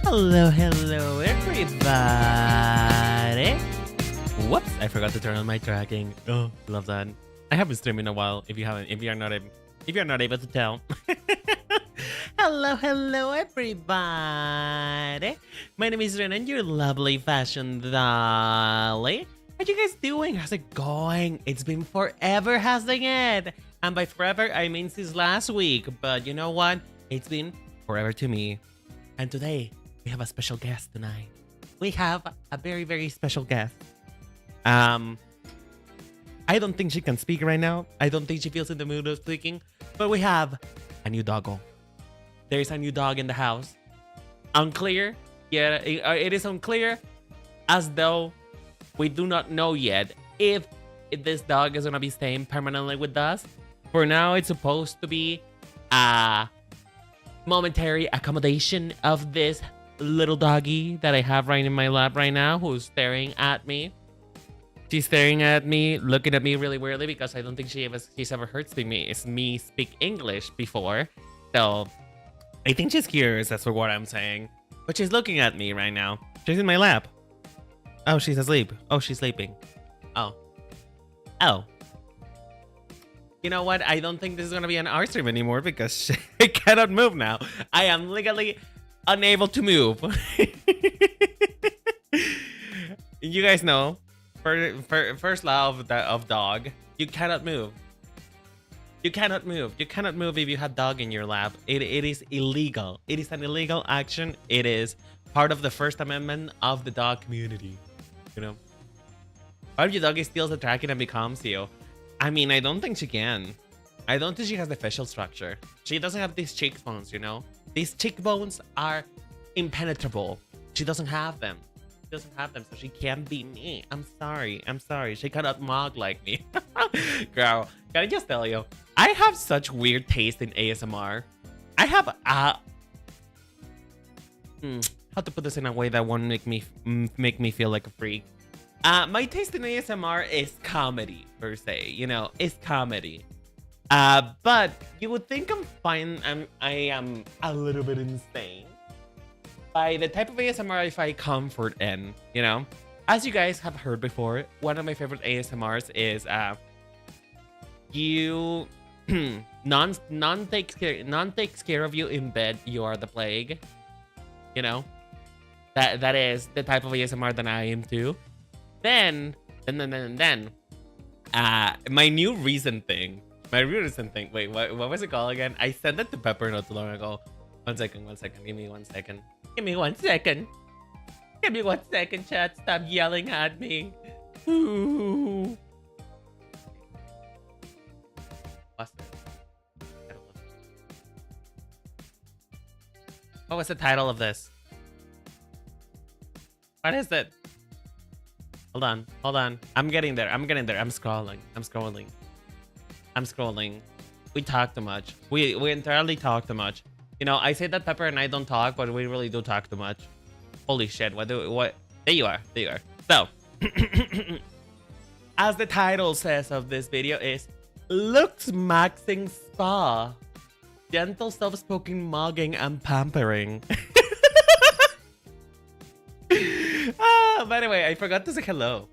Hello, everybody. Whoops, I forgot to turn on my tracking. Oh, love that. I haven't streamed in a while. If you're not able to tell. Hello, everybody. My name is Rinen, your lovely fashion dolly. How you guys doing? How's it going? It's been forever, hasn't it? And by forever, I mean since last week. But you know what? It's been forever to me. And today, we have a special guest tonight. We have a very, very special guest. I don't think she can speak right now. I don't think she feels in the mood of speaking. But we have a new doggo. There is a new dog in the house. Unclear. Yeah, it is unclear. As though we do not know yet if this dog is going to be staying permanently with us. For now, it's supposed to be a momentary accommodation of this little doggy that I have right in my lap right now, who's staring at me. She's staring at me, looking at me really weirdly because I don't think she's ever heard me speak English before. So I think she's curious as for what I'm saying. But she's looking at me right now. She's in my lap. Oh, she's asleep. Oh, she's sleeping. Oh. You know what? I don't think this is going to be an art stream anymore because I cannot move now. I am legally unable to move. You guys know, first law of dog, you cannot move. You cannot move. You cannot move if you have dog in your lap. It is illegal. It is an illegal action. It is part of the First Amendment of the dog community. You know? What if your doggy steals the tracking and becomes you? I mean, I don't think she can. I don't think she has the facial structure. She doesn't have these cheekbones, you know? These cheekbones are impenetrable. She doesn't have them. She doesn't have them, so she can't be me. I'm sorry. She cannot mug like me. Girl, can I just tell you? I have such weird taste in ASMR. I have how to put this in a way that won't make me feel like a freak. My taste in ASMR is comedy, per se. You know, it's comedy. But you would think I'm fine. I am a little bit insane by the type of ASMR I find comfort in. You know, as you guys have heard before, one of my favorite ASMRs is you none takes care of you in bed. You are the plague. You know, that is the type of ASMR that I am too. Then, my new recent thing. Wait, what was it called again? I sent it to Pepper not too long ago. One second. Give me 1 second. Give me 1 second. Give me 1 second, chat. Stop yelling at me. Ooh. What's that? What was the title of this? What is it? Hold on. I'm getting there. I'm scrolling. We talk too much. We entirely talk too much. You know, I say that Pepper and I don't talk, but we really do talk too much. Holy shit, what? There you are. So, as the title says of this video is, looks maxing spa. Gentle soft-spoken mugging and pampering. By the way, I forgot to say hello.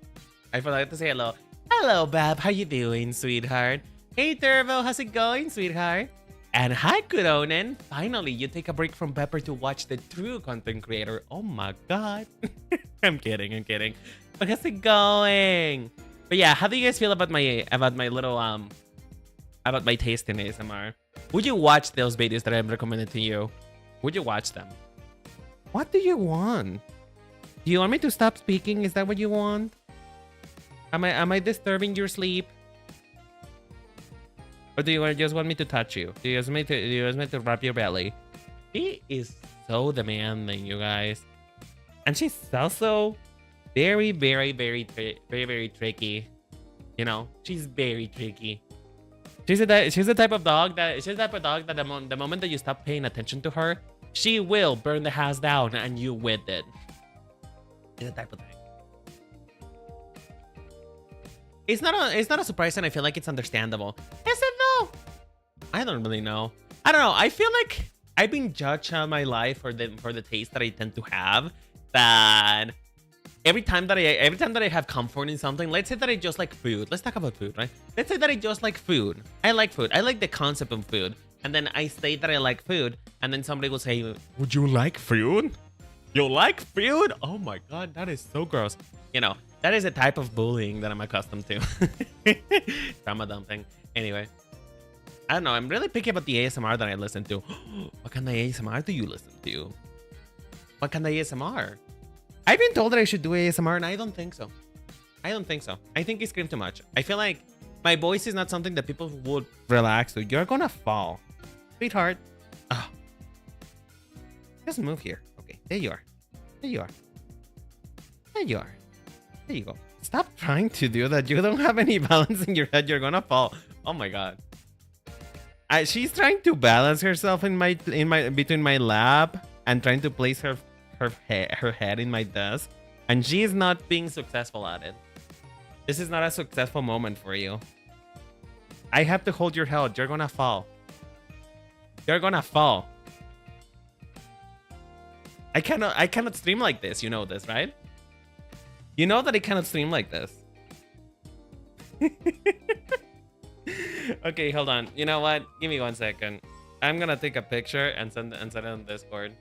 Hello, Bab. How you doing, sweetheart? Hey, Turbo. How's it going, sweetheart? And hi, Kuronen. Finally, you take a break from Pepper to watch the true content creator. Oh my god. I'm kidding. But how's it going? But yeah, how do you guys feel about my little about my taste in ASMR? Would you watch those videos that I'm recommending to you? Would you watch them? What do you want? Do you want me to stop speaking? Is that what you want? Am I disturbing your sleep? Or do you just want me to touch you? Do you just want me to rub your belly? She is so demanding, you guys. And she's also very, very, very, very tricky. You know, she's very tricky. She's the type of dog that the moment that you stop paying attention to her, she will burn the house down and you with it. It's the type of thing. It's not a surprise, and I feel like it's understandable. Is it though? I don't really know. I don't know. I feel like I've been judged all my life for the taste that I tend to have. That every time that I have comfort in something, let's say that I just like food. Let's talk about food, right? Let's say that I just like food. I like food. I like the concept of food. And then I say that I like food, and then somebody will say, "Would you like food? You like food? Oh my god, that is so gross." You know, that is a type of bullying that I'm accustomed to. Trauma dumping. Anyway, I don't know. I'm really picky about the ASMR that I listen to. What kind of ASMR do you listen to? What kind of ASMR? I've been told that I should do ASMR, and I don't think so. I don't think so. I think I scream too much. I feel like my voice is not something that people would relax to. You're gonna fall. Sweetheart. Oh. Just move here. Okay, there you are. There you are. There you are. There you go. Stop trying to do that. You don't have any balance in your head. You're gonna fall. Oh my god. She's trying to balance herself in my between my lap and trying to place her head in my desk, and she is not being successful at it. This is not a successful moment for you. I have to hold your head. You're gonna fall. You're gonna fall. I cannot stream like this. You know this, right? You know that I cannot stream like this. Okay, hold on. You know what? Give me 1 second. I'm gonna take a picture and send it on Discord.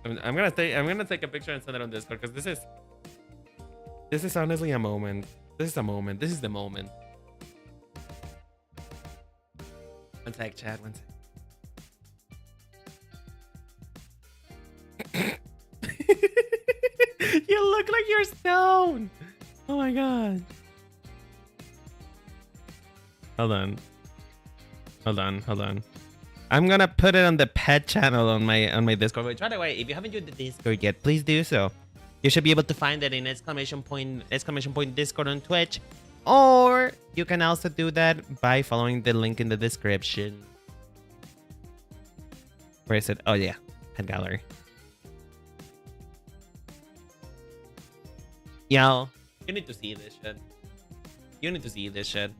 I'm gonna take a picture and send it on Discord, because this is honestly a moment. This is a moment. This is the moment. 1 sec, chat. 1 sec. You look like you're stoned. Oh my god. Hold on. I'm gonna put it on the pet channel on my Discord. Which, by the way, if you haven't joined the Discord yet, please do so. You should be able to find it in exclamation point Discord on Twitch, or you can also do that by following the link in the description. Where is it? Oh yeah, pet gallery. Yo, you need to see this shit. You need to see this shit.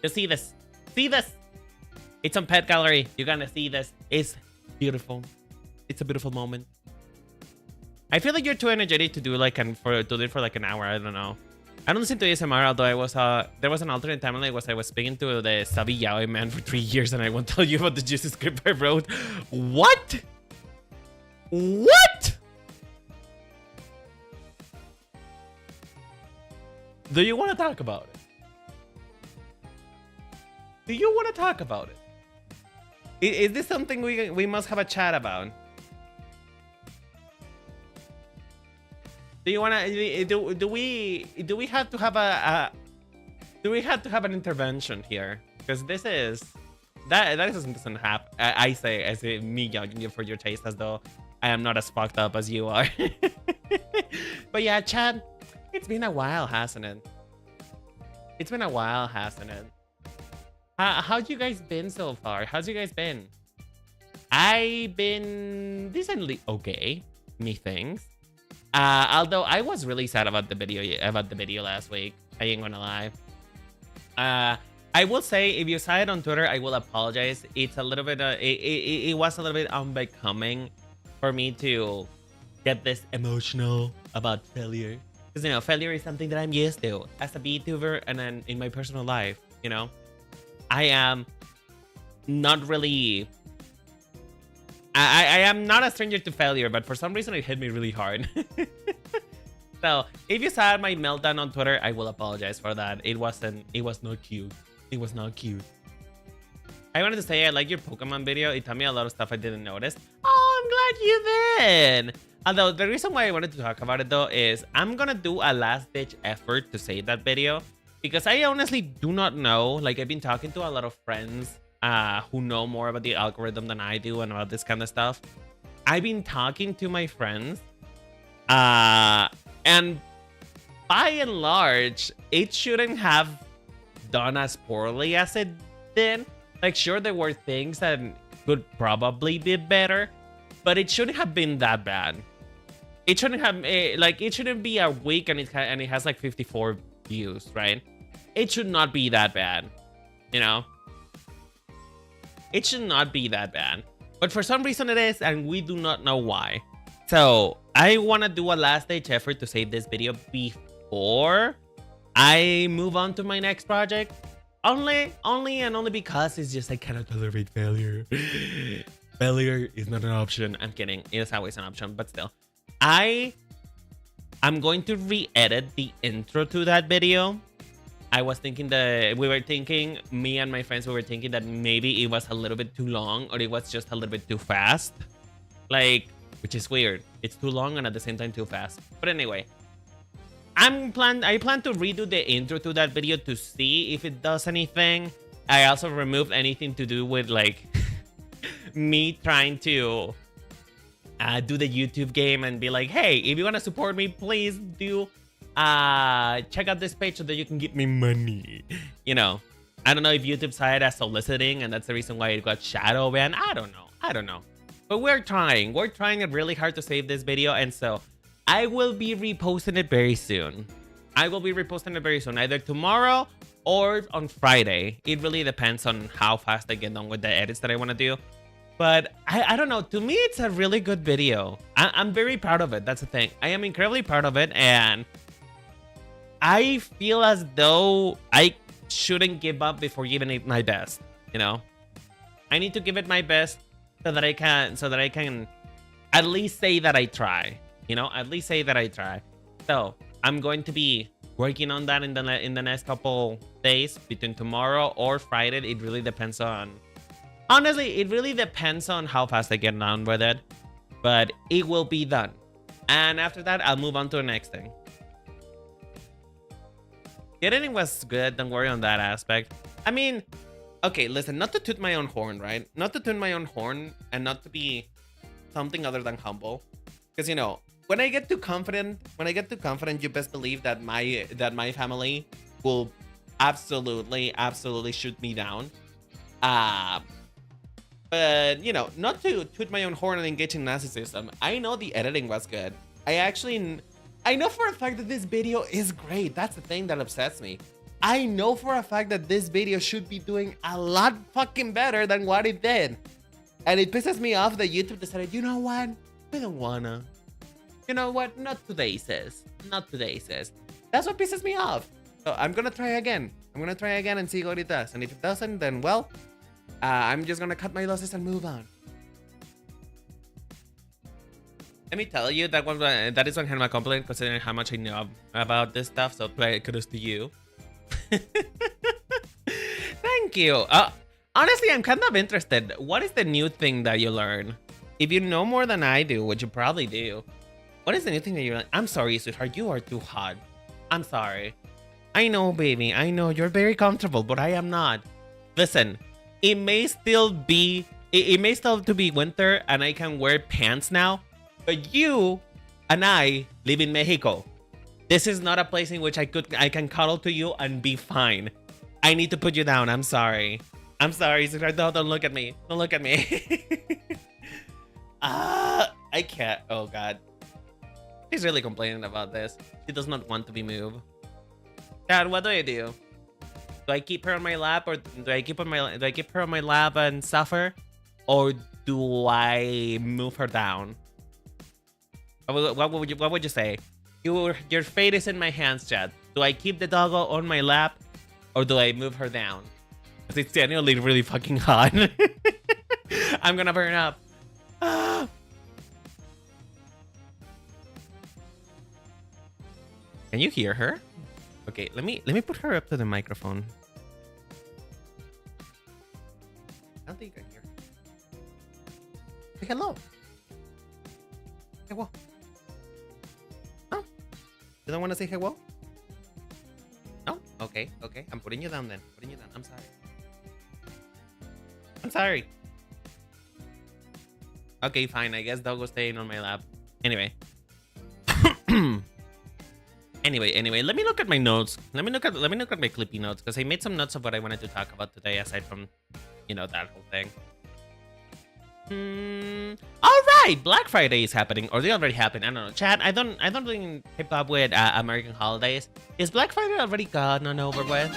Just see this. See this. It's on Pet Gallery. You're gonna see this. It's beautiful. It's a beautiful moment. I feel like you're too energetic to do like for like an hour. I don't know. I don't listen to ASMR, although I was there was an alternate timeline I was speaking to the Sabi Yaoi man for 3 years, and I won't tell you about the juicy script I wrote. What? What? Do you want to talk about it? Do you want to talk about it? Is this something we must have a chat about? Do you want to do we have to have an intervention here? Because this is that doesn't happen. I say me judging you for your taste as though I am not as fucked up as you are. But yeah, chat. It's been a while, hasn't it? It's been a while, hasn't it? How'd you guys been so far? How's you guys been? I've been decently okay, methinks. Although I was really sad about the video last week. I ain't gonna lie. I will say, if you saw it on Twitter, I will apologize. It's a little bit it was a little bit unbecoming for me to get this emotional about failure. Because, you know, failure is something that I'm used to as a Vtuber, and then in my personal life, you know. I am not really... I am not a stranger to failure, but for some reason it hit me really hard. So, if you saw my meltdown on Twitter, I will apologize for that. It was not cute. It was not cute. I wanted to say I like your Pokemon video. It taught me a lot of stuff I didn't notice. Oh, I'm glad you did. Although the reason why I wanted to talk about it though is I'm gonna do a last-ditch effort to save that video, because I honestly do not know. Like, I've been talking to a lot of friends who know more about the algorithm than I do and about this kind of stuff. I've been talking to my friends, and by and large, it shouldn't have done as poorly as it did. Like, sure, there were things that could probably be better, but it shouldn't have been that bad. It shouldn't have, it shouldn't be a week and it has like 54 views, right? It should not be that bad, you know? It should not be that bad. But for some reason it is, and we do not know why. So I want to do a last-ditch effort to save this video before I move on to my next project. Only because it's just I cannot tolerate failure. Failure is not an option. I'm kidding. It is always an option, but still. I'm going to re-edit the intro to that video. I was thinking that me and my friends, we were thinking that maybe it was a little bit too long or it was just a little bit too fast. Like, which is weird. It's too long and at the same time too fast. But anyway, I plan to redo the intro to that video to see if it does anything. I also removed anything to do with like me trying to do the YouTube game and be like, hey, if you want to support me, please do check out this page so that you can give me money. You know, I don't know if YouTube saw it as soliciting and that's the reason why it got shadow banned. I don't know. But we're trying it really hard to save this video, and so I will be reposting it very soon. Either tomorrow or on Friday. It really depends on how fast I get done with the edits that I want to do. But I don't know. To me, it's a really good video. I'm very proud of it. That's the thing. I am incredibly proud of it. And I feel as though I shouldn't give up before giving it my best. You know, I need to give it my best so that I can at least say that I try. You know, at least say that I try. So I'm going to be working on that in the next couple days, between tomorrow or Friday. It really depends on. Honestly, it really depends on how fast I get down with it, but it will be done. And after that, I'll move on to the next thing. The editing was good. Don't worry on that aspect. I mean, okay, listen, not to toot my own horn, right? Not to toot my own horn and not to be something other than humble. Because, you know, when I get too confident, you best believe that my family will absolutely shoot me down. But, you know, not to toot my own horn and engage in narcissism, I know the editing was good. I know for a fact that this video is great. That's the thing that upsets me. I know for a fact that this video should be doing a lot fucking better than what it did. And it pisses me off that YouTube decided, you know what? We don't wanna. You know what? Not today, sis. Not today, sis. That's what pisses me off. So I'm gonna try again. And see what it does. And if it doesn't, then well, I'm just gonna cut my losses and move on. Let me tell you that is one kind of a compliment considering how much I know about this stuff. So kudos to you. Thank you. Honestly, I'm kind of interested. What is the new thing that you learn? If you know more than I do, which you probably do, what is the new thing that you learn? I'm sorry, sweetheart. You are too hot. I'm sorry. I know, baby. I know you're very comfortable, but I am not. Listen, it may still be winter and I can wear pants now. But you and I live in Mexico. This is not a place in which I can cuddle to you and be fine. I need to put you down. I'm sorry. I'm sorry. Don't look at me. Don't look at me. I can't. Oh God. She's really complaining about this. She does not want to be moved. Dad, what do I do? Do I keep her on my lap, or do I keep her on my lap and suffer, or do I move her down? What would you say? Your fate is in my hands, Chad. Do I keep the doggo on my lap, or do I move her down? Because it's genuinely really fucking hot. I'm gonna burn up. Can you hear her? Okay, let me put her up to the microphone. I don't think you can hear her. Say hello. Hello. Oh, you don't want to say hello? No? Okay. I'm putting you down then. I'm sorry. Okay, fine. I guess doggo staying on my lap. Anyway. Anyway, let me look at my notes. Let me look at my clippy notes, because I made some notes of what I wanted to talk about today, aside from, you know, that whole thing. All right, Black Friday is happening, or they already happened. I don't know, chat. I don't really keep up with American holidays. Is Black Friday already gone and over with?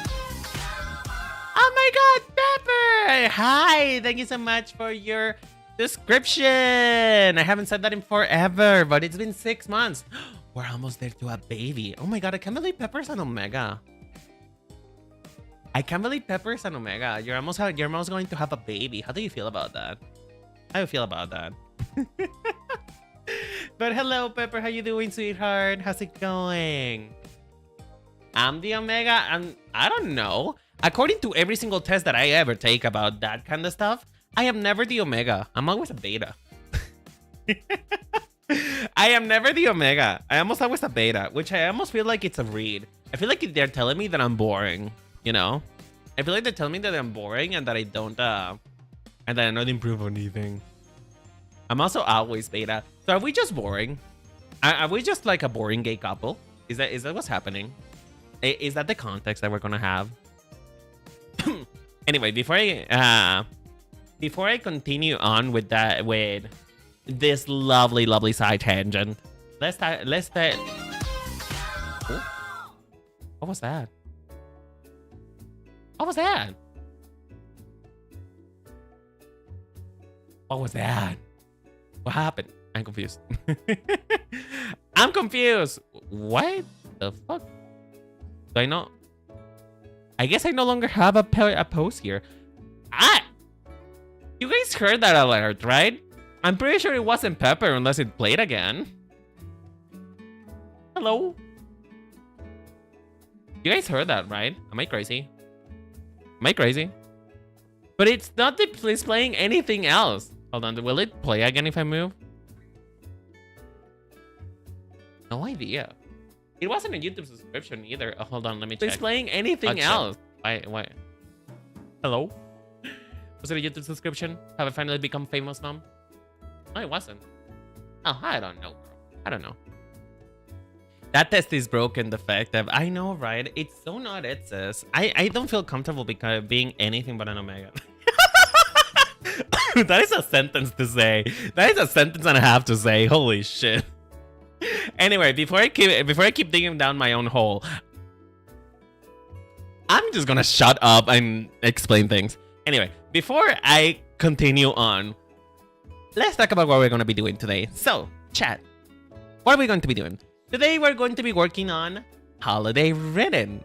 Oh my God, Pepper! Hi, thank you so much for your description. I haven't said that in forever, but it's been 6 months. We're almost there to a baby. Oh my god, I can't believe Pepper's an Omega. I can't believe Pepper's an Omega. You're almost going to have a baby. How do you feel about that? How do you feel about that? But hello, Pepper. How you doing, sweetheart? How's it going? I'm the Omega, and I don't know. According to every single test that I ever take about that kind of stuff, I am never the Omega. I'm always a beta. I am never the Omega. I almost always a beta, which I almost feel like it's a read. I feel like they're telling me that I'm boring, you know? I feel like they're telling me that I'm boring and that I don't, and that I don't improve on anything. I'm also always beta. So are we just boring? Are we just like a boring gay couple? Is that what's happening? Is that the context that we're gonna have? Anyway, before I continue on with this lovely side tangent, let's start. Oh, what was that? What was that? What was that? What happened? I'm confused. I'm confused. What the fuck? Do I know? I guess I no longer have a post here. You guys heard that alert, right? I'm pretty sure it wasn't Pepper unless it played again. Hello? You guys heard that, right? Am I crazy? Am I crazy? But it's not displaying anything else. Hold on, will it play again if I move? No idea. It wasn't a YouTube subscription either. Oh, hold on, let me check. Displaying anything else. Why? Hello? Was it a YouTube subscription? Have I finally become famous, Mom? No, it wasn't. Oh, I don't know. I don't know. That test is broken, defective. I know, right? It's so not it, sis. I don't feel comfortable because being anything but an Omega. That is a sentence to say. That is a sentence and a half to say. Holy shit. Anyway, before I keep digging down my own hole, I'm just gonna shut up and explain things. Anyway, before I continue on, let's talk about what we're gonna be doing today. So, chat, what are we going to be doing? Today we're going to be working on Holiday Rinen.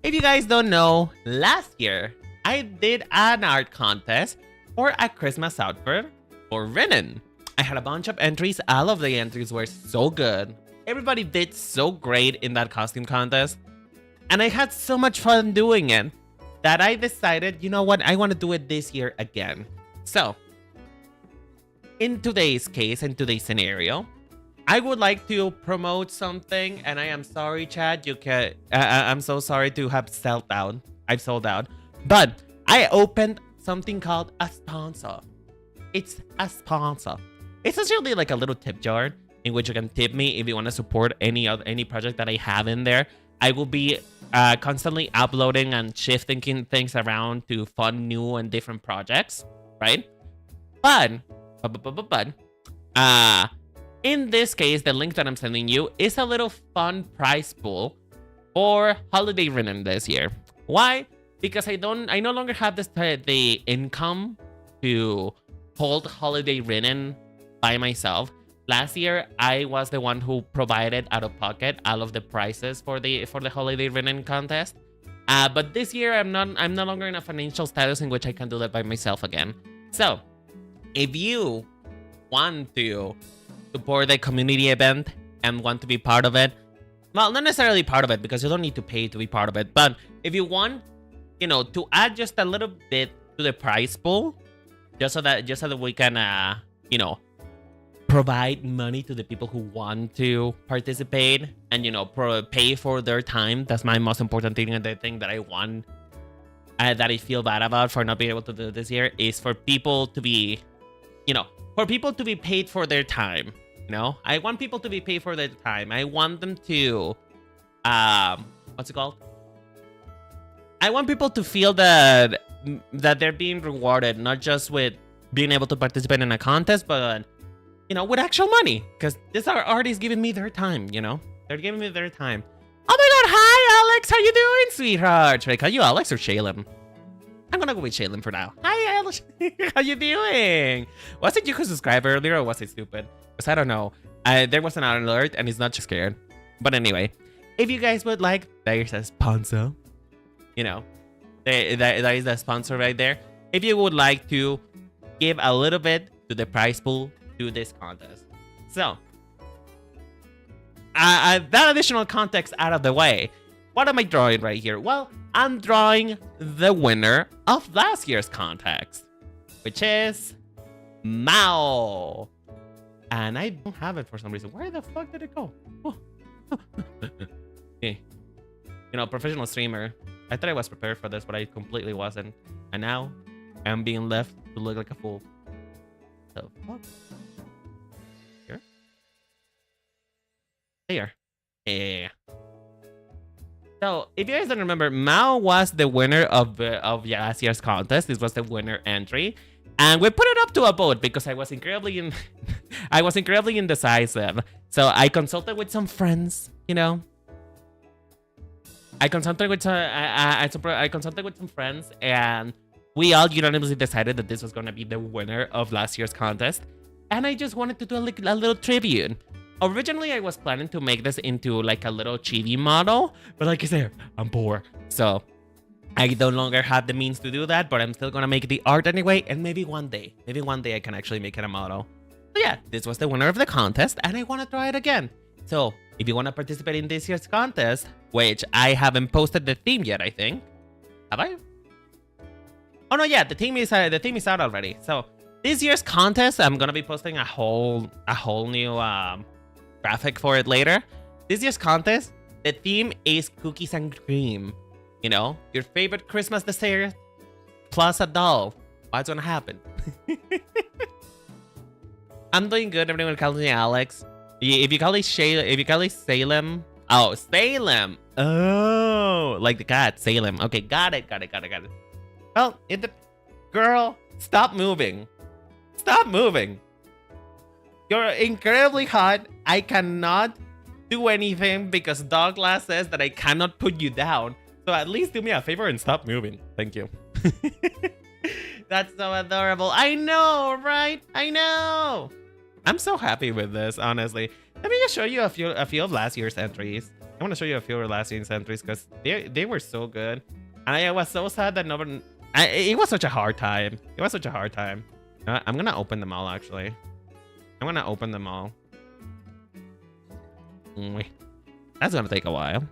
If you guys don't know, last year I did an art contest for a Christmas outfit for Rinen. I had a bunch of entries. All of the entries were so good. Everybody did so great in that costume contest. And I had so much fun doing it that I decided, you know what, I want to do it this year again. So, in today's case, in today's scenario, I would like to promote something, and I am sorry, Chad. I'm so sorry to have sold out. I've sold out. But I opened something called a sponsor. It's a sponsor. It's essentially like a little tip jar in which you can tip me if you want to support any project that I have in there. I will be constantly uploading and shifting things around to fund new and different projects, right? But in this case, the link that I'm sending you is a little fun prize pool for Holiday Rinen this year. Why? Because I no longer have the income to hold Holiday Rinen by myself. Last year, I was the one who provided out of pocket all of the prizes for the Holiday Rinen contest. But this year, I'm no longer in a financial status in which I can do that by myself again. So, if you want to support the community event and want to be part of it, well, not necessarily part of it because you don't need to pay to be part of it. But if you want, you know, to add just a little bit to the prize pool, just so that we can, you know, provide money to the people who want to participate and, you know, pay for their time. That's my most important thing, and the thing that I want, that I feel bad about for not being able to do this year, is for people to be, you know, for people to be paid for their time. You know, I want people to be paid for their time. I want them to, what's it called? I want people to feel that they're being rewarded, not just with being able to participate in a contest, but, you know, with actual money. Because these are artists giving me their time, you know? They're giving me their time. Oh my god, hi, Alex! How you doing, sweetheart? Should I call you Alex or Shalem? I'm gonna go with Shaylin for now. Hi, Alice. How you doing? Was it you who subscribed earlier or was it stupid? Because I don't know. There was an alert and it's not just scared. But anyway, if you guys would like, there's a sponsor. You know, that is the sponsor right there. If you would like to give a little bit to the prize pool to this contest. So, that additional context out of the way, what am I drawing right here? Well, I'm drawing the winner of last year's contest, which is Mao. And I don't have it for some reason. Where the fuck did it go? Oh. Okay. You know, professional streamer. I thought I was prepared for this, but I completely wasn't. And now I'm being left to look like a fool. The fuck? Here? Here. Yeah. So, if you guys don't remember, Mao was the winner of last year's contest. This was the winner entry. And we put it up to a vote because I was incredibly indecisive. So I consulted with some friends, you know. I consulted with some friends, and we all unanimously decided that this was gonna be the winner of last year's contest. And I just wanted to do a little tribute. Originally, I was planning to make this into like a little chibi model, but like I said, I'm poor, so I no longer have the means to do that, but I'm still gonna make the art anyway, and maybe one day I can actually make it a model. So yeah, this was the winner of the contest, and I want to try it again. So if you want to participate in this year's contest, which I haven't posted the theme yet, I think. Have I? Oh no, yeah, the theme is out already. So this year's contest, I'm gonna be posting a whole new graphic for it later. This year's contest, the theme is cookies and cream. You know, your favorite Christmas dessert plus a doll. What's gonna happen? I'm doing good. Everyone calls me Alex. If you call it Salem. Oh, Salem. Oh, like the cat, Salem. Okay, got it. Well, girl, stop moving. Stop moving. You're incredibly hot. I cannot do anything because Douglas says that I cannot put you down. So at least do me a favor and stop moving. Thank you. That's so adorable. I know, right? I know. I'm so happy with this, honestly. Let me just show you a few of last year's entries. I want to show you a few of last year's entries because they were so good. And I was so sad that it was such a hard time. It was such a hard time. I'm gonna open them all, actually. I'm gonna open them all. Wait. That's gonna take a while.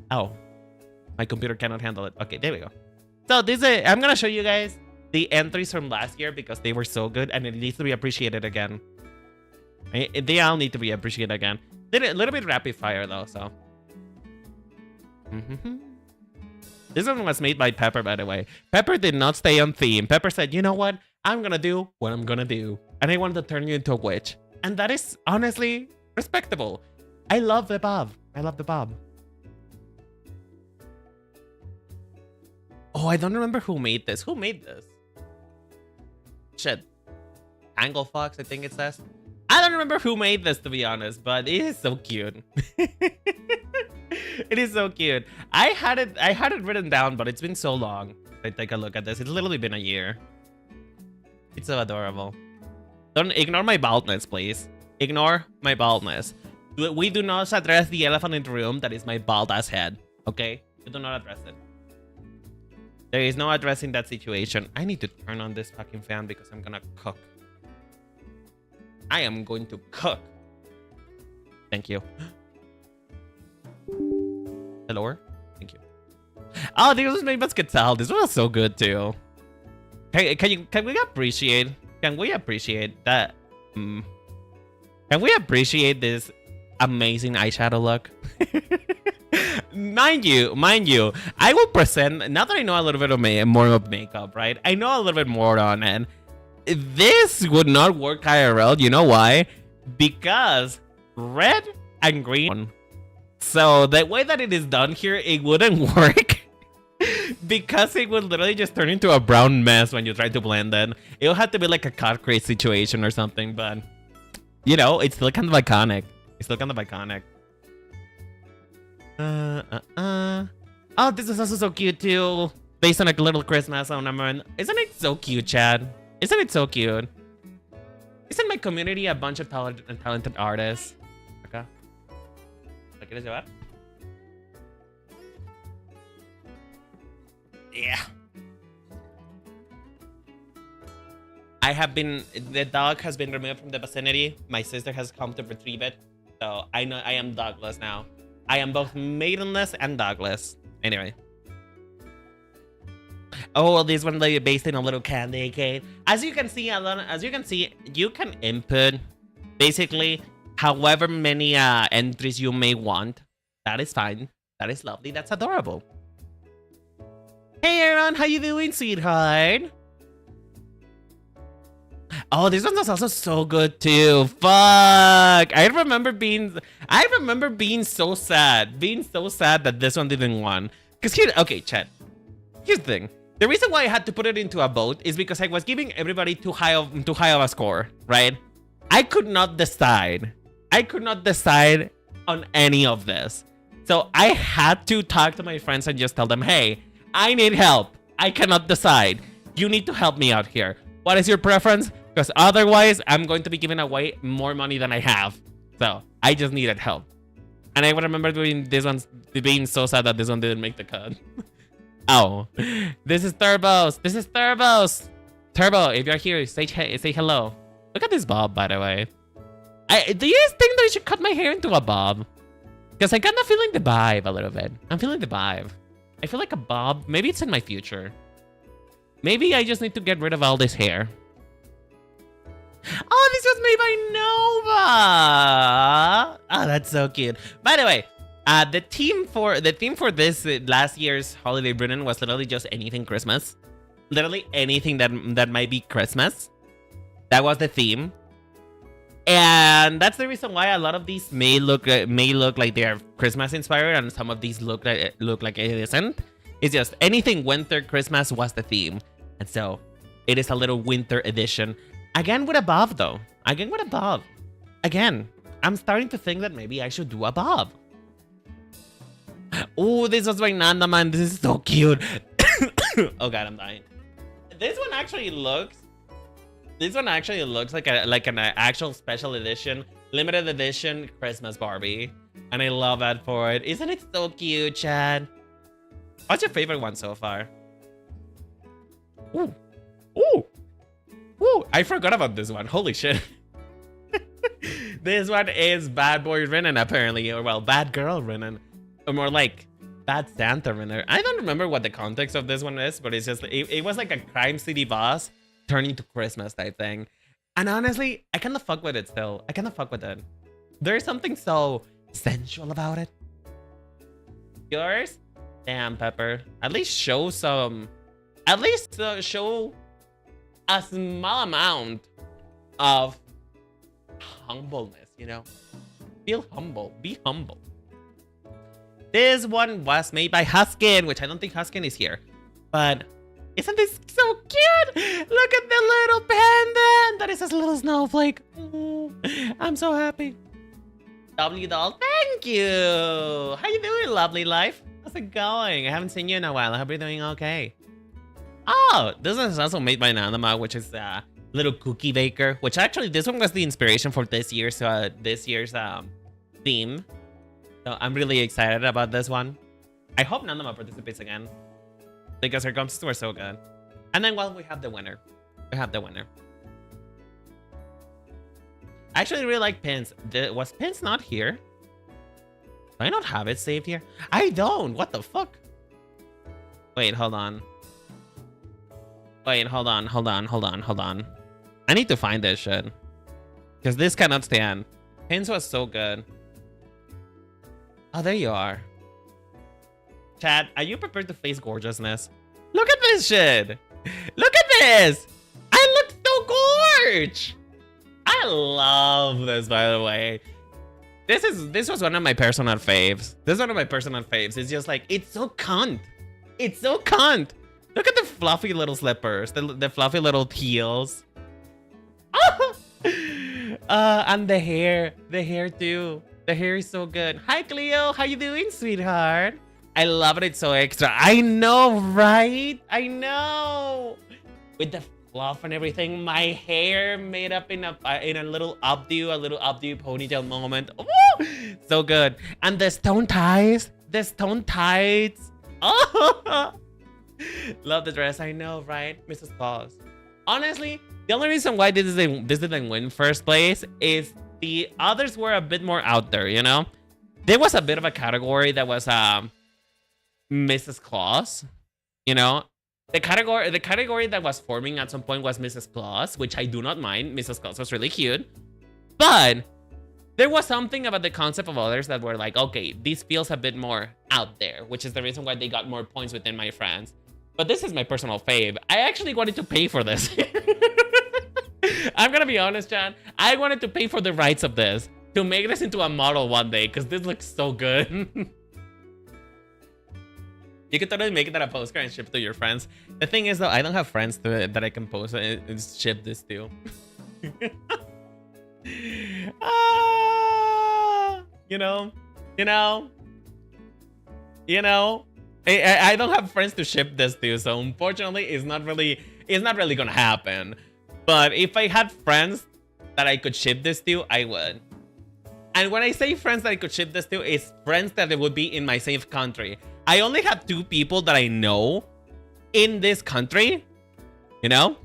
Oh, my computer cannot handle it. Okay, there we go. So I'm gonna show you guys the entries from last year because they were so good and it needs to be appreciated again. They all need to be appreciated again. Did a little bit rapid fire though, so. This one was made by Pepper, by the way. Pepper did not stay on theme. Pepper said, you know what? I'm gonna do what I'm gonna do. And I wanted to turn you into a witch. And that is honestly respectable. I love the bob. I love the bob. Oh, I don't remember who made this. Who made this? Shit. Angle Fox, I think it says. I don't remember who made this, to be honest, but it is so cute. It is so cute. I had it written down, but it's been so long. I take a look at this. It's literally been a year. It's so adorable. Don't ignore my baldness, please. Ignore my baldness. We do not address the elephant in the room that is my bald ass head. Okay? We do not address it. There is no addressing that situation. I need to turn on this fucking fan because I'm gonna cook. I am going to cook. Thank you. Hello? Thank you. Oh, this was made by Sketel. This was so good too. Can we appreciate that? Can we appreciate this amazing eyeshadow look? Mind you, I will present, now that I know a little bit more of makeup, right? I know a little bit more on it. This would not work IRL. You know why? Because red and green. So the way that it is done here, it wouldn't work. Because it would literally just turn into a brown mess when you try to blend it. It would have to be like a cut crease situation or something, but you know, it's still kind of iconic. Oh, this is also so cute too. based on a little Christmas ornament. Isn't it so cute, Chad? Isn't it so cute? Isn't my community a bunch of talented artists? Okay. ¿Lo quieres llevar? Yeah. The dog has been removed from the vicinity. My sister has come to retrieve it. So I know I am dogless now. I am both maidenless and dogless. Anyway. Oh, well, this one like based in a little candy cane. As you can see, you can input basically however many entries you may want. That is fine. That is lovely. That's adorable. Hey Aaron, how you doing, sweetheart? Oh, this one was also so good too. Fuck. I remember being so sad. Being so sad that this one didn't win. Cause okay, chat. Here's the thing. The reason why I had to put it into a vote is because I was giving everybody too high of a score, right? I could not decide. I could not decide on any of this. So I had to talk to my friends and just tell them, hey, I need help. I cannot decide. You need to help me out here. What is your preference? Because otherwise, I'm going to be giving away more money than I have. So I just needed help. And I remember doing this one, being so sad that this one didn't make the cut. Oh, this is Turbos. This is Turbos. Turbo, if you're here, say hello. Look at this bob, by the way. Do you guys think that I should cut my hair into a bob? Because I'm kind of feeling the vibe a little bit. I'm feeling the vibe. I feel like a bob. Maybe it's in my future. Maybe I just need to get rid of all this hair. Oh, this was made by Nova. Oh, that's so cute. By the way, the theme for this last year's holiday Rinen was literally just anything Christmas. Literally anything that might be Christmas. That was the theme. And that's the reason why a lot of these may look like they are Christmas inspired, and some of these look like it isn't. It's just anything winter Christmas was the theme, and so it is a little winter edition. Again with a bob though. Again with a bob. Again, I'm starting to think that maybe I should do a bob. Oh, this was by Nanda, man. This is so cute. Oh god, I'm dying. This one actually looks like an actual special edition, limited edition Christmas Barbie. And I love that for it. Isn't it so cute, Chad? What's your favorite one so far? Ooh. Ooh. Ooh. I forgot about this one. Holy shit. This one is Bad Boy Rinen, apparently. Or, well, Bad Girl Rinen. Or more like Bad Santa Rinen. I don't remember what the context of this one is, but it's just, it was like a Crime City boss turning to Christmas type thing. And honestly, I kind of fuck with it still. I kind of fuck with it. There's something so sensual about it. Yours? Damn, Pepper. At least show some... At least show a small amount of humbleness, you know? Feel humble. Be humble. This one was made by Huskin, which I don't think Huskin is here. But isn't this so cute? Look at the little pendant. That is a little snowflake. Oh, I'm so happy. W Doll, thank you. How you doing, lovely life? How's it going? I haven't seen you in a while. I hope you're doing okay. Oh, this one is also made by Nanama, which is a little cookie baker. Which actually, this one was the inspiration for this year's theme. So I'm really excited about this one. I hope Nanama participates again, because her gums were so good. And then, well, we have the winner. We have the winner. I actually really like Pins. Was Pins not here? Do I not have it saved here? I don't. What the fuck? Wait, hold on. Wait, hold on. I need to find this shit. Because this cannot stand. Pins was so good. Oh, there you are. Chad, are you prepared to face gorgeousness? Look at this shit. Look at this. I look so gorge. I love this, by the way. This was one of my personal faves. This is one of my personal faves. It's just like, it's so cunt. It's so cunt. Look at the fluffy little slippers. The fluffy little heels. And the hair. The hair too. The hair is so good. Hi, Cleo. How you doing, sweetheart? I love it. It's so extra. I know, right? I know. With the fluff and everything, my hair made up in a little updo, ponytail moment. Ooh, so good. And the stone ties. The stone tights. Oh, love the dress. I know, right? Mrs. Claus. Honestly, the only reason why this didn't win first place is the others were a bit more out there, you know? There was a bit of a category that was Mrs. Claus, you know? The category that was forming at some point was Mrs. Claus, which I do not mind. Mrs. Claus was really cute. But there was something about the concept of others that were like, okay, this feels a bit more out there, which is the reason why they got more points within my friends. But this is my personal fave. I actually wanted to pay for this. I'm gonna be honest, Chan. I wanted to pay for the rights of this to make this into a model one day because this looks so good. You could totally make it at a postcard and ship it to your friends. The thing is, though, I don't have friends that I can post and ship this to. You know. I don't have friends to ship this to, so unfortunately, it's not really gonna happen. But if I had friends that I could ship this to, I would. And when I say friends that I could ship this to, it's friends that would be in my same country. I only have 2 people that I know in this country, you know?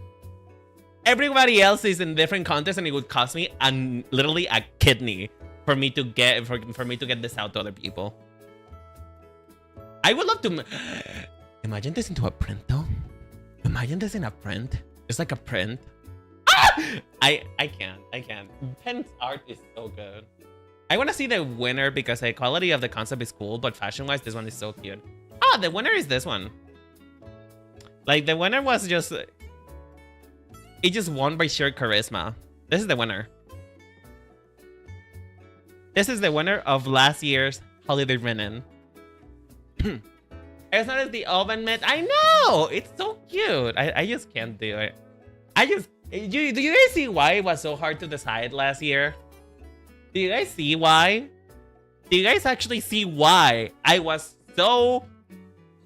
Everybody else is in different countries, and it would cost me literally a kidney for me to get this out to other people. I would love to imagine this into a print, though. Imagine this in a print. It's like a print. Ah! I can't. Pen's art is so good. I want to see the winner because the quality of the concept is cool, but fashion-wise, this one is so cute. Ah, the winner is this one. Like, the winner was just... It just won by sheer charisma. This is the winner. This is the winner of last year's Holiday Rinen. It's not as the oven mitt. I know! It's so cute. I just can't do it. Do you guys see why it was so hard to decide last year? Do you guys see why? Do you guys actually see why I was so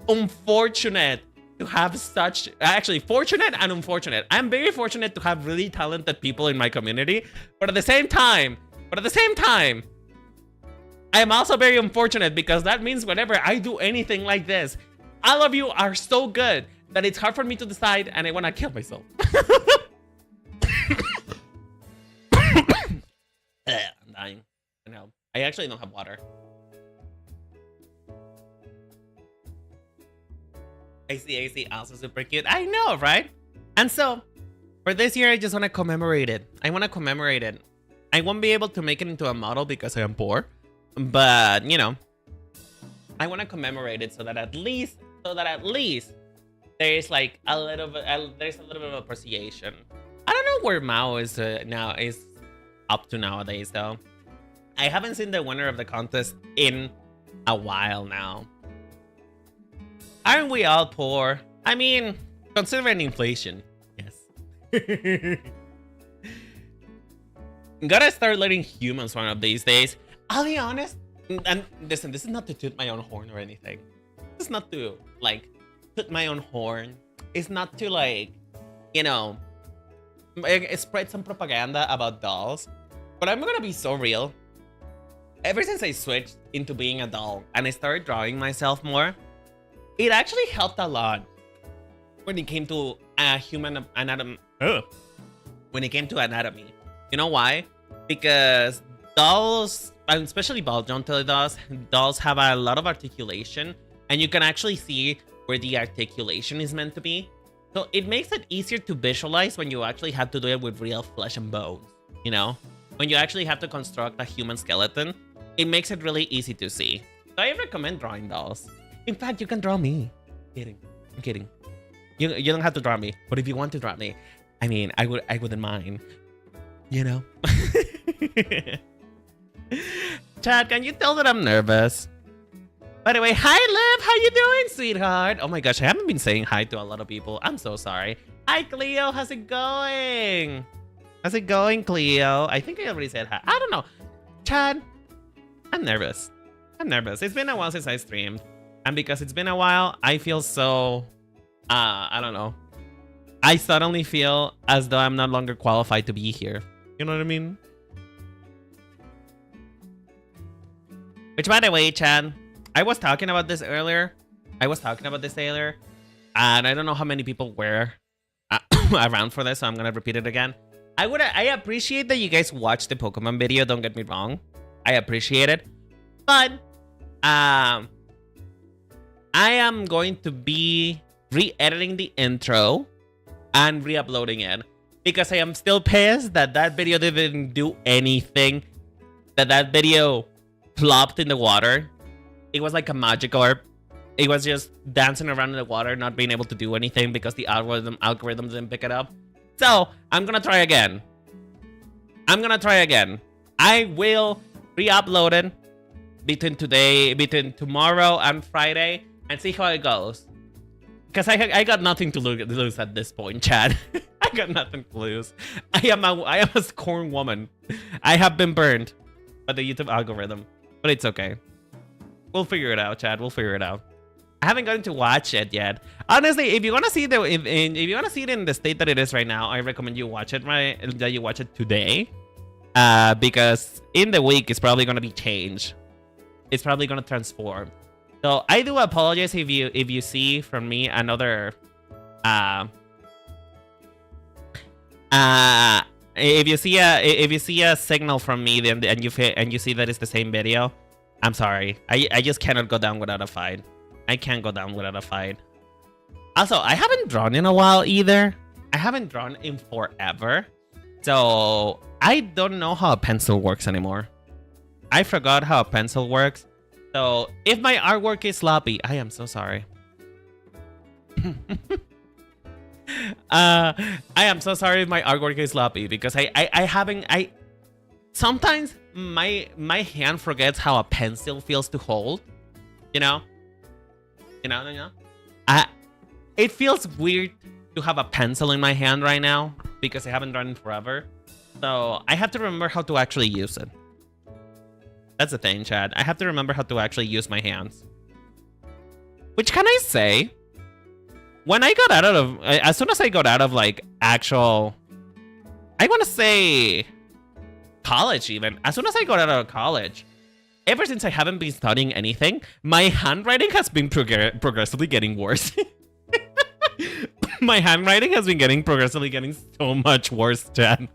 unfortunate to have such... Actually, fortunate and unfortunate. I'm very fortunate to have really talented people in my community. But at the same time, I am also very unfortunate because that means whenever I do anything like this, all of you are so good that it's hard for me to decide and I want to kill myself. I'm dying. I know. I actually don't have water. I see. Also super cute. I know, right? And so, for this year, I just want to commemorate it. I won't be able to make it into a model because I am poor. But, you know, I want to commemorate it so that at least there's like a little bit of appreciation. I don't know where Mao is now is up to nowadays though. I haven't seen the winner of the contest in a while now. Aren't we all poor? I mean, considering inflation, yes. Gotta start letting humans one of these days. I'll be honest, and listen, this is not to toot my own horn or anything. This is not to, like, toot my own horn. It's not to, like, you know, spread some propaganda about dolls. But I'm gonna be so real. Ever since I switched into being a doll and I started drawing myself more, it actually helped a lot when it came to human anatomy. When it came to anatomy. You know why? Because dolls, especially ball jointed dolls have a lot of articulation, and you can actually see where the articulation is meant to be. So it makes it easier to visualize when you actually have to do it with real flesh and bones, you know? When you actually have to construct a human skeleton, it makes it really easy to see. So I recommend drawing dolls. In fact, you can draw me. I'm kidding. You don't have to draw me, but if you want to draw me, I mean, I wouldn't mind. You know? Chad, can you tell that I'm nervous? By the way, hi Liv, how you doing, sweetheart? Oh my gosh, I haven't been saying hi to a lot of people. I'm so sorry. Hi Cleo, how's it going? How's it going, Cleo? I think I already said hi. I don't know. Chad, I'm nervous. It's been a while since I streamed. And because it's been a while, I feel so, I don't know. I suddenly feel as though I'm no longer qualified to be here. You know what I mean? Which, by the way, Chan, I was talking about this earlier. And I don't know how many people were around for this, so I'm gonna repeat it again. I appreciate that you guys watched the Pokemon video, don't get me wrong. I appreciate it. But I am going to be re-editing the intro and re-uploading it. Because I am still pissed that that video didn't do anything. That video plopped in the water. It was like a magic orb. It was just dancing around in the water, not being able to do anything because the algorithm didn't pick it up. So, I'm gonna try again. I will re-upload it between tomorrow and Friday and see how it goes. Because I got nothing to lose at this point, Chad. I got nothing to lose. I am a scorned woman. I have been burned by the YouTube algorithm. But it's okay. We'll figure it out, Chad. We'll figure it out. I haven't gotten to watch it yet. Honestly, if you want to see if you want to see it in the state that it is right now, I recommend you watch it that you watch it today. Because in the week it's probably gonna be changed. It's probably gonna transform. So I do apologize if you see from me another if you see a signal from me then and you see that it's the same video, I'm sorry. I just cannot go down without a fight. I can't go down without a fight. Also, I haven't drawn in a while either. I haven't drawn in forever. So I don't know how a pencil works anymore. I forgot how a pencil works. So if my artwork is sloppy, I am so sorry. I am so sorry if my artwork is sloppy because I sometimes my hand forgets how a pencil feels to hold. You know? It feels weird to have a pencil in my hand right now because I haven't drawn in forever. So I have to remember how to actually use it. That's the thing, Chad. I have to remember how to actually use my hands. Which can I say? When I got out of... As soon as I got out of, like, actual... I want to say... college, even. As soon as I got out of college... Ever since I haven't been studying anything, my handwriting has been progressively getting worse. My handwriting has been progressively getting so much worse, Chad.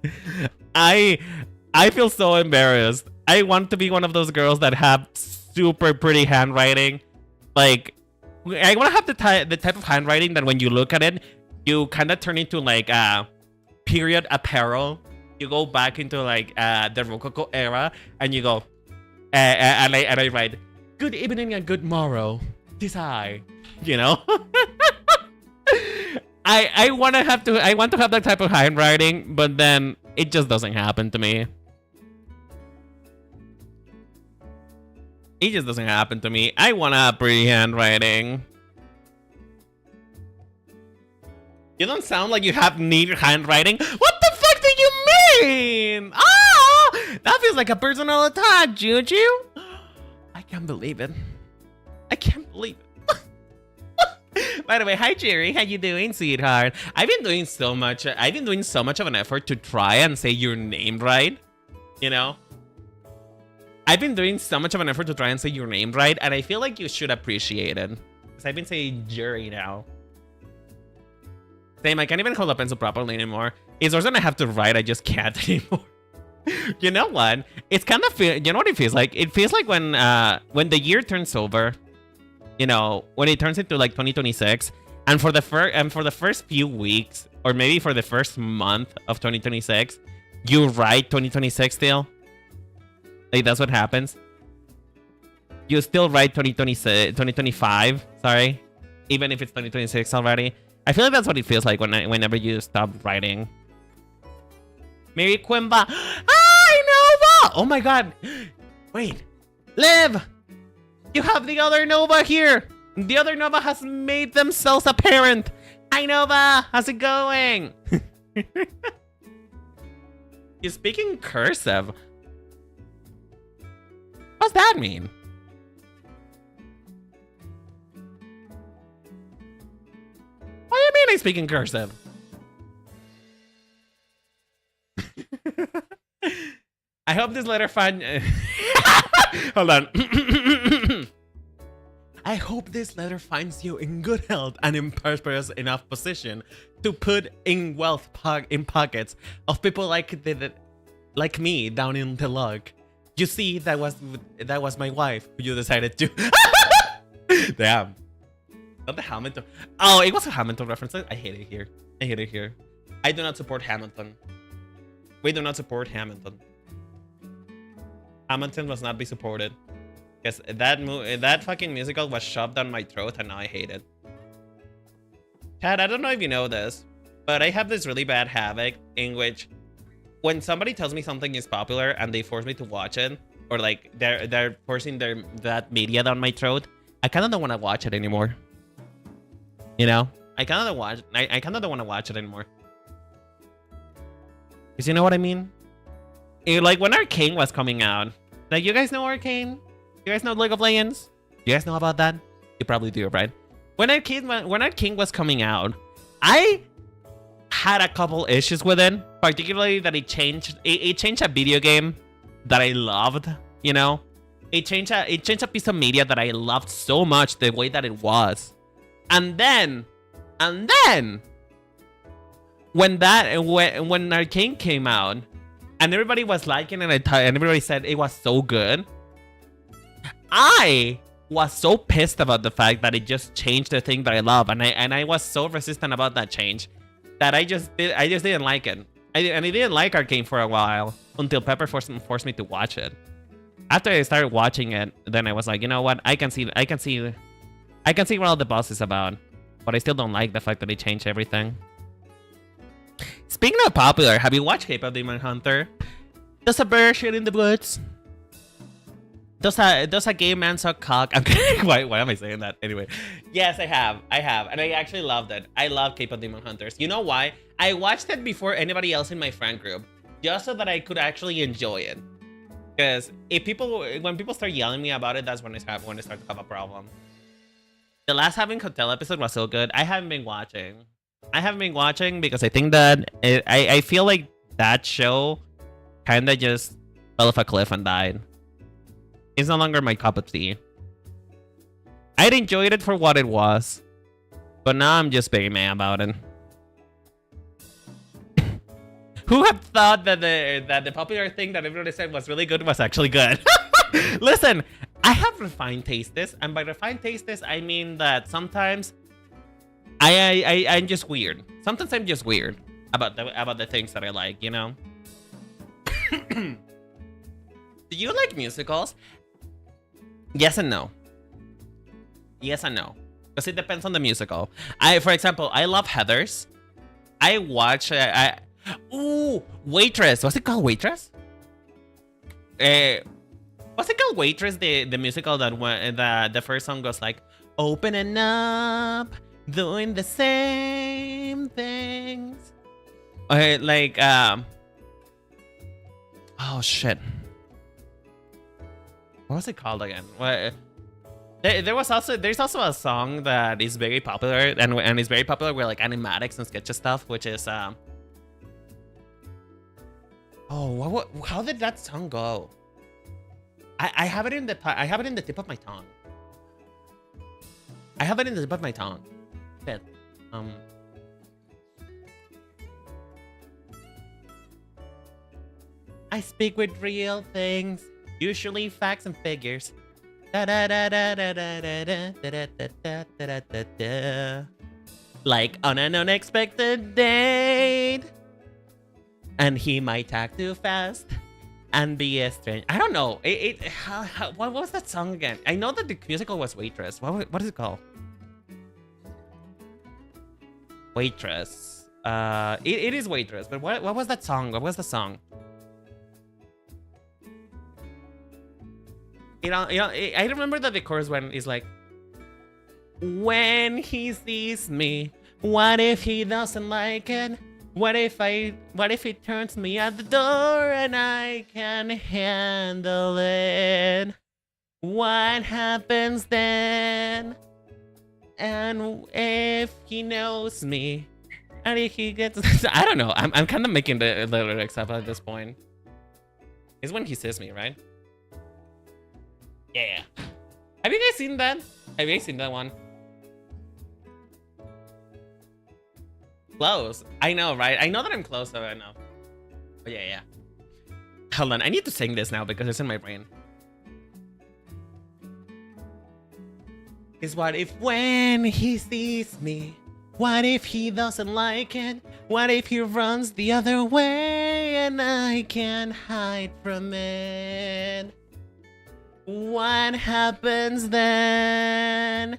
I feel so embarrassed. I want to be one of those girls that have super pretty handwriting. Like, I want to have the type of handwriting that when you look at it, you kind of turn into like period apparel. You go back into like the Rococo era, and you go, and I write, "Good evening and good morrow, 'tis I," you know. I want to have that type of handwriting, but then it just doesn't happen to me. It just doesn't happen to me. I want to have pretty handwriting. You don't sound like you have neat handwriting. What the fuck do you mean? Ah, that feels like a personal attack, Juju. I can't believe it. I can't believe it. By the way, hi Jerry, how you doing, sweetheart? I've been doing so much of an effort to try and say your name right. You know? I've been doing so much of an effort to try and say your name right, and I feel like you should appreciate it. Because I've been saying Jerry now. Same, I can't even hold a pencil properly anymore. It's worse than I have to write, I just can't anymore. You know what? It's kind of you know what it feels like? It feels like when the year turns over. You know, when it turns into like 2026, and for the first few weeks, or maybe for the first month of 2026, you write 2026 still. Like that's what happens. You still write 2025, sorry, even if it's 2026 already. I feel like that's what it feels like whenever you stop writing. Mary Quimba. Hi, Nova! Oh my god. Wait. Liv! You have the other Nova here! The other Nova has made themselves apparent! Hi, Nova! How's it going? You're speaking cursive. What's that mean? speak in cursive? I hope this letter finds... Hold on. I hope this letter finds you in good health and in prosperous enough position to put in wealth in pockets of people like me down in the luck. You see, that was my wife who you decided to. Damn. Not the Hamilton. Oh, it was a Hamilton reference. I hate it here. I hate it here. I do not support Hamilton. We do not support Hamilton. Hamilton must not be supported. Because that fucking musical was shoved down my throat and now I hate it. Chad, I don't know if you know this, but I have this really bad habit in which when somebody tells me something is popular and they force me to watch it, or like they're forcing that media down my throat, I kind of don't want to watch it anymore. You know? I kind of don't want to watch it anymore. Because you know what I mean? Like when Arcane was coming out, like you guys know Arcane? You guys know League of Legends? You guys know about that? You probably do, right? When Arcane was coming out, I had a couple issues with it, particularly that it changed a video game that I loved, you know? It changed a piece of media that I loved so much the way that it was. And then when Arcane came out and everybody was liking it and everybody said it was so good, I was so pissed about the fact that it just changed the thing that I love, and I was so resistant about that change that I just didn't like it. I didn't like Arcane for a while until Pepper forced me to watch it. After I started watching it, then I was like, you know what? I can see what all the buzz is about, but I still don't like the fact that they changed everything. Speaking of popular, have you watched K-Pop Demon Hunter? Does a bear shit in the woods? Does a gay man suck cock? Why am I saying that? Anyway, yes, I have, and I actually loved it. I love K-Pop Demon Hunters. You know why? I watched it before anybody else in my friend group, just so that I could actually enjoy it. Because when people start yelling at me about it, that's when I start to have a problem. The last Having Hotel episode was so good. I haven't been watching because I think that I feel like that show kind of just fell off a cliff and died. It's no longer my cup of tea. I'd enjoyed it for what it was, but now I'm just very mad about it. Who had thought that the popular thing that everybody said was really good was actually good? Listen, I have refined tastes, and by refined tastes, I mean that sometimes I'm just weird. Sometimes I'm just weird about the things that I like, you know? Do you like musicals? Yes and no. Yes and no. Because it depends on the musical. For example, I love Heathers. I watch... Ooh, Waitress. Was it called Waitress? Was it called Waitress, the musical that the first song goes like, opening up, doing the same things. Like, oh shit. What was it called again? There's also a song that is very popular and is very popular with like animatics and sketches stuff, which is oh, how did that song go? I have it in the tip of my tongue. I have it in the tip of my tongue. Shit. I speak with real things. Usually facts and figures. Like on an unexpected date. And he might act too fast and be a strange. I don't know. What was that song again? I know that the musical was Waitress. What is it called? Waitress. It is Waitress. But what was that song? What was the song? I remember that the chorus when is like, when he sees me, what if he doesn't like it? What if he turns me at the door and I can handle it? What happens then? And if he knows me, And if he gets, I don't know. I'm kind of making the lyrics up at this point. It's when he says me, right? Yeah. Have you guys seen that? Have you guys seen that one? Close. I know, right? I know that I'm close, so I know. But yeah. Hold on, I need to sing this now because it's in my brain. Is what if when he sees me? What if he doesn't like it? What if he runs the other way and I can't hide from it? What happens then?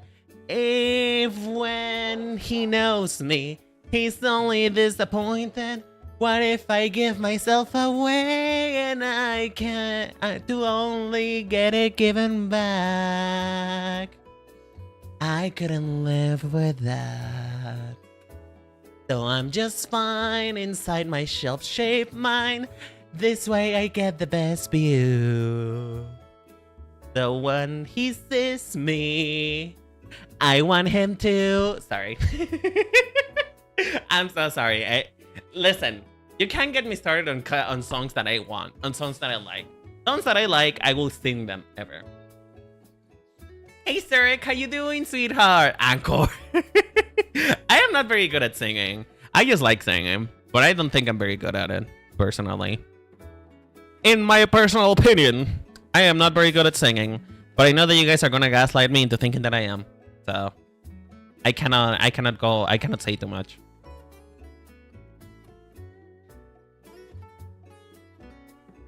If when he knows me, he's only disappointed? What if I give myself away and I can't to only get it given back? I couldn't live with that. So I'm just fine inside my shelf-shaped mind. This way I get the best view. So when he sees me, I want him to... Sorry. I'm so sorry. Listen, you can't get me started on songs that I want, on songs that I like. Songs that I like, I will sing them ever. Hey, Sarek, how you doing, sweetheart? Encore. I am not very good at singing. I just like singing, but I don't think I'm very good at it, personally. In my personal opinion, I am not very good at singing, but I know that you guys are gonna gaslight me into thinking that I am. So, I cannot say too much.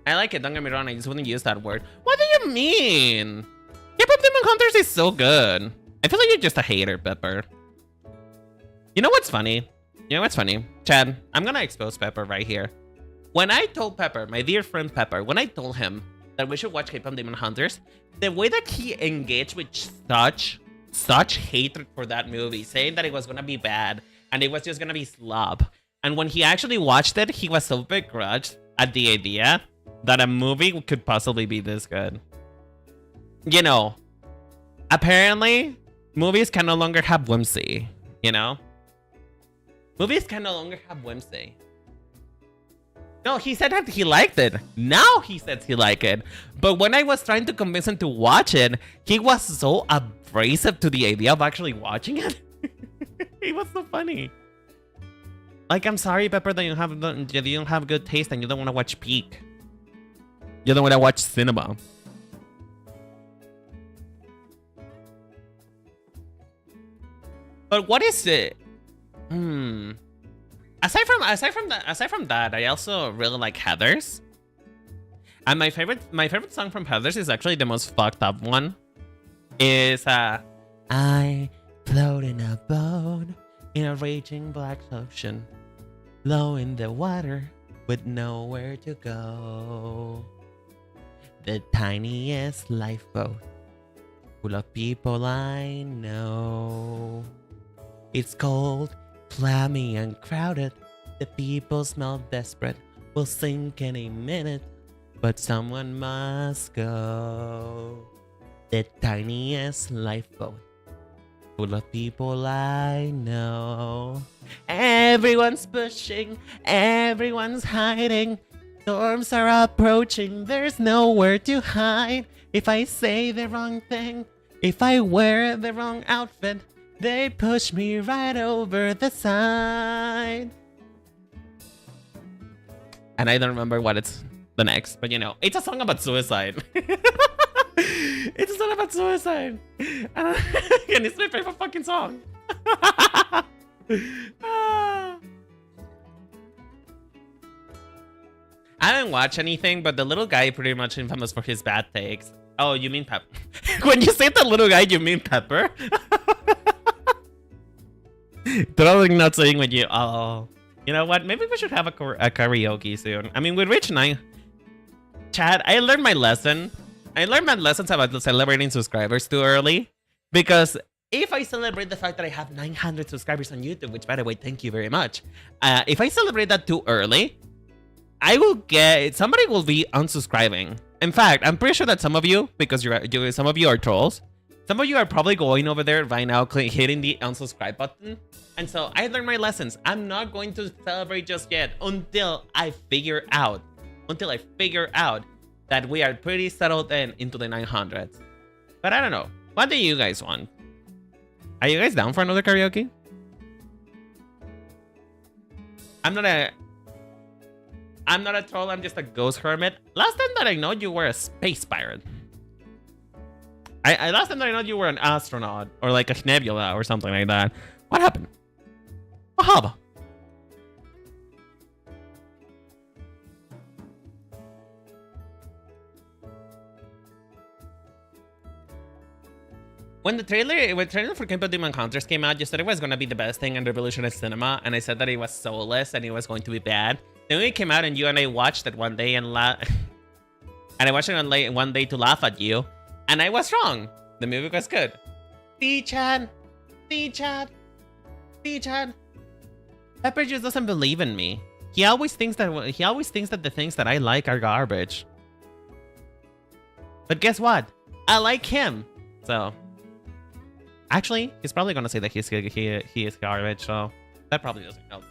I like it, don't get me wrong, I just wouldn't use that word. What do you mean? K-pop Demon Hunters is so good. I feel like you're just a hater, Pepper. You know what's funny? Chad, I'm gonna expose Pepper right here. When I told Pepper, my dear friend Pepper, when I told him that we should watch K-pop Demon Hunters, the way that he engaged with such hatred for that movie, saying that it was gonna be bad and it was just gonna be slop. And when he actually watched it, he was so begrudged at the idea that a movie could possibly be this good. You know, apparently, movies can no longer have whimsy, you know? Movies can no longer have whimsy. No, he said that he liked it. Now he says he liked it. But when I was trying to convince him to watch it, he was so abrasive to the idea of actually watching it. It was so funny. Like, I'm sorry, Pepper, that you don't have good taste and you don't want to watch Peak. You don't want to watch cinema. But what is it? Aside from that, I also really like Heathers. And my favorite song from Heathers is actually the most fucked up one. Is I float in a boat in a raging black ocean, low in the water with nowhere to go. The tiniest lifeboat full of people I know. It's cold, clammy, and crowded. The people smell desperate. We'll sink any minute, but someone must go. The tiniest lifeboat full of people I know. Everyone's pushing, everyone's hiding. Storms are approaching, there's nowhere to hide. If I say the wrong thing, if I wear the wrong outfit, they push me right over the side. And I don't remember what it's the next, but you know, it's a song about suicide. It's a song about suicide. And it's my favorite fucking song. I didn't watch anything, but the little guy pretty much infamous for his bad takes. Oh, you mean Pepper? When you say the little guy, you mean Pepper? Totally not saying when you... Oh, you know what? Maybe we should have a karaoke soon. I mean, with Rich 9... Chad, I learned my lesson. I learned my lessons about celebrating subscribers too early. Because if I celebrate the fact that I have 900 subscribers on YouTube, which, by the way, thank you very much. If I celebrate that too early, I will get... Somebody will be unsubscribing. In fact, I'm pretty sure that some of you, because some of you are trolls, Some of you are probably going over there right now, hitting the unsubscribe button. And so I learned my lessons. I'm not going to celebrate just yet until I figure out that we are pretty settled into the 900s. But I don't know. What do you guys want? Are you guys down for another karaoke? I'm not a troll, I'm just a ghost hermit. Last time that I know, you were a space pirate. Last time that I know, you were an astronaut or like a nebula or something like that. What happened? What happened? When the trailer for Kimpo Demon Hunters came out, you said it was gonna be the best thing in revolutionary cinema, and I said that it was soulless and it was going to be bad. Then it came out, and you and I watched it one day and I watched it one day to laugh at you, and I was wrong. The movie was good. D-Chan, D-Chan, D-Chan. Pepper just doesn't believe in me. He always thinks that the things that I like are garbage. But guess what? I like him. So. Actually, he's probably gonna say that he is garbage, so that probably doesn't help.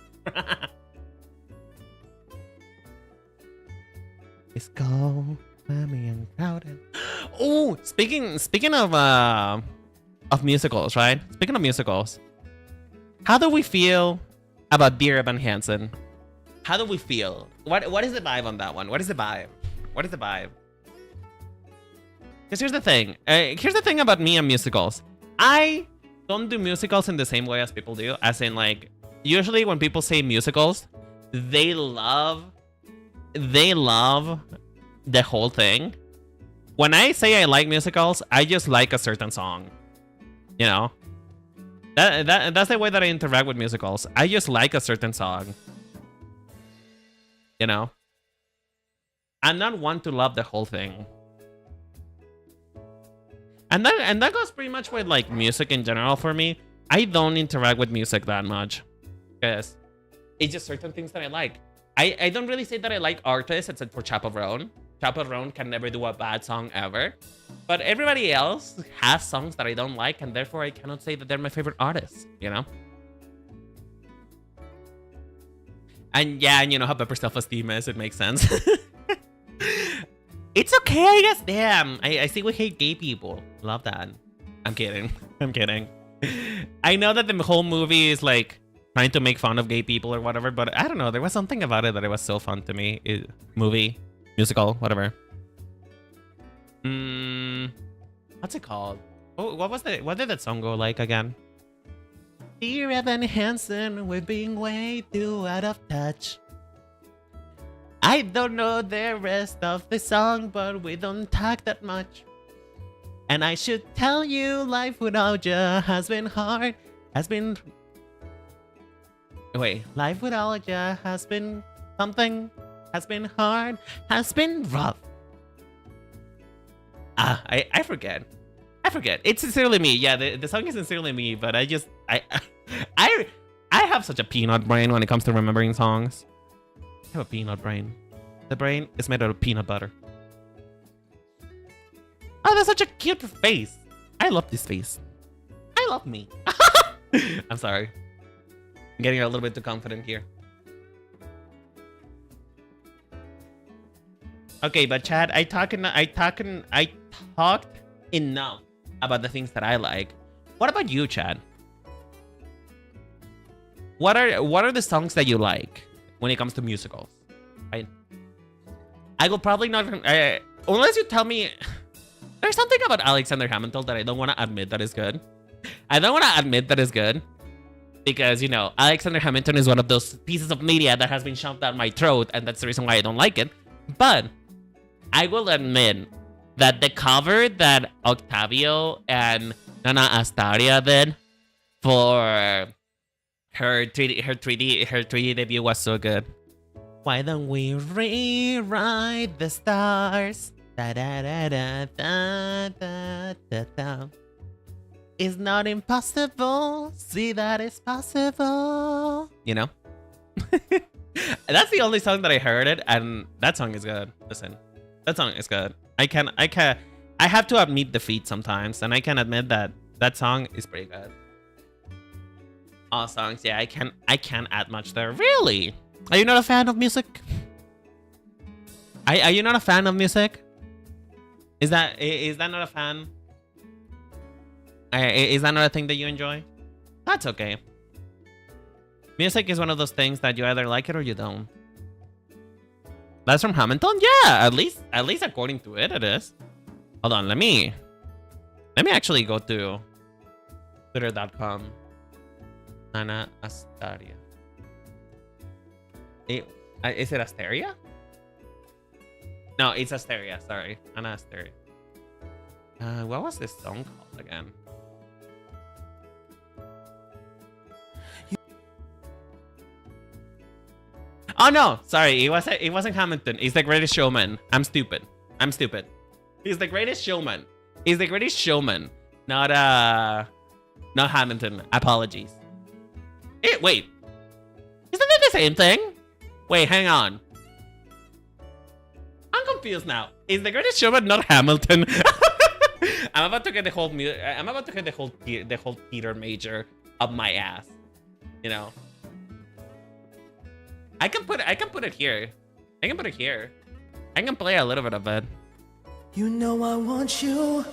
It's cold, clammy, and crowded. Oh, speaking of musicals, right? Speaking of musicals, how do we feel about Dear Evan Hansen? How do we feel? What is the vibe on that one? What is the vibe? What is the vibe? Because here's the thing. Here's the thing about me and musicals. I don't do musicals in the same way as people do. As in, like, usually when people say musicals, they love the whole thing. When I say I like musicals, I just like a certain song. You know? That's the way that I interact with musicals. I just like a certain song. You know? I'm not one to love the whole thing. And that goes pretty much with like music in general for me. I don't interact with music that much. Because it's just certain things that I like. I don't really say that I like artists except for Chaperone. Chaperone can never do a bad song ever. But everybody else has songs that I don't like, and therefore I cannot say that they're my favorite artists, you know? And yeah, and you know how Pepper's self-esteem is, it makes sense. It's okay, I guess. Damn, I see we hate gay people. Love that. I'm kidding. I'm kidding. I know that the whole movie is like trying to make fun of gay people or whatever, but I don't know. There was something about it that it was so fun to me. Movie, musical, whatever. What's it called? Oh, what did that song go like again? Dear Evan Hansen, we're being way too out of touch. I don't know the rest of the song, but we don't talk that much. And I should tell you, life without you has been hard. Life without you has been something. Has been hard. Has been rough. I forget. It's sincerely me. Yeah, the song is sincerely me, but I have such a peanut brain when it comes to remembering songs. I have a peanut brain. The brain is made out of peanut butter. Oh, that's such a cute face. I love this face. I love me. I'm sorry. I'm getting a little bit too confident here. Okay, but Chad, I talked enough about the things that I like. What about you, Chad? What are the songs that you like when it comes to musicals? Right? I will probably not unless you tell me there's something about Alexander Hamilton that I don't want to admit that is good. I don't want to admit that is good because, you know, Alexander Hamilton is one of those pieces of media that has been shoved down my throat, and that's the reason why I don't like it. But I will admit that the cover that Octavio and Nana Astaria did for her 3D debut was so good. Why don't we rewrite the stars? Da da da da da da da da. It's not impossible. See that it's possible. You know? That's the only song that I heard it, and that song is good. Listen, that song is good. I have to admit defeat sometimes, and I can admit that that song is pretty good. All songs, yeah, I can't add much there. Really? Are you not a fan of music? Are you not a fan of music? Is that not a fan? Is that not a thing that you enjoy? That's okay. Music is one of those things that you either like it or you don't. That's from Hamilton? Yeah, at least according to it, it is. Hold on, let me actually go to twitter.com. Ana Astaria. Is it Asteria? No, it's Asteria. Sorry, Ana Asteria. What was this song called again? Oh no, sorry, it wasn't Hamilton. It's The Greatest Showman. I'm stupid. He's The Greatest Showman. He's The Greatest Showman. Not Hamilton. Apologies. Wait. Isn't it the same thing? Wait, hang on. I'm confused now. Is The Greatest Showman not Hamilton? I'm about to get the whole the whole theater major up my ass. You know. I can put it here. I can put it here. I can play a little bit of it. You know I want you.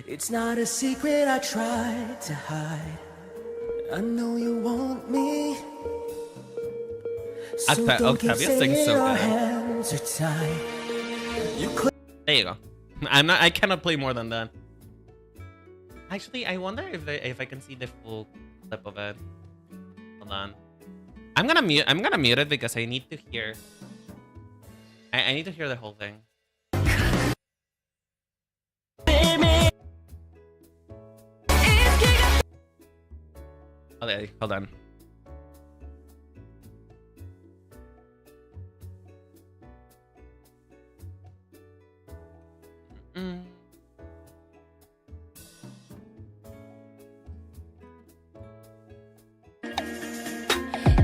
It's not a secret I try to hide. I know you want me. So Octavia sings so good. Hands are tied. There you go. I cannot play more than that. Actually, I wonder if I can see the full clip of it. Hold on. I'm gonna mute it because I need to hear. I need to hear the whole thing. Okay, hold on.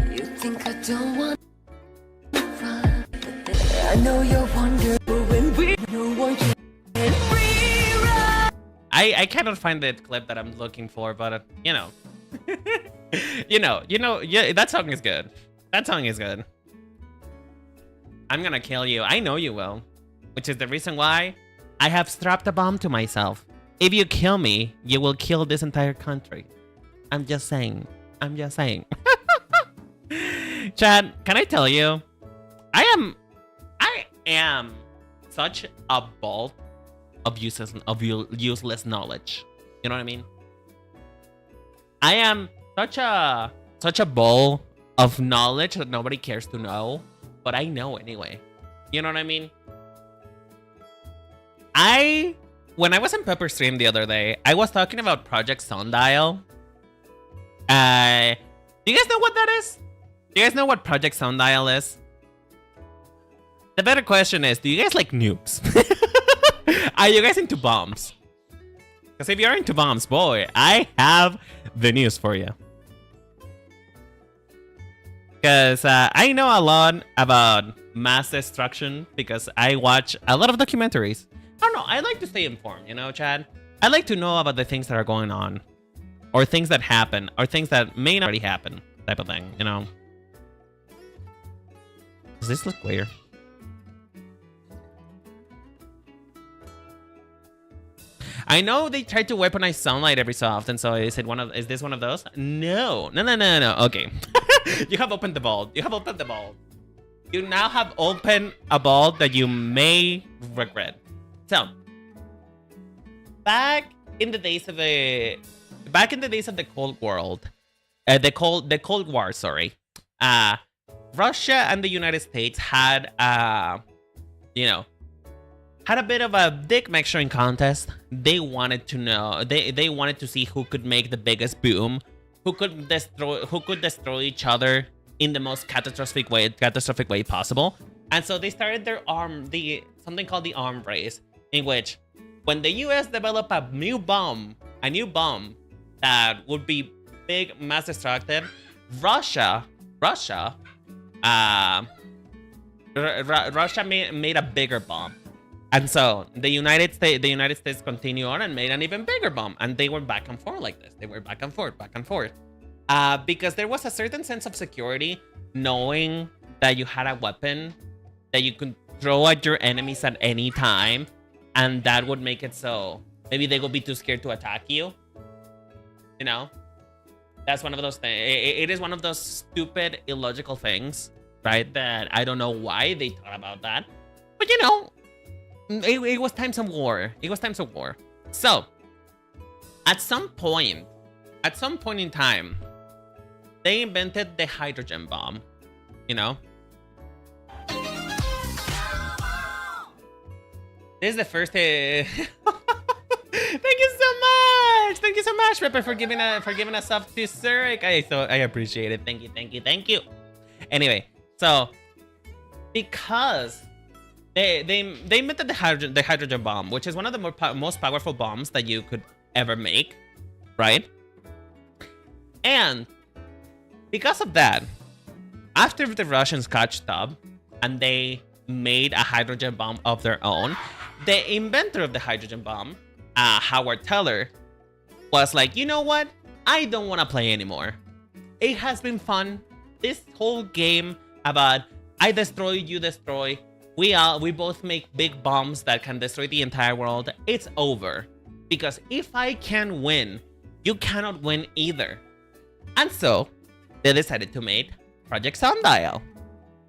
You think I don't want to run? I know you're wondering when we don't want you. I cannot find the clip that I'm looking for, but you know. Yeah, that song is good. That song is good. I'm gonna kill you. I know you will. Which is the reason why I have strapped a bomb to myself. If you kill me, you will kill this entire country. I'm just saying. Chad, can I tell you? I am such a ball of useless knowledge. You know what I mean? I am such a ball of knowledge that nobody cares to know, but I know anyway. You know what I mean? When I was in Pepper Stream the other day, I was talking about Project Sundial. Do you guys know what that is? Do you guys know what Project Sundial is? The better question is, do you guys like nukes? Are you guys into bombs? Because if you're into bombs, boy, I have the news for you. Because I know a lot about mass destruction because I watch a lot of documentaries. I don't know, I like to stay informed, you know, Chad? I like to know about the things that are going on. Or things that happen, or things that may not already happen, type of thing, you know? Does this look weird? I know they try to weaponize sunlight every so often, so is this one of those? No. Okay. You have opened the vault. You now have opened a vault that you may regret. So, back in the days of the Cold War, sorry. Russia and the United States had had a bit of a dick measuring contest. They wanted to know, they wanted to see who could make the biggest boom, who could destroy each other in the most catastrophic way possible. And so they started their something called the arm race, in which when the US developed a new bomb that would be big, mass destructive, Russia made a bigger bomb. And so the United States continued on and made an even bigger bomb, and they were back and forth like this. They were back and forth, because there was a certain sense of security knowing that you had a weapon that you could throw at your enemies at any time, and that would make it so maybe they would be too scared to attack you. You know, that's one of those things. It is one of those stupid, illogical things, right? That I don't know why they thought about that, but you know. It was times of war. It was times of war. So, at some point in time, they invented the hydrogen bomb. You know? This is the first... Thank you so much! Thank you so much, Pepper, for giving us up to Zurich. I appreciate it. Thank you. Anyway, so... Because... They invented the hydrogen bomb, which is one of the most powerful bombs that you could ever make, right? And because of that, after the Russians caught up and they made a hydrogen bomb of their own, the inventor of the hydrogen bomb, Howard Teller, was like, you know what? I don't want to play anymore. It has been fun. This whole game about I destroy, you destroy. We both make big bombs that can destroy the entire world. It's over. Because if I can win, you cannot win either. And so, they decided to make Project Sundial.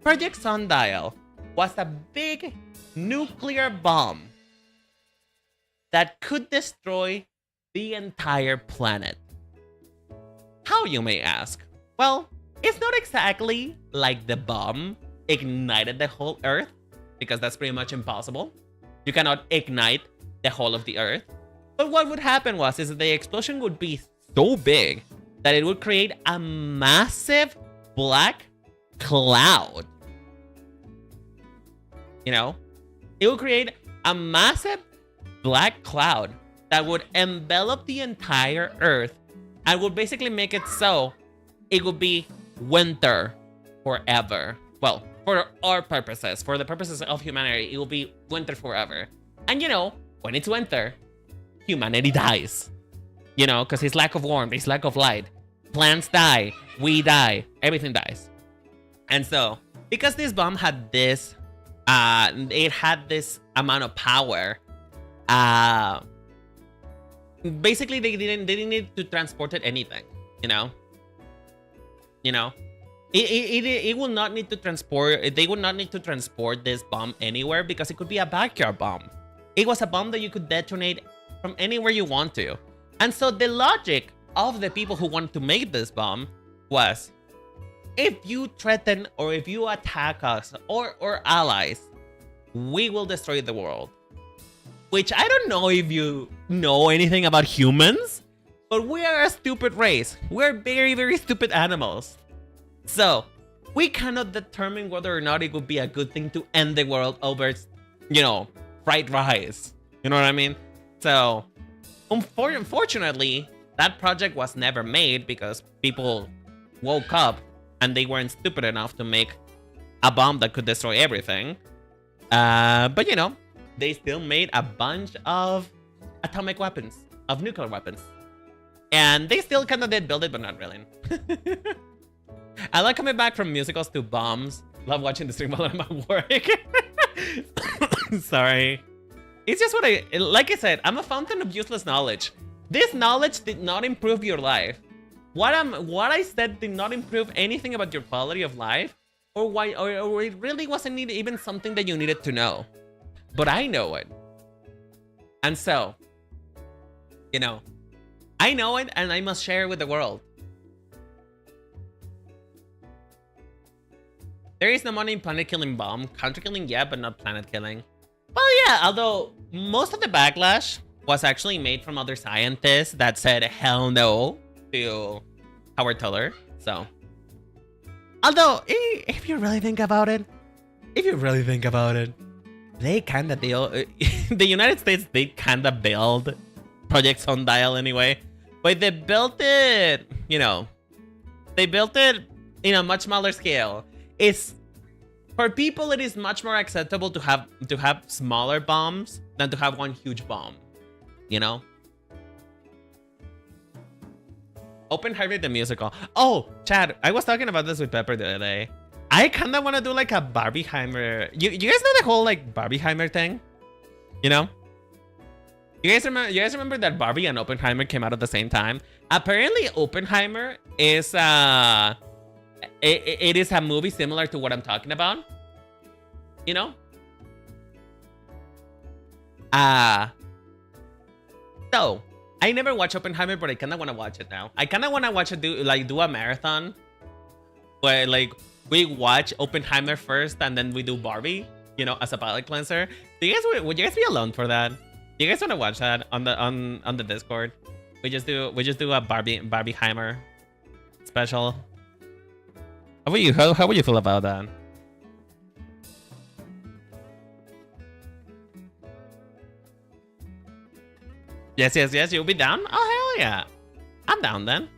Project Sundial was a big nuclear bomb that could destroy the entire planet. How, you may ask? Well, it's not exactly like the bomb ignited the whole Earth, because that's pretty much impossible. You cannot ignite the whole of the Earth. But what would happen is that the explosion would be so big that it would create a massive black cloud. You know? It would create a massive black cloud that would envelop the entire Earth and would basically make it so it would be winter forever. Well, for our purposes, for the purposes of humanity, it will be winter forever. And you know, when it's winter, humanity dies. You know, because it's lack of warmth, it's lack of light. Plants die, we die, everything dies. And so, because this bomb had this, it had this amount of power, basically they didn't need to transport it anything, you know? It will not need to transport. They would not need to transport this bomb anywhere because it could be a backyard bomb. It was a bomb that you could detonate from anywhere you want to. And so the logic of the people who wanted to make this bomb was, if you threaten or if you attack us or allies, we will destroy the world. Which I don't know if you know anything about humans, but we are a stupid race. We're very, very stupid animals. So, we cannot determine whether or not it would be a good thing to end the world over, you know, fried rice. You know what I mean? So, unfortunately, that project was never made because people woke up and they weren't stupid enough to make a bomb that could destroy everything. But, you know, they still made a bunch of atomic weapons, of nuclear weapons. And they still kind of did build it, but not really. I like coming back from musicals to bombs. Love watching the stream while I'm at work. Sorry. It's just like I said, I'm a fountain of useless knowledge. This knowledge did not improve your life. What I said did not improve anything about your quality of life, or it really wasn't even something that you needed to know. But I know it. And so, you know, I know it and I must share it with the world. There is no money in planet killing bomb. Country killing, yeah, but not planet killing. Well, yeah, although most of the backlash was actually made from other scientists that said hell no to Howard Teller. So, although if you really think about it, they kind of deal. The United States did kind of build Project Sundial anyway, but they built it, you know, they built it in a much smaller scale. For people, it is much more acceptable to have smaller bombs than to have one huge bomb. You know? Oppenheimer the musical. Oh, Chad, I was talking about this with Pepper the other day. I kind of want to do like a Barbieheimer. You guys know the whole like Barbieheimer thing? You know? You guys remember that Barbie and Oppenheimer came out at the same time? Apparently, Oppenheimer is it is a movie similar to what I'm talking about. You know? So I never watched Oppenheimer, but I kind of want to watch it now. I kind of want to watch it do a marathon where like we watch Oppenheimer first and then we do Barbie, you know, as a palate cleanser. Would you guys be alone for that? Do you guys want to watch that on the Discord? We just do a Barbieheimer special. How would you feel about that? Yes, you'll be down? Oh hell yeah. I'm down then.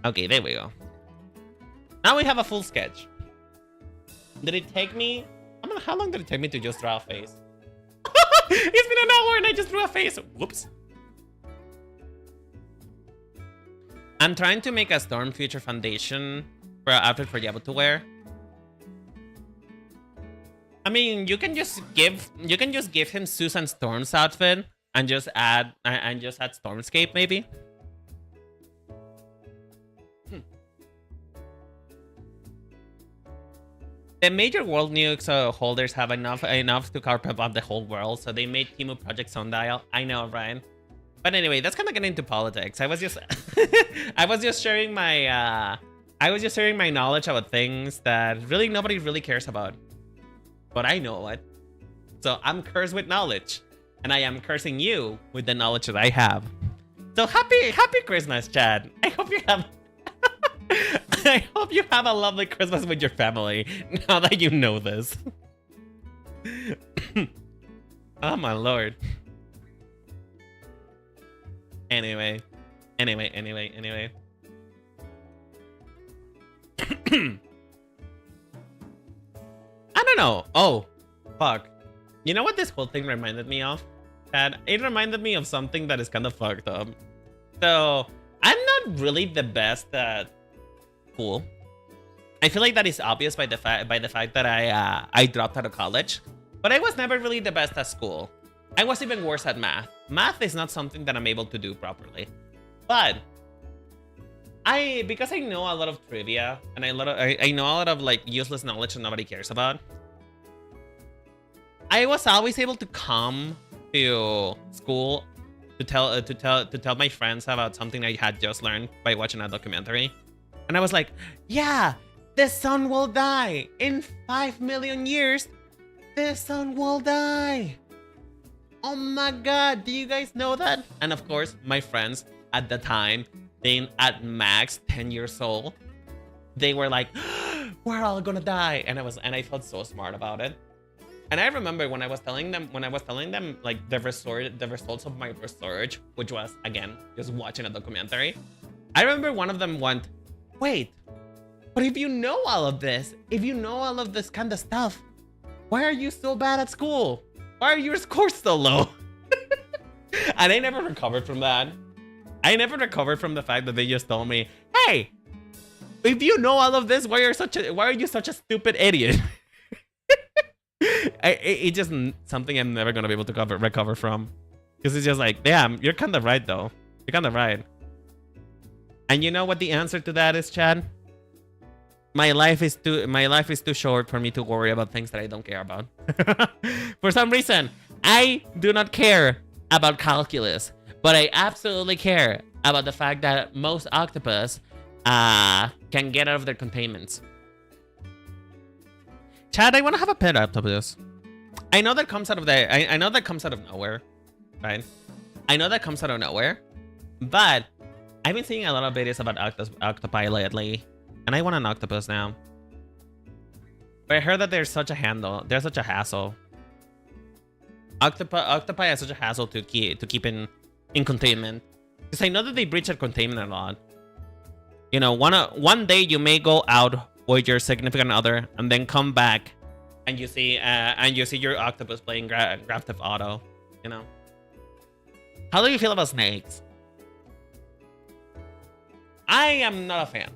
Okay, there we go. Now we have a full sketch. Did it take me? I mean, how long did it take me to just draw a face? It's been an hour and I just drew a face. Whoops. I'm trying to make a Storm Future foundation for an outfit for Yabu to wear. I mean, you can just give him Susan Storm's outfit and just add Stormscape maybe. The major world nukes holders have enough to carpet up the whole world, so they made Timu Project Sundial. I know, Ryan. But anyway, that's kind of getting into politics. I was just sharing my knowledge about things that really nobody really cares about. But I know it. So I'm cursed with knowledge. And I am cursing you with the knowledge that I have. So happy Christmas, Chad. I hope you have I hope you have a lovely Christmas with your family, now that you know this. Oh my lord. Anyway. I don't know. Oh, fuck. You know what this whole thing reminded me of? Chad? It reminded me of something that is kind of fucked up. So, I'm not really the best at school. I feel like that is obvious by the fact that I dropped out of college, but I was never really the best at school. I was even worse at math. Math is not something that I'm able to do properly, but because I know a lot of trivia and I know a lot of like useless knowledge that nobody cares about. I was always able to come to school to tell my friends about something I had just learned by watching a documentary. And I was like, yeah, the sun will die. In 5 million years, the sun will die. Oh my god, do you guys know that? And of course, my friends at the time, being at max 10 years old, they were like, we're all gonna die. And I felt so smart about it. And I remember when I was telling them like the results of my research, which was again just watching a documentary. I remember one of them went, wait, but if you know all of this kind of stuff, why are you so bad at school? Why are your scores so low? And I never recovered from that. I never recovered from the fact that they just told me, hey, if you know all of this, why are you such a stupid idiot? It's just something I'm never gonna be able to recover from, because it's just like, damn, you're kind of right though. You're kind of right. And you know what the answer to that is, Chad? My life is too short for me to worry about things that I don't care about. For some reason, I do not care about calculus, but I absolutely care about the fact that most octopus can get out of their containments. Chad, I want to have a pet octopus. I know that comes out of I know that comes out of nowhere, right? I know that comes out of nowhere, but I've been seeing a lot of videos about octopi lately, and I want an octopus now. But I heard that there's such a hassle. Octopi are such a hassle to keep in containment, because I know that they breach at containment a lot. You know, one day you may go out with your significant other and then come back and you see your octopus playing Grand Theft Auto, you know. How do you feel about snakes? I am not a fan.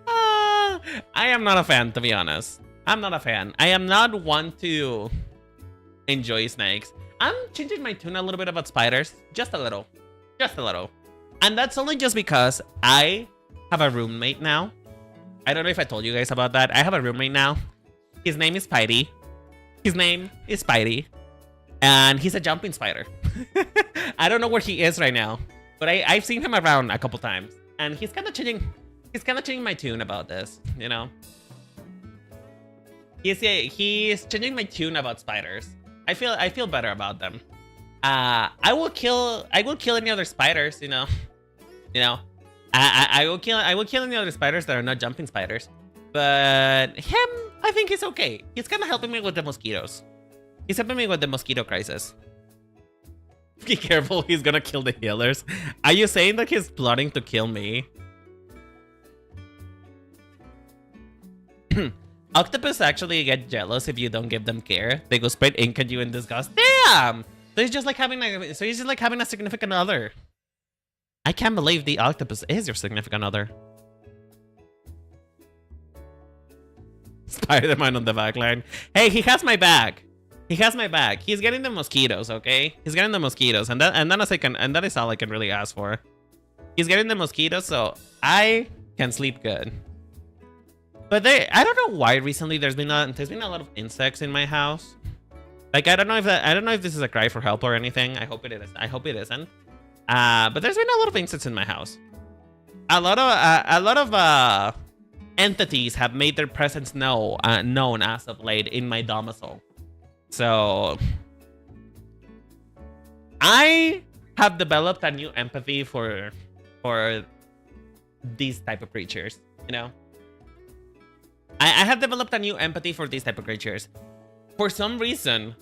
I am not a fan, to be honest. I'm not a fan. I am not one to enjoy snakes. I'm changing my tune a little bit about spiders. Just a little. Just a little. And that's only just because I have a roommate now. I don't know if I told you guys about that. I have a roommate now. His name is Spidey. His name is Spidey. And he's a jumping spider. I don't know where he is right now. But I've seen him around a couple times. And he's kind of changing my tune about this, you know? He's changing my tune about spiders. I feel better about them. I will kill any other spiders, you know. I will kill any other spiders that are not jumping spiders. But him, I think he's okay. He's kind of helping me with the mosquitoes. He's helping me with the mosquito crisis. Be careful, he's gonna kill the healers. Are you saying that he's plotting to kill me? Octopus actually get jealous if you don't give them care. They go spit ink at you in disgust. Damn! So he's just like having a significant other. I can't believe the octopus is your significant other. Spider-Man on the back line. Hey, he has my back. He has my back. He's getting the mosquitoes, okay? He's getting the mosquitoes, and that is all I can really ask for. He's getting the mosquitoes, so I can sleep good. But I don't know why recently there's been a lot of insects in my house. Like I don't know if this is a cry for help or anything. I hope it is. I hope it isn't. But there's been a lot of insects in my house. A lot of entities have made their presence known as of late in my domicile. So I have developed a new empathy for these type of creatures, you know. I have developed a new empathy for these type of creatures. For some reason,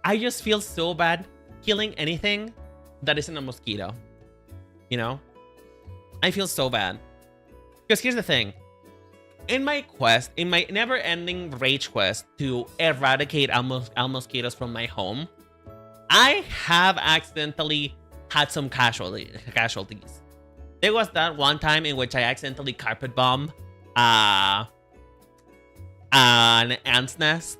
I just feel so bad killing anything that isn't a mosquito. You know? I feel so bad. Because here's the thing. In my never-ending rage quest to eradicate all mosquitoes from my home, I have accidentally had some casualties. There was that one time in which I accidentally carpet bombed an ant's nest.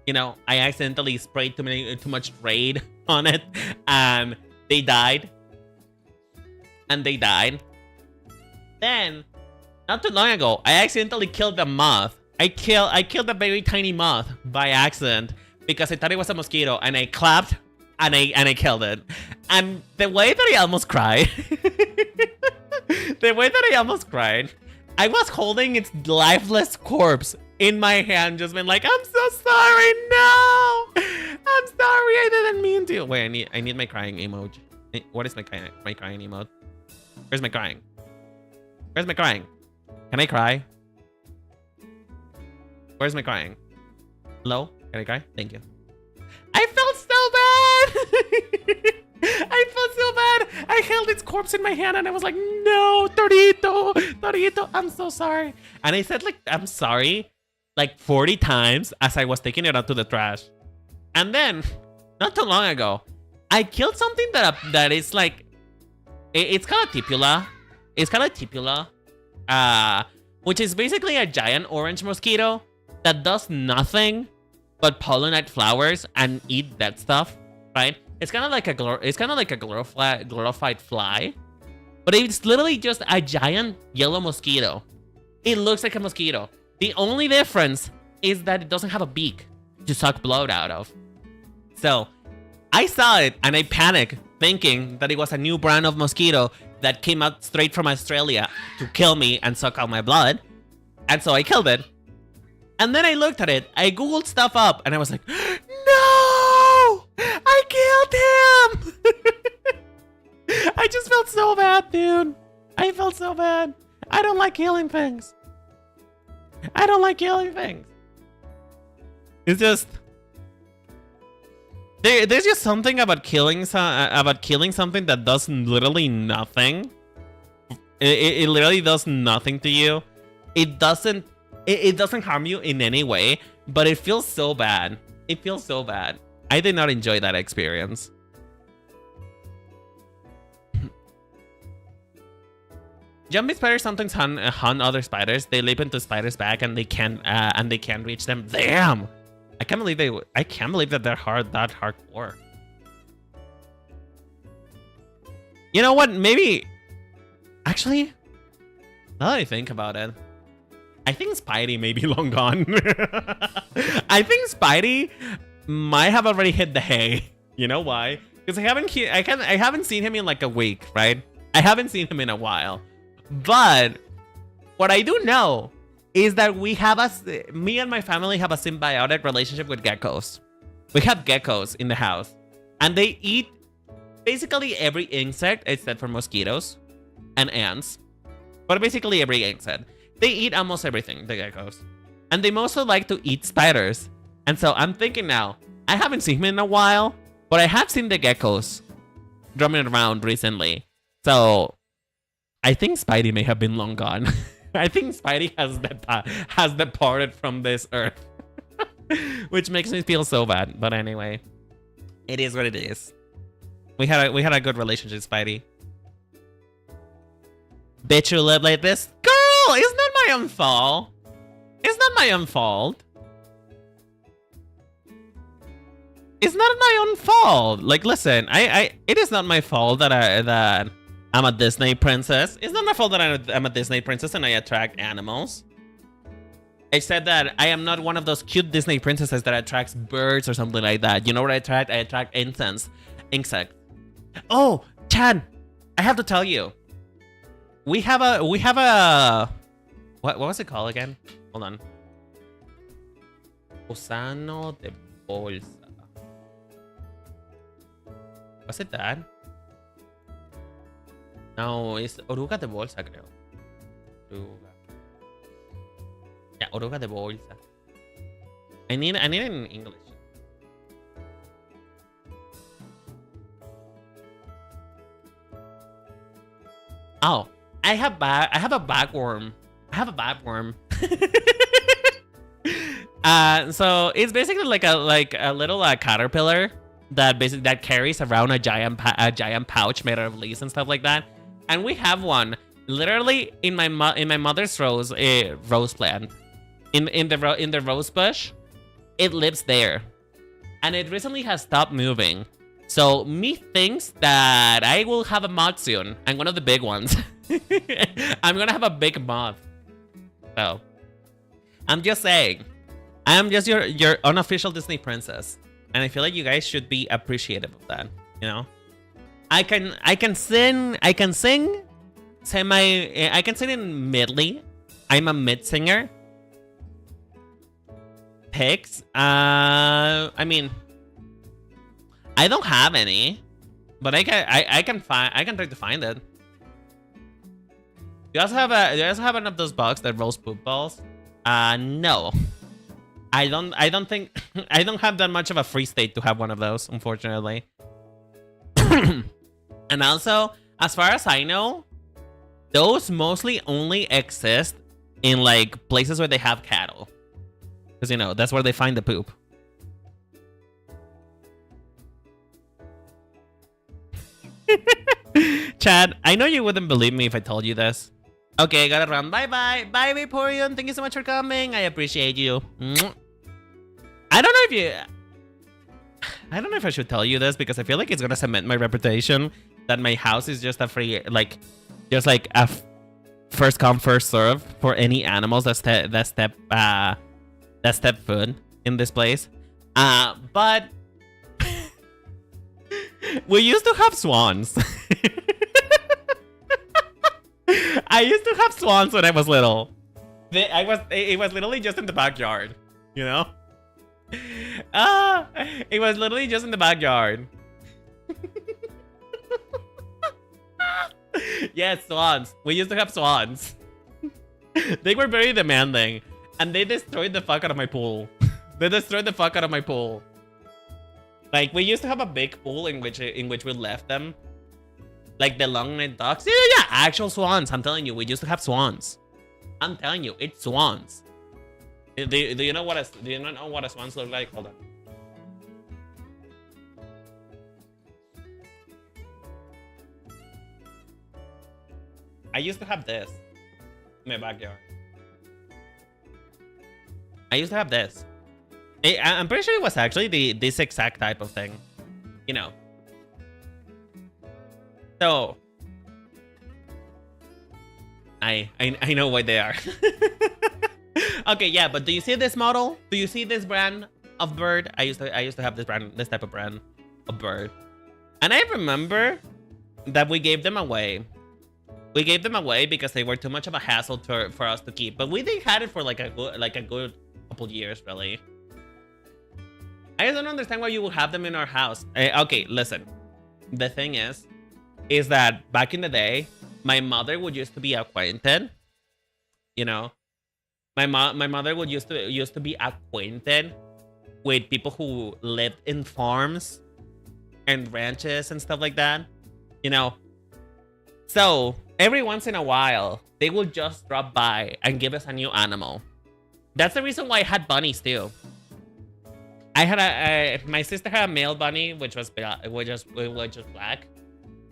You know, I accidentally sprayed too much Raid on it, and they died. Then, not too long ago, I accidentally killed the moth. I killed a very tiny moth by accident because I thought it was a mosquito, and I clapped and I killed it. And the way that I almost cried, I was holding its lifeless corpse in my hand, just been like, I'm so sorry, no! I'm sorry, I didn't mean to. Wait, I need my crying emoji. What is my crying emote? Where's my crying? Can I cry? Where's my crying? Hello? Can I cry? Thank you. I felt so bad! I felt so bad. I held its corpse in my hand and I was like, no, Torito, I'm so sorry. And I said, like, I'm sorry, like 40 times as I was taking it out to the trash. And then, not too long ago, I killed something that is like, it's called a tipula. It's called a tipula, which is basically a giant orange mosquito that does nothing but pollinate flowers and eat that stuff, right? It's kind of like a glorified fly, but it's literally just a giant yellow mosquito. It looks like a mosquito. The only difference is that it doesn't have a beak to suck blood out of. So I saw it and I panicked, thinking that it was a new brand of mosquito that came out straight from Australia to kill me and suck out my blood. And so I killed it. And then I looked at it, I googled stuff up, and I was like, no! I killed him! I just felt so bad, dude. I felt so bad. I don't like killing things. It's just... There's just something about killing something that does literally nothing. It literally does nothing to you. It doesn't harm you in any way, but it feels so bad. It feels so bad. I did not enjoy that experience. Jumping spiders sometimes hunt other spiders. They leap into spiders' back and they can't reach them. Damn! I can't believe that they're that hardcore. You know what? Maybe actually, now that I think about it, I think Spidey may be long gone. I think Spidey might have already hit the hay. You know why? Because I haven't seen him in like a week, right? I haven't seen him in a while. But what I do know is that me and my family have a symbiotic relationship with geckos. We have geckos in the house, and they eat basically every insect except for mosquitoes and ants. But basically every insect. They eat almost everything, the geckos. And they mostly like to eat spiders. And so I'm thinking now, I haven't seen him in a while, but I have seen the geckos drumming around recently. So I think Spidey may have been long gone. I think Spidey has departed from this earth. Which makes me feel so bad. But anyway, it is what it is. We had a good relationship, Spidey. Bitch, you live like this? Girl, it's not my own fault. It's not my own fault. It's not my own fault. Like, listen, it is not my fault that I'm a Disney princess. It's not my fault that I'm a Disney princess and I attract animals. I said that I am not one of those cute Disney princesses that attracts birds or something like that. You know what I attract? I attract insects. Oh, Chad, I have to tell you. We have a what was it called again? Hold on. Gusano de bolsa. Was it that? No, it's oruga de bolsa, creo. Oruga. Yeah, oruga de bolsa. I need it in English. Oh, I have a bagworm. I have a bagworm. So it's basically like a little caterpillar that carries around a giant pouch made out of leaves and stuff like that. And we have one literally in my mother's rose plant, in the rose bush. It lives there, and it recently has stopped moving. So me thinks that I will have a moth soon. I'm one of the big ones. I'm gonna have a big moth. So I'm just saying, I am just your unofficial Disney princess, and I feel like you guys should be appreciative of that. You know, I can sing in midly. I'm a mid singer. Picks. I mean, I don't have any, but I can try to find it. You also have one of those bugs that rolls poop balls. No, I don't think I don't have that much of a free state to have one of those, unfortunately. And also, as far as I know, those mostly only exist in like places where they have cattle, because you know that's where they find the poop. Chad, I know you wouldn't believe me if I told you this. Okay, got it run. Bye bye. Bye, Vaporeon. Thank you so much for coming. I appreciate you. I don't know if I should tell you this because I feel like it's gonna cement my reputation that my house is just a free, just like a first come first serve for any animals that step foot in this place. But we used to have swans. I used to have swans when I was little. It was literally just in the backyard, you know? It was literally just in the backyard. Yes, swans. We used to have swans. They were very demanding, and they destroyed the fuck out of my pool. They destroyed the fuck out of my pool. Like we used to have a big pool in which we left them. Like the long-necked ducks. Yeah, yeah, actual swans. I'm telling you, we used to have swans. I'm telling you, it's swans. Do you know what do you not know what a swans look like? Hold on. I used to have this in my backyard. I used to have this. I'm pretty sure it was actually this exact type of thing. You know. So I know what they are. Okay, yeah, but do you see this model? Do you see this brand of bird? I used to have this type of brand of bird. And I remember that we gave them away. We gave them away because they were too much of a hassle for us to keep. But we did had it for like a good couple years, really. I just don't understand why you would have them in our house. Okay, listen. The thing is that back in the day, my mother would used to be acquainted. You know, my mother would used to be acquainted with people who lived in farms and ranches and stuff like that. You know, so every once in a while they would just drop by and give us a new animal. That's the reason why I had bunnies too. I had my sister had a male bunny which was black,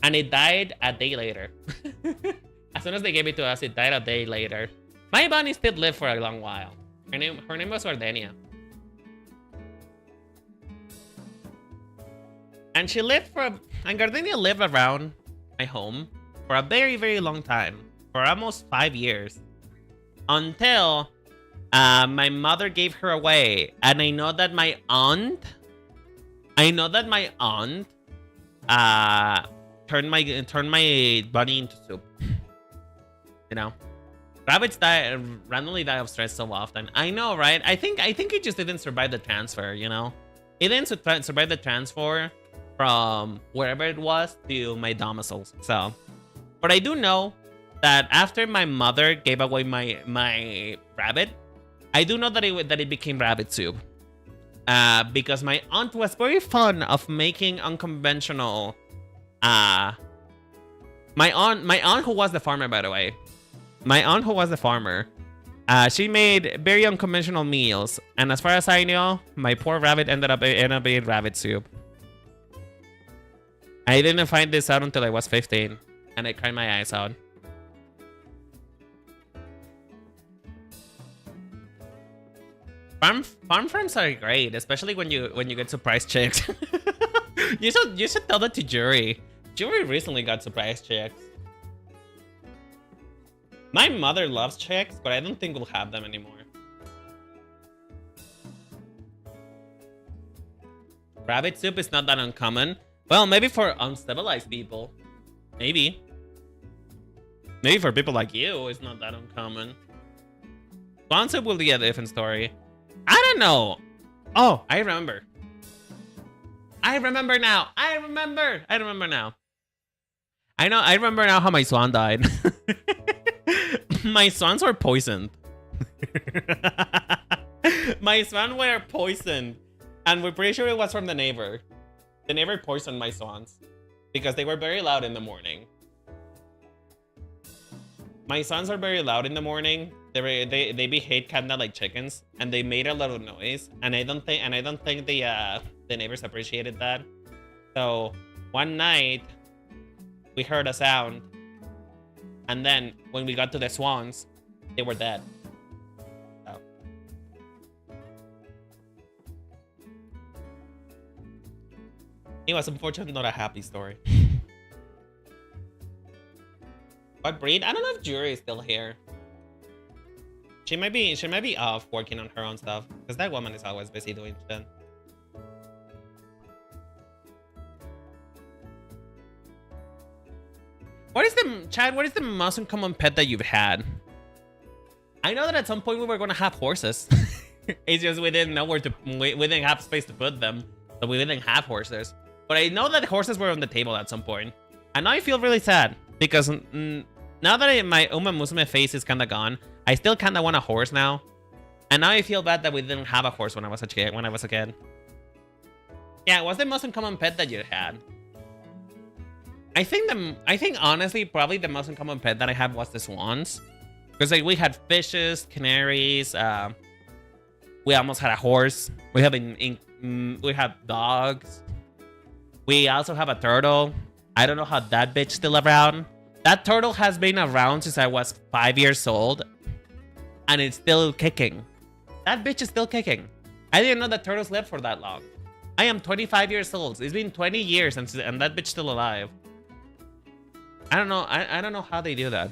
and it died a day later. As soon as they gave it to us, it died a day later. My bunny still lived for a long while. Her name was Gardenia. And she lived and Gardenia lived around my home for a very, very long time. For almost 5 years. Until my mother gave her away. And I know that my aunt turned my bunny into soup. You know, rabbits randomly die of stress so often. I know, right? I think it just didn't survive the transfer. You know, it didn't survive the transfer from wherever it was to my domiciles. So, but I do know that after my mother gave away my rabbit, I do know that it became rabbit soup. Because my aunt was very fond of making unconventional. My aunt who was the farmer, by the way. My aunt who was the farmer. She made very unconventional meals, and as far as I know, my poor rabbit ended up being rabbit soup. I didn't find this out until I was 15, and I cried my eyes out. Farm friends are great, especially when you get surprise chicks. you should tell that to Jury. Jury recently got surprise chicks. My mother loves chicks, but I don't think we'll have them anymore. Rabbit soup is not that uncommon. Well, maybe for unstabilized people. Maybe. Maybe for people like you, it's not that uncommon. Swan soup will be a different story. I don't know. Oh, I remember. I remember now. I remember now. I remember now how my swan died. My swans were poisoned. My swans were poisoned. And we're pretty sure it was from the neighbor. The neighbor poisoned my swans. Because they were very loud in the morning. My swans are very loud in the morning. They behave kinda like chickens. And they made a lot of noise. And I don't think the neighbors appreciated that. So one night we heard a sound. And then when we got to the swans, they were dead. So. It was unfortunately not a happy story. What breed? I don't know if Jury is still here. She might be off working on her own stuff. Because that woman is always busy doing shit. What is the most uncommon pet that you've had? I know that at some point we were gonna have horses. It's just we didn't know we didn't have space to put them. So we didn't have horses. But I know that horses were on the table at some point. And now I feel really sad. Because now that my Uma Musume face is kinda gone, I still kinda want a horse now. And now I feel bad that we didn't have a horse when I was a kid. Yeah, what's the most uncommon pet that you had? I think honestly, probably the most uncommon pet that I had was the swans. Because like we had fishes, canaries, we almost had a horse. We have we have dogs. We also have a turtle. I don't know how that bitch still around. That turtle has been around since I was 5 years old. And it's still kicking. That bitch is still kicking. I didn't know that turtles lived for that long. I am 25 years old. It's been 20 years and that bitch still alive. I don't know. I don't know how they do that.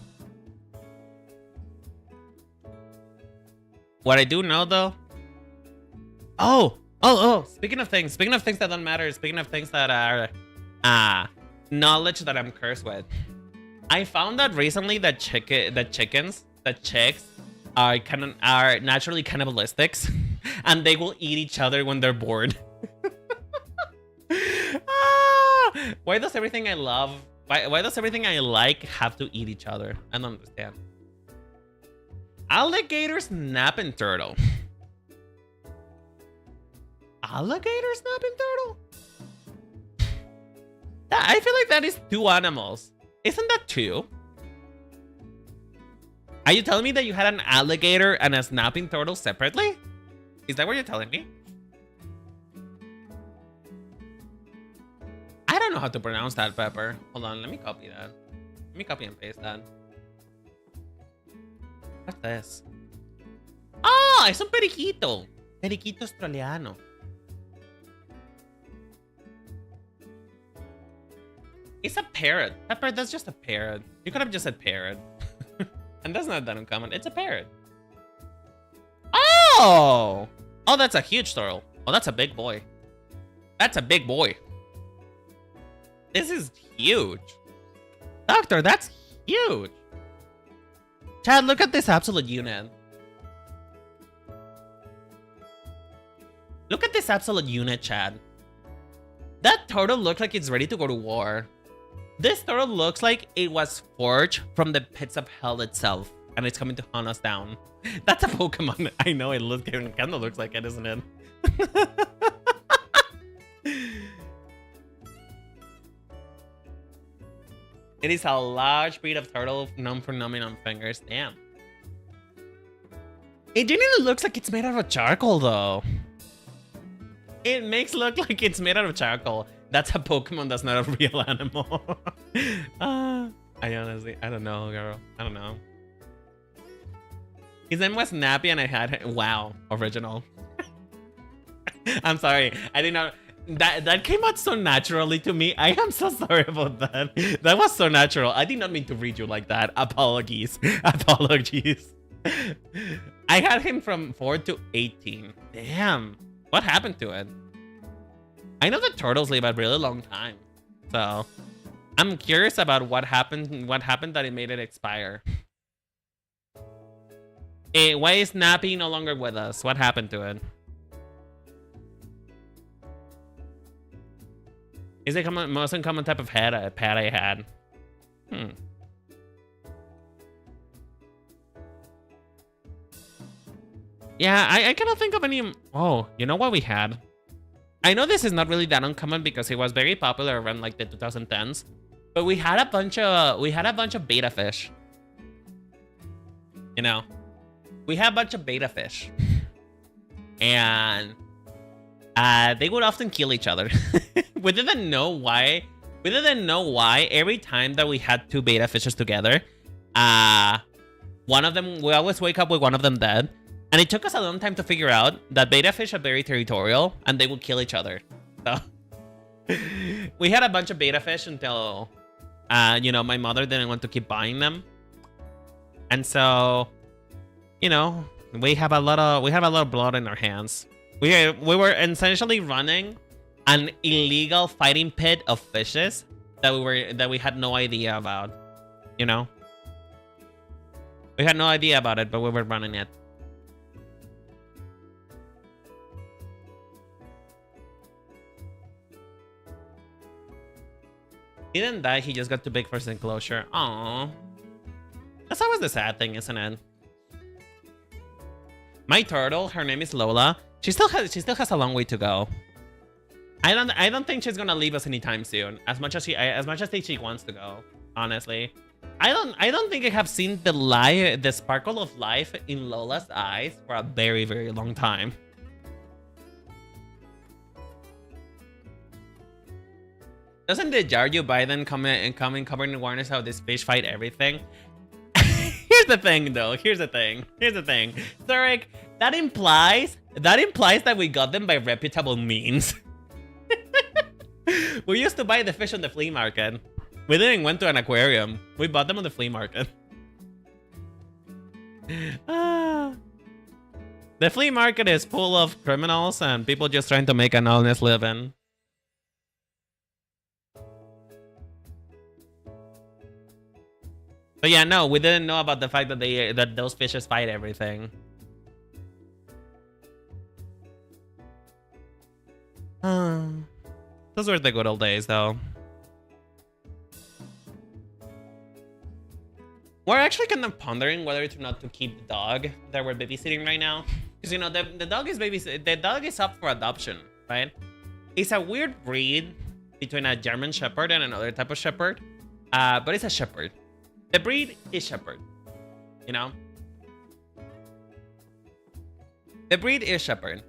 What I do know though. Oh. Speaking of things that don't matter. Speaking of things that are knowledge that I'm cursed with. I found out recently that chicks are naturally cannibalistic, and they will eat each other when they're bored. Why does everything I love? Why does everything I like have to eat each other? I don't understand. Alligator snapping turtle. Alligator snapping turtle? I feel like that is two animals. Isn't that two? Are you telling me that you had an alligator and a snapping turtle separately? Is that what you're telling me? I don't know how to pronounce that, Pepper. Hold on, let me copy that. Let me copy and paste that. What's this? Oh, es un periquito. Periquito australiano. It's a parrot. Pepper, that's just a parrot. You could have just said parrot. And that's not that uncommon. It's a parrot. Oh! Oh, that's a huge turtle. Oh, that's a big boy. That's a big boy. This is huge. Doctor, that's huge. Chad, look at this absolute unit. Look at this absolute unit, Chad. That turtle looks like it's ready to go to war. This turtle looks like it was forged from the pits of hell itself, and it's coming to hunt us down. That's a Pokemon. I know it kind of looks like it, isn't it? It is a large breed of turtle known for numbing on fingers. Damn. It genuinely looks like it's made out of charcoal, though. It makes it look like it's made out of charcoal. That's a Pokemon, that's not a real animal. I don't know, girl. I don't know. His name was Nappy and I had him. Wow, original. I'm sorry. I did not. That came out so naturally to me. I am so sorry about that. That was so natural. I did not mean to read you like that. Apologies. Apologies. I had him from 4 to 18. Damn. What happened to it? I know that turtles live a really long time. So I'm curious about what happened that it made it expire. Why is Nappy no longer with us? What happened to it? Is the most uncommon type of pet I had? Yeah, I cannot think of any. Oh, you know what we had? I know this is not really that uncommon because it was very popular around like the 2010s, but we had a bunch of beta fish. You know, we had a bunch of beta fish, and they would often kill each other. We didn't know why. We didn't know why. Every time that we had two beta fishes together, one of them, we always wake up with one of them dead. And it took us a long time to figure out that beta fish are very territorial and they will kill each other. So we had a bunch of beta fish until, you know, my mother didn't want to keep buying them. And so, you know, we have a lot of blood in our hands. We were essentially running an illegal fighting pit of fishes that we had no idea about. You know, we had no idea about it, but we were running it. He didn't die, he just got too big for his enclosure. Aww. That's always the sad thing, isn't it? My turtle, her name is Lola. She still has a long way to go. I don't think she's gonna leave us anytime soon. As much as she wants to go, honestly. I don't think I have seen the sparkle of life in Lola's eyes for a very, very long time. Doesn't the jar you buy then come in covered in awareness how this fish fight everything? Here's the thing though. Here's the thing. Zurich, that implies that we got them by reputable means. We used to buy the fish on the flea market. We didn't went to an aquarium. We bought them on the flea market. The flea market is full of criminals and people just trying to make an honest living. But yeah, no, we didn't know about the fact that those fishes fight everything. Those were the good old days, though. We're actually kind of pondering whether or not to keep the dog that we're babysitting right now, because you know the dog is up for adoption, right? It's a weird breed between a German Shepherd and another type of Shepherd, but it's a Shepherd. The breed is Shepherd, you know. The breed is Shepherd,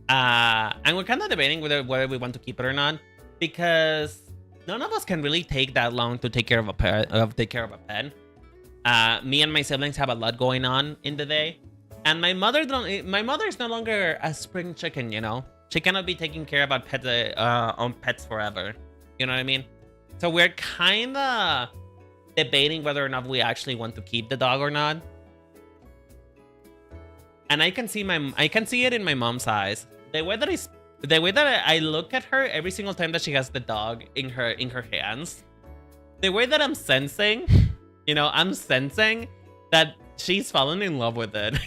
and we're kind of debating whether we want to keep it or not, because none of us can really take that long to take care of a pet. Me and my siblings have a lot going on in the day, and my mother is no longer a spring chicken, you know. She cannot be taking care about pets forever. You know what I mean? So we're kind of debating whether or not we actually want to keep the dog or not. And I can see it in my mom's eyes. The way that I look at her every single time that she has the dog in her hands. The way that I'm sensing, you know, I'm sensing that she's fallen in love with it.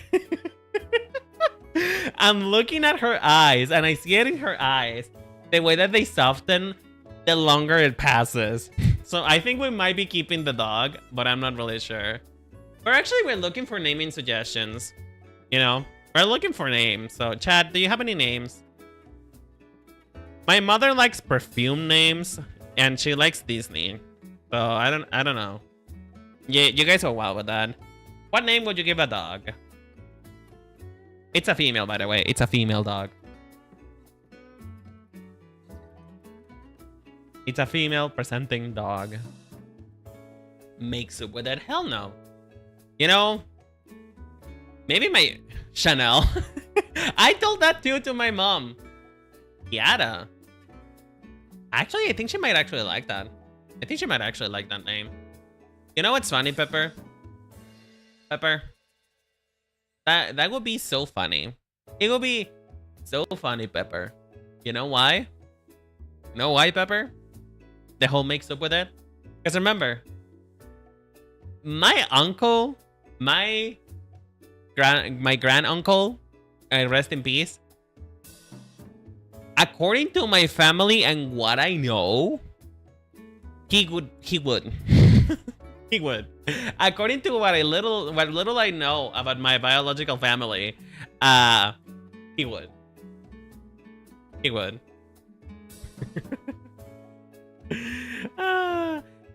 I'm looking at her eyes and I see it in her eyes. The way that they soften, the longer it passes. So I think we might be keeping the dog, but I'm not really sure. We're looking for naming suggestions. You know, we're looking for names. So chat, do you have any names? My mother likes perfume names and she likes Disney. So I don't know. Yeah, you guys are wild with that. What name would you give a dog? It's a female, by the way. It's a female dog. It's a female presenting dog. Makes it with it? Hell no. You know, maybe my Chanel. I told that too to my mom. Yada. Actually, I think she might actually like that. I think she might actually like that name. You know what's funny, Pepper? Pepper. That would be so funny. It would be so funny, Pepper. You know why? You know why, Pepper? The whole mix up with it? Because remember, my uncle, my grand uncle, rest in peace. According to my family and what I know, he would. He would. According to what little I know about my biological family, he would. He would.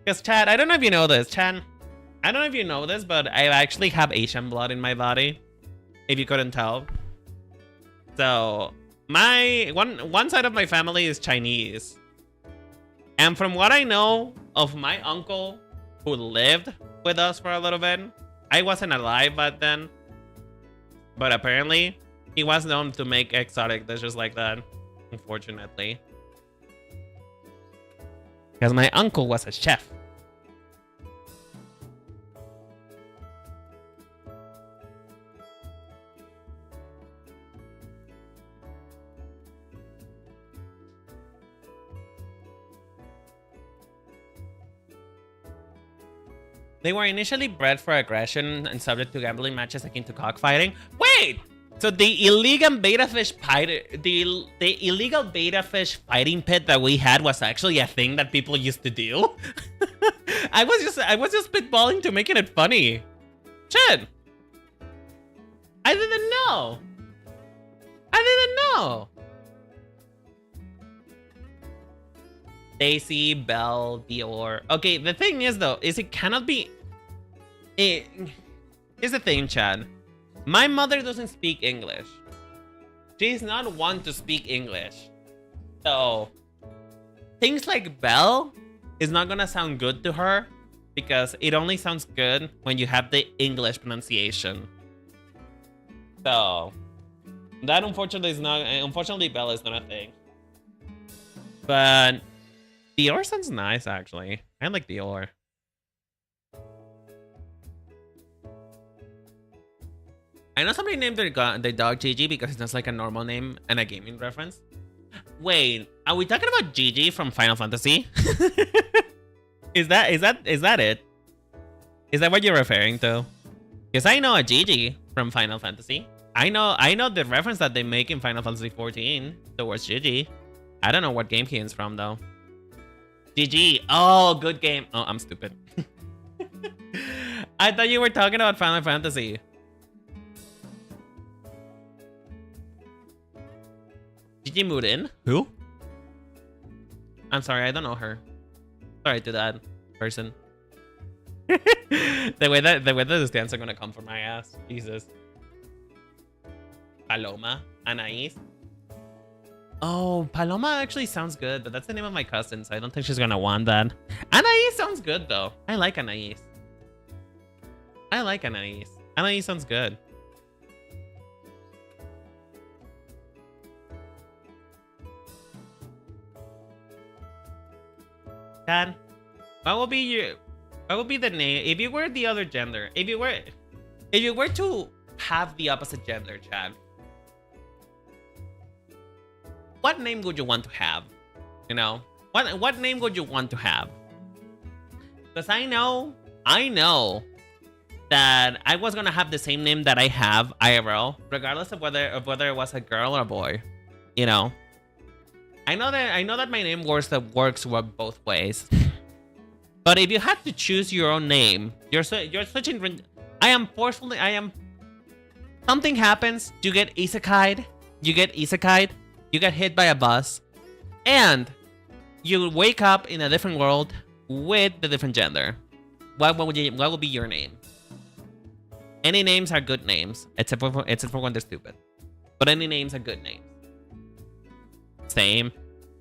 Because Chad, I don't know if you know this, Chan. I don't know if you know this, but I actually have Asian blood in my body. If you couldn't tell. So my one side of my family is Chinese. And from what I know of my uncle who lived with us for a little bit, I wasn't alive back then. But apparently, he was known to make exotic dishes like that, unfortunately. Because my uncle was a chef. They were initially bred for aggression and subject to gambling matches akin to cockfighting. Wait! So the illegal beta fish the illegal beta fish fighting pit that we had was actually a thing that people used to do. I was just spitballing to making it funny. Shit. I didn't know. Daisy, Belle, Dior. Okay, the thing is though, is it cannot be. Here's the thing, Chad. My mother doesn't speak English. She's not one to speak English. So things like Belle is not gonna sound good to her because it only sounds good when you have the English pronunciation. So that unfortunately Belle is not a thing. But Dior sounds nice actually. I like Dior. I know somebody named their dog Gigi because it sounds like a normal name and a gaming reference. Wait, are we talking about Gigi from Final Fantasy? Is that it? Is that what you're referring to? Because I know a Gigi from Final Fantasy. I know the reference that they make in Final Fantasy 14 towards Gigi. I don't know what game he is from though. Gigi. Oh, good game. Oh, I'm stupid. I thought you were talking about Final Fantasy. Gigi Murin? Who? I'm sorry, I don't know her. Sorry to that person. the way that the stands are gonna come from my ass. Jesus. Paloma, Anais. Oh, Paloma actually sounds good, but that's the name of my cousin, so I don't think she's gonna want that. Anais sounds good though. I like Anais. Anais sounds good. Dad, what will be the name if you were the other gender? If you were to have the opposite gender, Chad, what name would you want to have? You know, what name would you want to have? Because I know that I was gonna have the same name that I have IRL, regardless of whether it was a girl or a boy. You know. I know that my name works both ways. But if you had to choose your own name, you're switching. Something happens. You get isekai'd. You get hit by a bus, and you wake up in a different world with the different gender. What would be your name? Any names are good names, except for when they're stupid. But any names are good names. Same.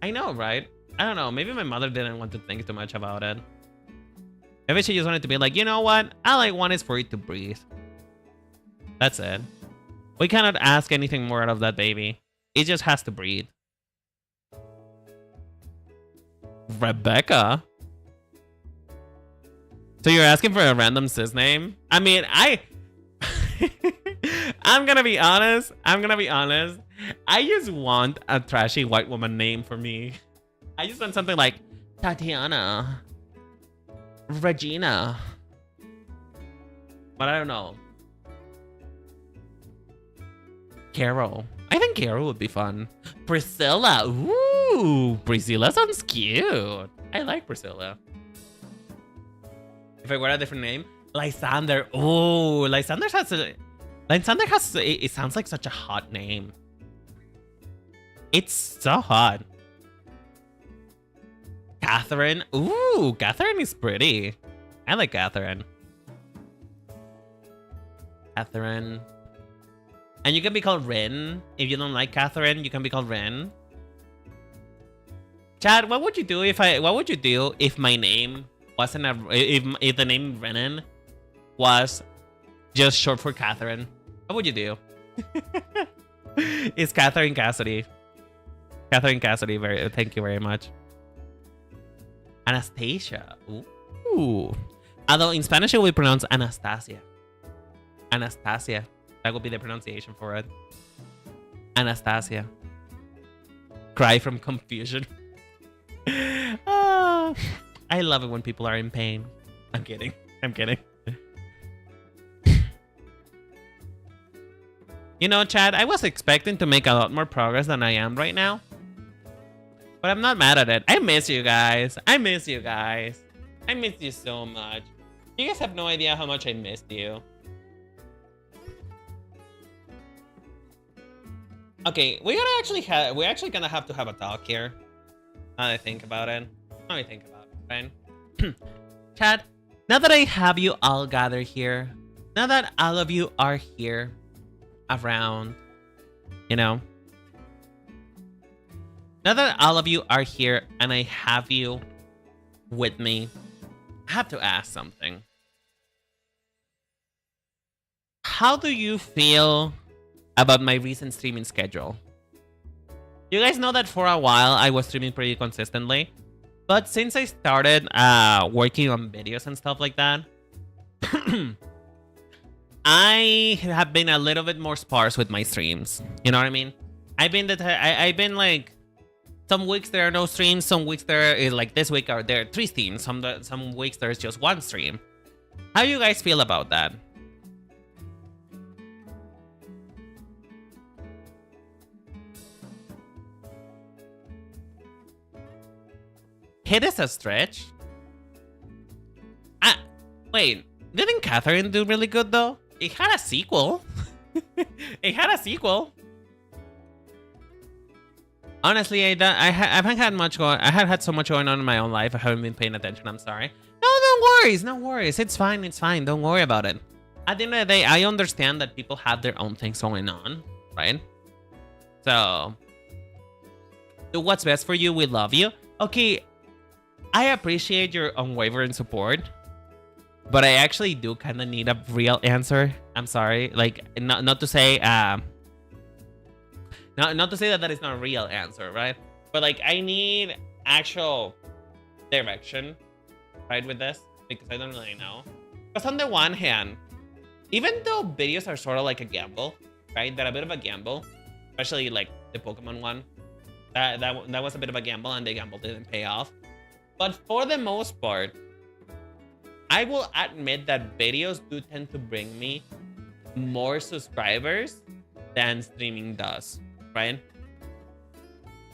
I know, right? I don't know. Maybe my mother didn't want to think too much about it. Maybe she just wanted to be like, you know what? All I want is for it to breathe. That's it. We cannot ask anything more out of that baby. It just has to breathe. Rebecca? So you're asking for a random cis name? I mean, I'm gonna be honest. I just want a trashy white woman name for me. I just want something like Tatiana, Regina. But I don't know. Carol. I think Carol would be fun. Priscilla. Ooh, Priscilla sounds cute. I like Priscilla. If I were a different name, Lysander. Oh, Lysander has it sounds like such a hot name. It's so hot. Catherine. Ooh, Catherine is pretty. I like Catherine. Catherine. And you can be called Rin. If you don't like Catherine, you can be called Rin. Chad, what would you do if my name wasn't if the name Rinen was just short for Catherine? What would you do? It's Catherine Cassidy. Catherine Cassidy, thank you very much. Anastasia. Ooh. Although in Spanish it will be pronounced Anastasia. Anastasia. That would be the pronunciation for it. Anastasia. Cry from confusion. I love it when people are in pain. I'm kidding. You know, Chad, I was expecting to make a lot more progress than I am right now. But I'm not mad at it. I miss you guys. I miss you so much. You guys have no idea how much I missed you. Okay, we're actually gonna have to have a talk here. Now that I think about it. Let me think about it, right? Chat, now that I have you all gathered here, now that all of you are here around, you know, now that all of you are here and I have you with me, I have to ask something. How do you feel about my recent streaming schedule? You guys know that for a while I was streaming pretty consistently, but since I started working on videos and stuff like that, I have been a little bit more sparse with my streams. You know what I mean? I've been like, some weeks there are no streams, some weeks there is like this week are there 3 streams, some weeks there's just 1 stream. How do you guys feel about that? Hit is a stretch. Wait, didn't Catherine do really good though? It had a sequel. It had a sequel. Honestly, I haven't had much going. I have had so much going on in my own life. I haven't been paying attention. I'm sorry. No worries. It's fine. Don't worry about it. At the end of the day, I understand that people have their own things going on, right? So, do what's best for you. We love you. Okay, I appreciate your unwavering support, but I actually do kind of need a real answer. I'm sorry, like not to say not to say that is not a real answer, right? But like I need actual direction, right, with this, because I don't really know. Because on the one hand, even though videos are sort of like a gamble, right? They're a bit of a gamble, especially like the Pokemon one. That was a bit of a gamble, and the gamble didn't pay off. But for the most part, I will admit that videos do tend to bring me more subscribers than streaming does, right?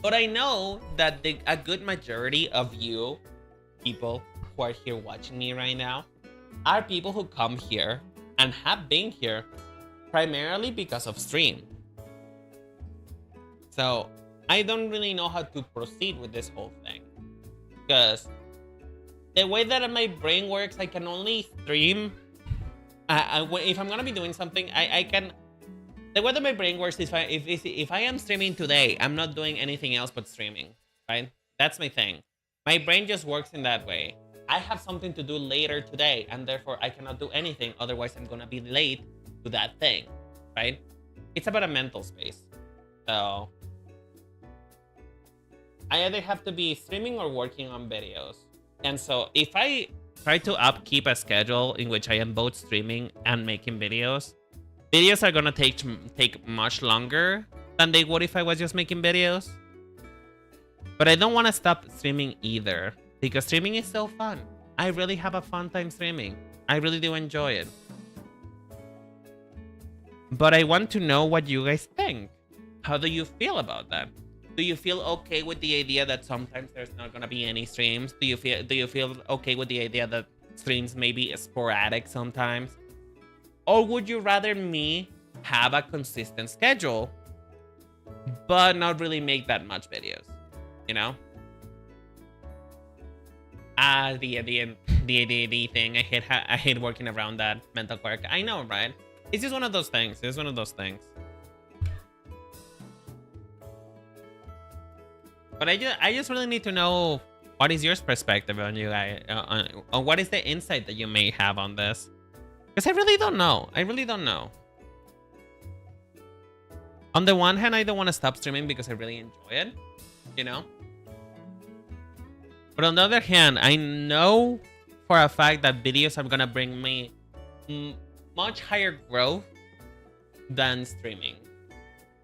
But I know that a good majority of you people who are here watching me right now are people who come here and have been here primarily because of stream. So I don't really know how to proceed with this whole thing. Because the way that my brain works, I can only stream. If I'm gonna be doing something, I can. The way that my brain works is if I am streaming today, I'm not doing anything else but streaming, right? That's my thing. My brain just works in that way. I have something to do later today, and therefore I cannot do anything. Otherwise, I'm gonna be late to that thing, right? It's about a mental space. So I either have to be streaming or working on videos. And so if I try to upkeep a schedule in which I am both streaming and making videos, videos are gonna take much longer than they would if I was just making videos. But I don't want to stop streaming either, because streaming is so fun. I really have a fun time streaming. I really do enjoy it. But I want to know what you guys think. How do you feel about that? Do you feel okay with the idea that sometimes there's not gonna be any streams? Do you feel okay with the idea that streams may be sporadic sometimes? Or would you rather me have a consistent schedule, but not really make that much videos? You know? The thing. I hate working around that mental quirk. I know, right? It's just one of those things. It's one of those things. But I just really need to know, what is your perspective on you guys, on what is the insight that you may have on this? Because I really don't know. I really don't know. On the one hand, I don't want to stop streaming because I really enjoy it, you know? But on the other hand, I know for a fact that videos are gonna bring me much higher growth than streaming.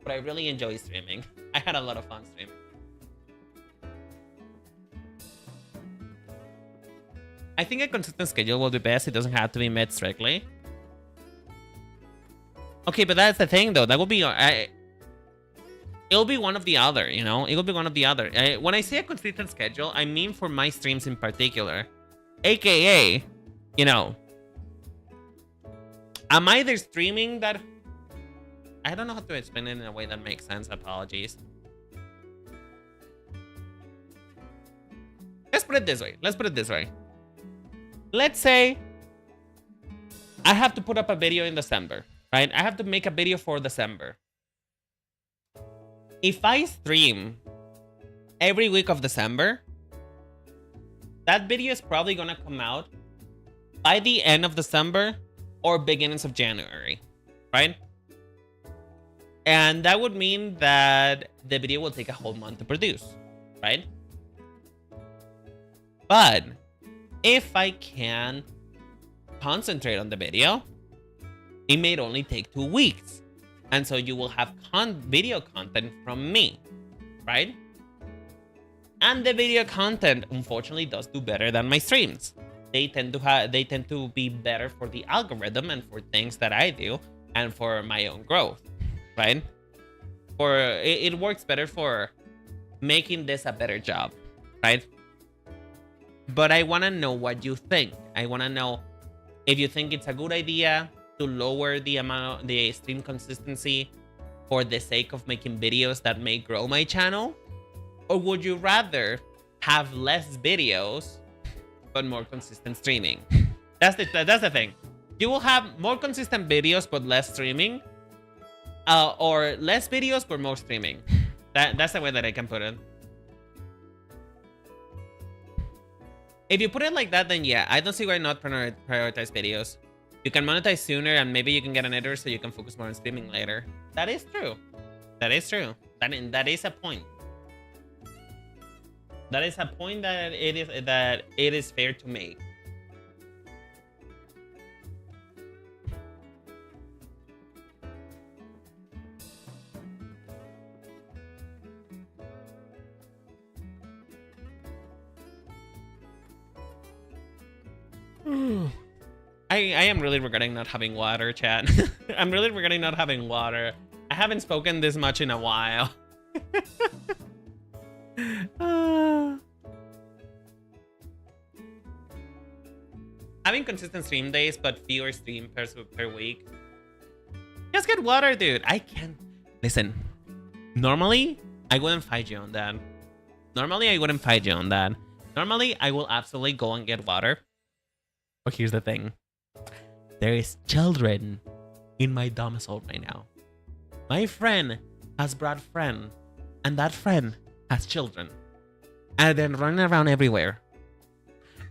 But I really enjoy streaming. I had a lot of fun streaming. I think a consistent schedule will be best. It doesn't have to be met strictly. Okay, but that's the thing, though. That will be... it'll be one of the other, you know? It'll be one of the other. When I say a consistent schedule, I mean for my streams in particular. AKA, you know... I'm either streaming that... I don't know how to explain it in a way that makes sense. Apologies. Just put it this way. Let's say I have to put up a video in December, right? I have to make a video for December. If I stream every week of December, that video is probably gonna come out by the end of December or beginnings of January, right? And that would mean that the video will take a whole month to produce, right? But if I can concentrate on the video, it may only take 2 weeks. And so you will have video content from me, right? And the video content, unfortunately, does do better than my streams. They tend to be better for the algorithm and for things that I do and for my own growth, right? It works better for making this a better job, right? But I want to know what you think. I want to know if you think it's a good idea to lower the stream consistency for the sake of making videos that may grow my channel, or would you rather have less videos but more consistent streaming? That's the thing. You will have more consistent videos but less streaming, or less videos but more streaming. That's the way that I can put it. If you put it like that, then yeah, I don't see why not prioritize videos. You can monetize sooner and maybe you can get an editor so you can focus more on streaming later. That is true. That is true. That is a point. That is a point that it is fair to make. I am really regretting not having water, chat. I'm really regretting not having water. I haven't spoken this much in a while. Having consistent stream days, but fewer stream per week. Just get water, dude. I can't. Listen, normally, I wouldn't fight you on that. Normally, I will absolutely go and get water. But here's the thing. There is children in my domicile right now. My friend has brought friend, and that friend has children. And they're running around everywhere.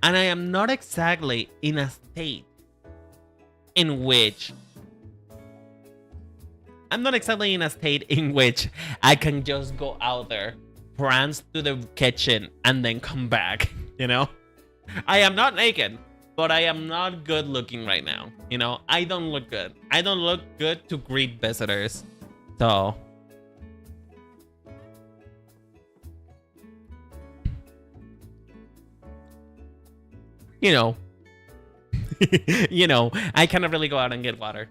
And I am not exactly in a state in which I can just go out there, prance to the kitchen, and then come back, you know? I am not naked, but I am not good looking right now, you know? I don't look good. I don't look good to greet visitors. So... you know, I cannot really go out and get water.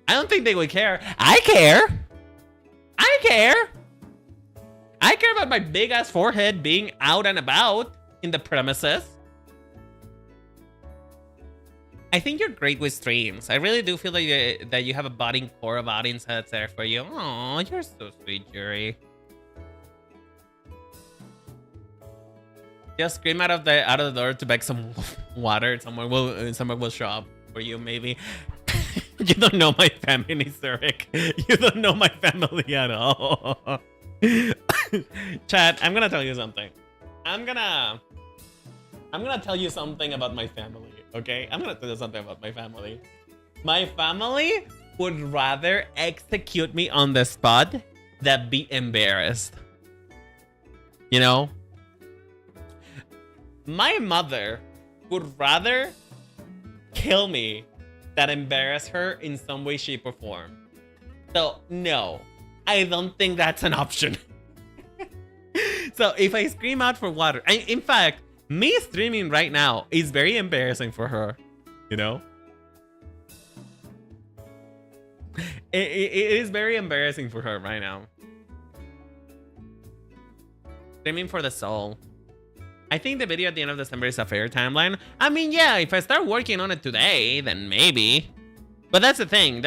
I don't think they would care. I care. I care about my big ass forehead being out and about in the premises. I think you're great with streams. I really do feel like that you have a budding core of audience that's there for you. Oh, you're so sweet, Yuri. Just scream out of the door to beg some water. Someone will show up for you, maybe. You don't know my family, Zurich. You don't know my family at all. Chat, I'm gonna tell you something. I'm gonna tell you something about my family, okay? I'm gonna tell you something about my family. My family would rather execute me on the spot than be embarrassed. You know? My mother would rather kill me than embarrass her in some way, shape, or form. So, no, I don't think that's an option. So, if I scream out for water, in fact, me streaming right now is very embarrassing for her, you know? It is very embarrassing for her right now. Streaming for the soul. I think the video at the end of December is a fair timeline. I mean, yeah, if I start working on it today, then maybe. But that's the thing.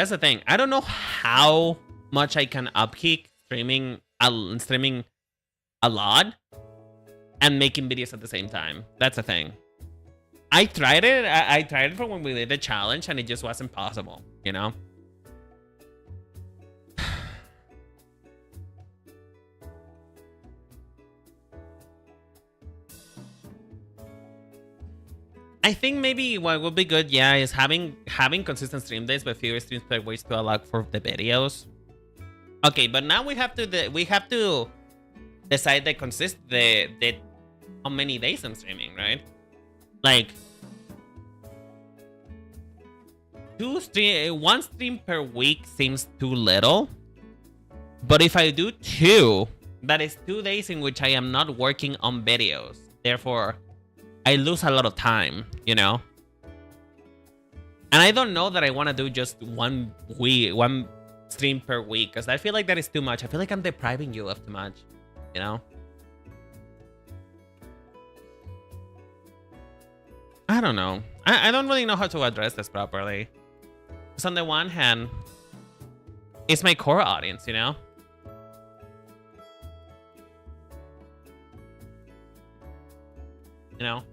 I don't know how much I can upkeep streaming a lot. and making videos at the same time. That's the thing. I tried it. I tried it for when we did the challenge, and it just wasn't possible, you know? I think maybe what would be good, yeah, is having consistent stream days, but fewer streams per week to allow for the videos. Okay, but now we have to decide the how many days I'm streaming, right? Like one stream per week seems too little, but if I do 2, that is 2 days in which I am not working on videos. Therefore, I lose a lot of time, you know? And I don't know that I want to do just one stream per week, because I feel like that is too much. I feel like I'm depriving you of too much, you know? I don't know. I don't really know how to address this properly. Because on the one hand, it's my core audience, you know? You know?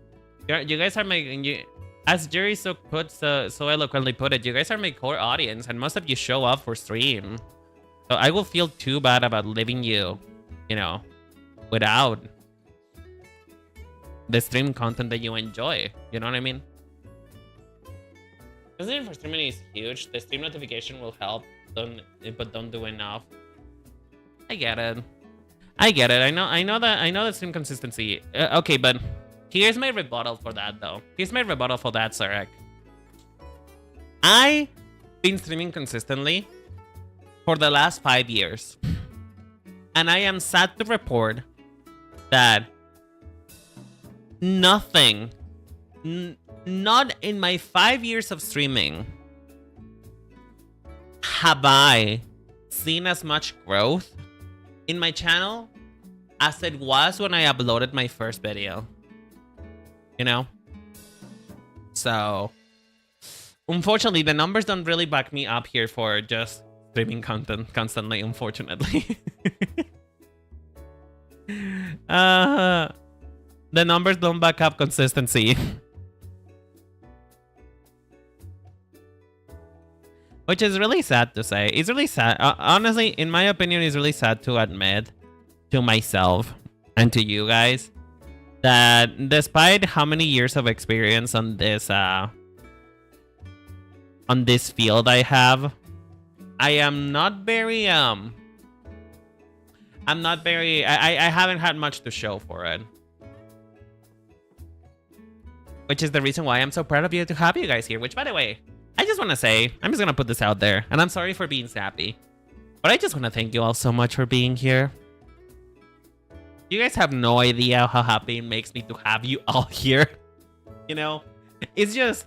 You guys are my... as Jerry so eloquently put it, you guys are my core audience, and most of you show up for stream. So I will feel too bad about leaving you, you know, without the stream content that you enjoy. You know what I mean? Considering for streaming is huge, the stream notification will help, but don't do enough. I get it. I get it. I know that stream consistency. Okay, but here's my rebuttal for that, though. Here's my rebuttal for that, Sarek. I've been streaming consistently for the last 5 years. And I am sad to report that nothing, not in my 5 years of streaming, have I seen as much growth in my channel as it was when I uploaded my first video. You know? So, unfortunately, the numbers don't really back me up here for just streaming content constantly, unfortunately. The numbers don't back up consistency. Which is really sad to say. It's really sad. Honestly, in my opinion, it's really sad to admit to myself and to you guys that despite how many years of experience on this field I have, I am not very I haven't had much to show for it. Which is the reason why I'm so proud of you to have you guys here. Which, by the way, I just want to say, I'm just going to put this out there, and I'm sorry for being sappy, but I just want to thank you all so much for being here. You guys have no idea how happy it makes me to have you all here. You know, it's just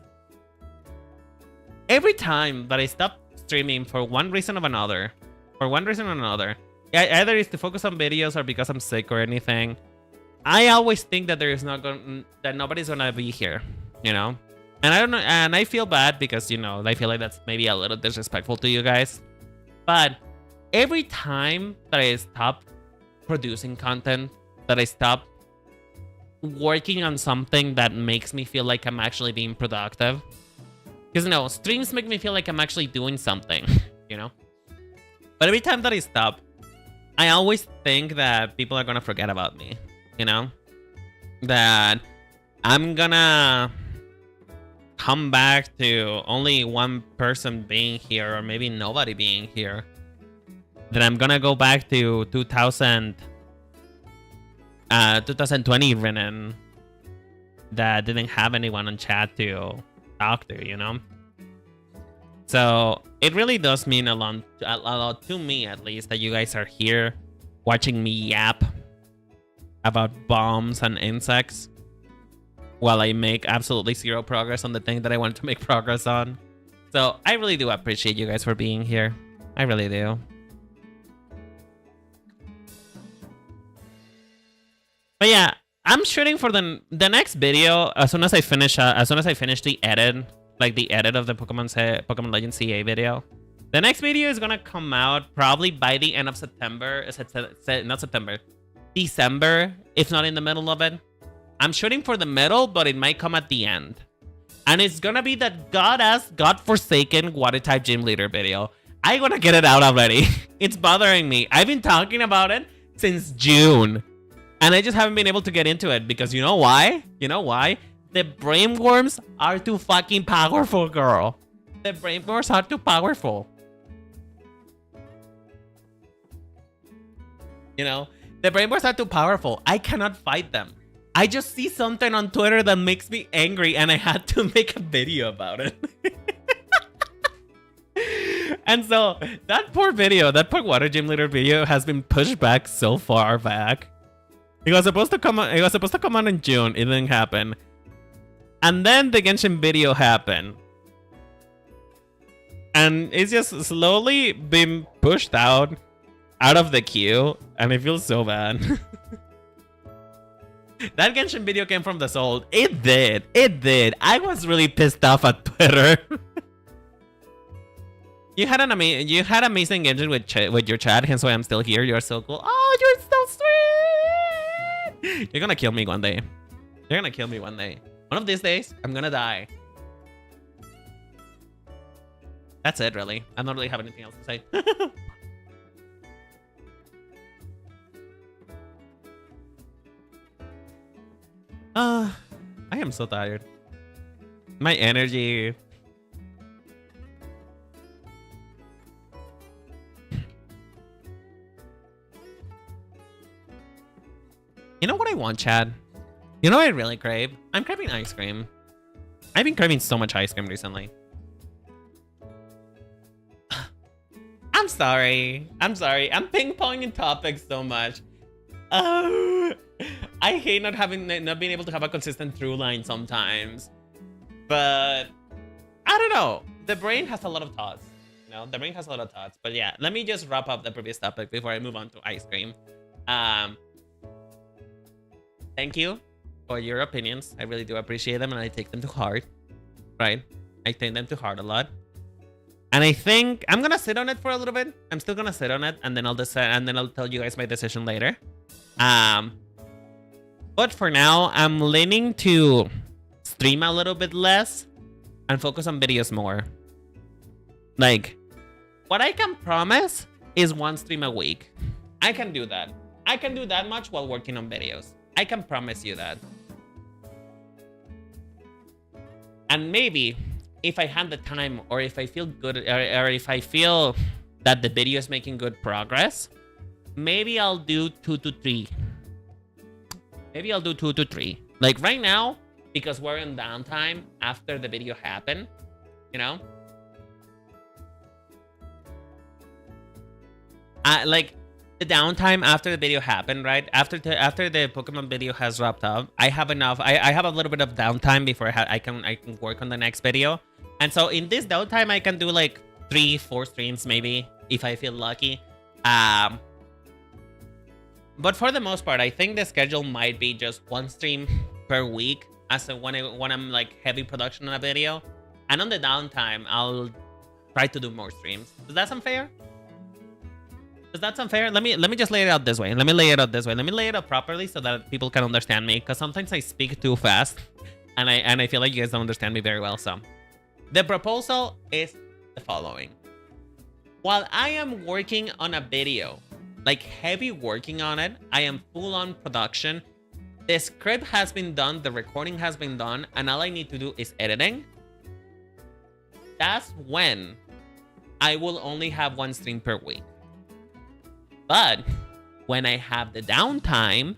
every time that I stop streaming for one reason or another, either it's to focus on videos or because I'm sick or anything, I always think that that nobody's gonna be here, you know? And I don't know, and I feel bad because, you know, I feel like that's maybe a little disrespectful to you guys. But every time that I stop producing content, that I stop working on something that makes me feel like I'm actually being productive, because, you know, streams make me feel like I'm actually doing something, you know? But every time that I stop, I always think that people are gonna forget about me, you know? That I'm gonna come back to only one person being here, or maybe nobody being here. That I'm gonna go back to 2020 Rinen that didn't have anyone on chat to talk to, you know? So it really does mean a lot to me, at least, that you guys are here watching me yap about bombs and insects while I make absolutely zero progress on the thing that I wanted to make progress on. So I really do appreciate you guys for being here. I really do. But yeah, I'm shooting for the next video as soon as I finish the edit, like the edit of the Pokemon Legends CA video. The next video is gonna come out probably by the end of September. Not September. December, if not in the middle of it. I'm shooting for the middle, but it might come at the end. And it's gonna be that godforsaken water type gym leader video. I wanna get it out already. It's bothering me. I've been talking about it since June. And I just haven't been able to get into it because you know why? You know why? The brainworms are too fucking powerful, girl. The brainworms are too powerful. You know? The brainworms are too powerful. I cannot fight them. I just see something on Twitter that makes me angry and I had to make a video about it. And so that poor video, that poor water gym leader video has been pushed back so far back. It was supposed to come on in June. It didn't happen. And then the Genshin video happened. And it's just slowly been pushed out of the queue. And I feel so bad. That Genshin video came from the soul. It did. It did. I was really pissed off at Twitter. You had amazing Genshin with your chat, hence why I'm still here. You're so cool. Oh, you're so sweet. You're gonna kill me one day. You're gonna kill me one day. One of these days, I'm gonna die. That's it, really. I don't really have anything else to say. I am so tired. My energy. You know what I want, Chad? You know what I really crave? I'm craving ice cream. I've been craving so much ice cream recently. I'm sorry. I'm sorry. I'm ping-ponging topics so much. I hate not being able to have a consistent through line sometimes. But I don't know. The brain has a lot of thoughts. You know, the brain has a lot of thoughts. But yeah, let me just wrap up the previous topic before I move on to ice cream. Thank you for your opinions. I really do appreciate them and I take them to heart. Right? I take them to heart a lot. And I think I'm gonna sit on it for a little bit. I'm still gonna sit on it and then I'll decide and then I'll tell you guys my decision later. But for now, I'm leaning to stream a little bit less and focus on videos more. Like, what I can promise is one stream a week. I can do that. I can do that much while working on videos. I can promise you that. And maybe if I have the time or if I feel good or if I feel that the video is making good progress, maybe I'll do 2 to 3. Maybe I'll do 2 to 3. Like right now, because we're in downtime after the video happened, you know? Like the downtime after the video happened, right? After the Pokemon video has wrapped up, I have enough. I have a little bit of downtime before I can work on the next video. And so in this downtime, I can do like 3-4 streams maybe if I feel lucky. But for the most part, I think the schedule might be just 1 stream per week as when I'm like heavy production on a video. And on the downtime, I'll try to do more streams. Does that sound fair? Does that sound fair? Let me just lay it out this way. Let me lay it out properly so that people can understand me. Because sometimes I speak too fast and I feel like you guys don't understand me very well. So the proposal is the following. While I am working on a video, like heavy working on it, I am full on production. The script has been done, the recording has been done, and all I need to do is editing. That's when I will only have 1 stream per week. But when I have the downtime,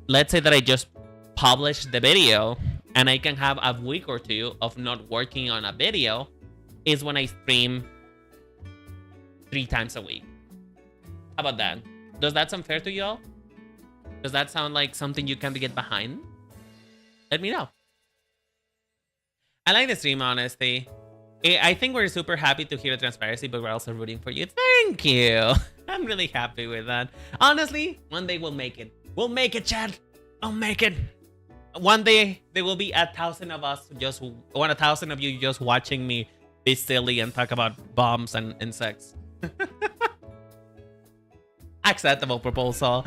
let's say that I just published the video and I can have a week or 2 of not working on a video, is when I stream 3 times a week. How about that? Does that sound fair to y'all? Does that sound like something you can get behind? Let me know. I like the stream, honestly. I think we're super happy to hear the transparency, but we're also rooting for you. Thank you. I'm really happy with that. Honestly, one day we'll make it. We'll make it, Chad. I'll make it. One day there will be 1,000 of us, just 1,000 of you just watching me be silly and talk about bombs and sex. Acceptable proposal.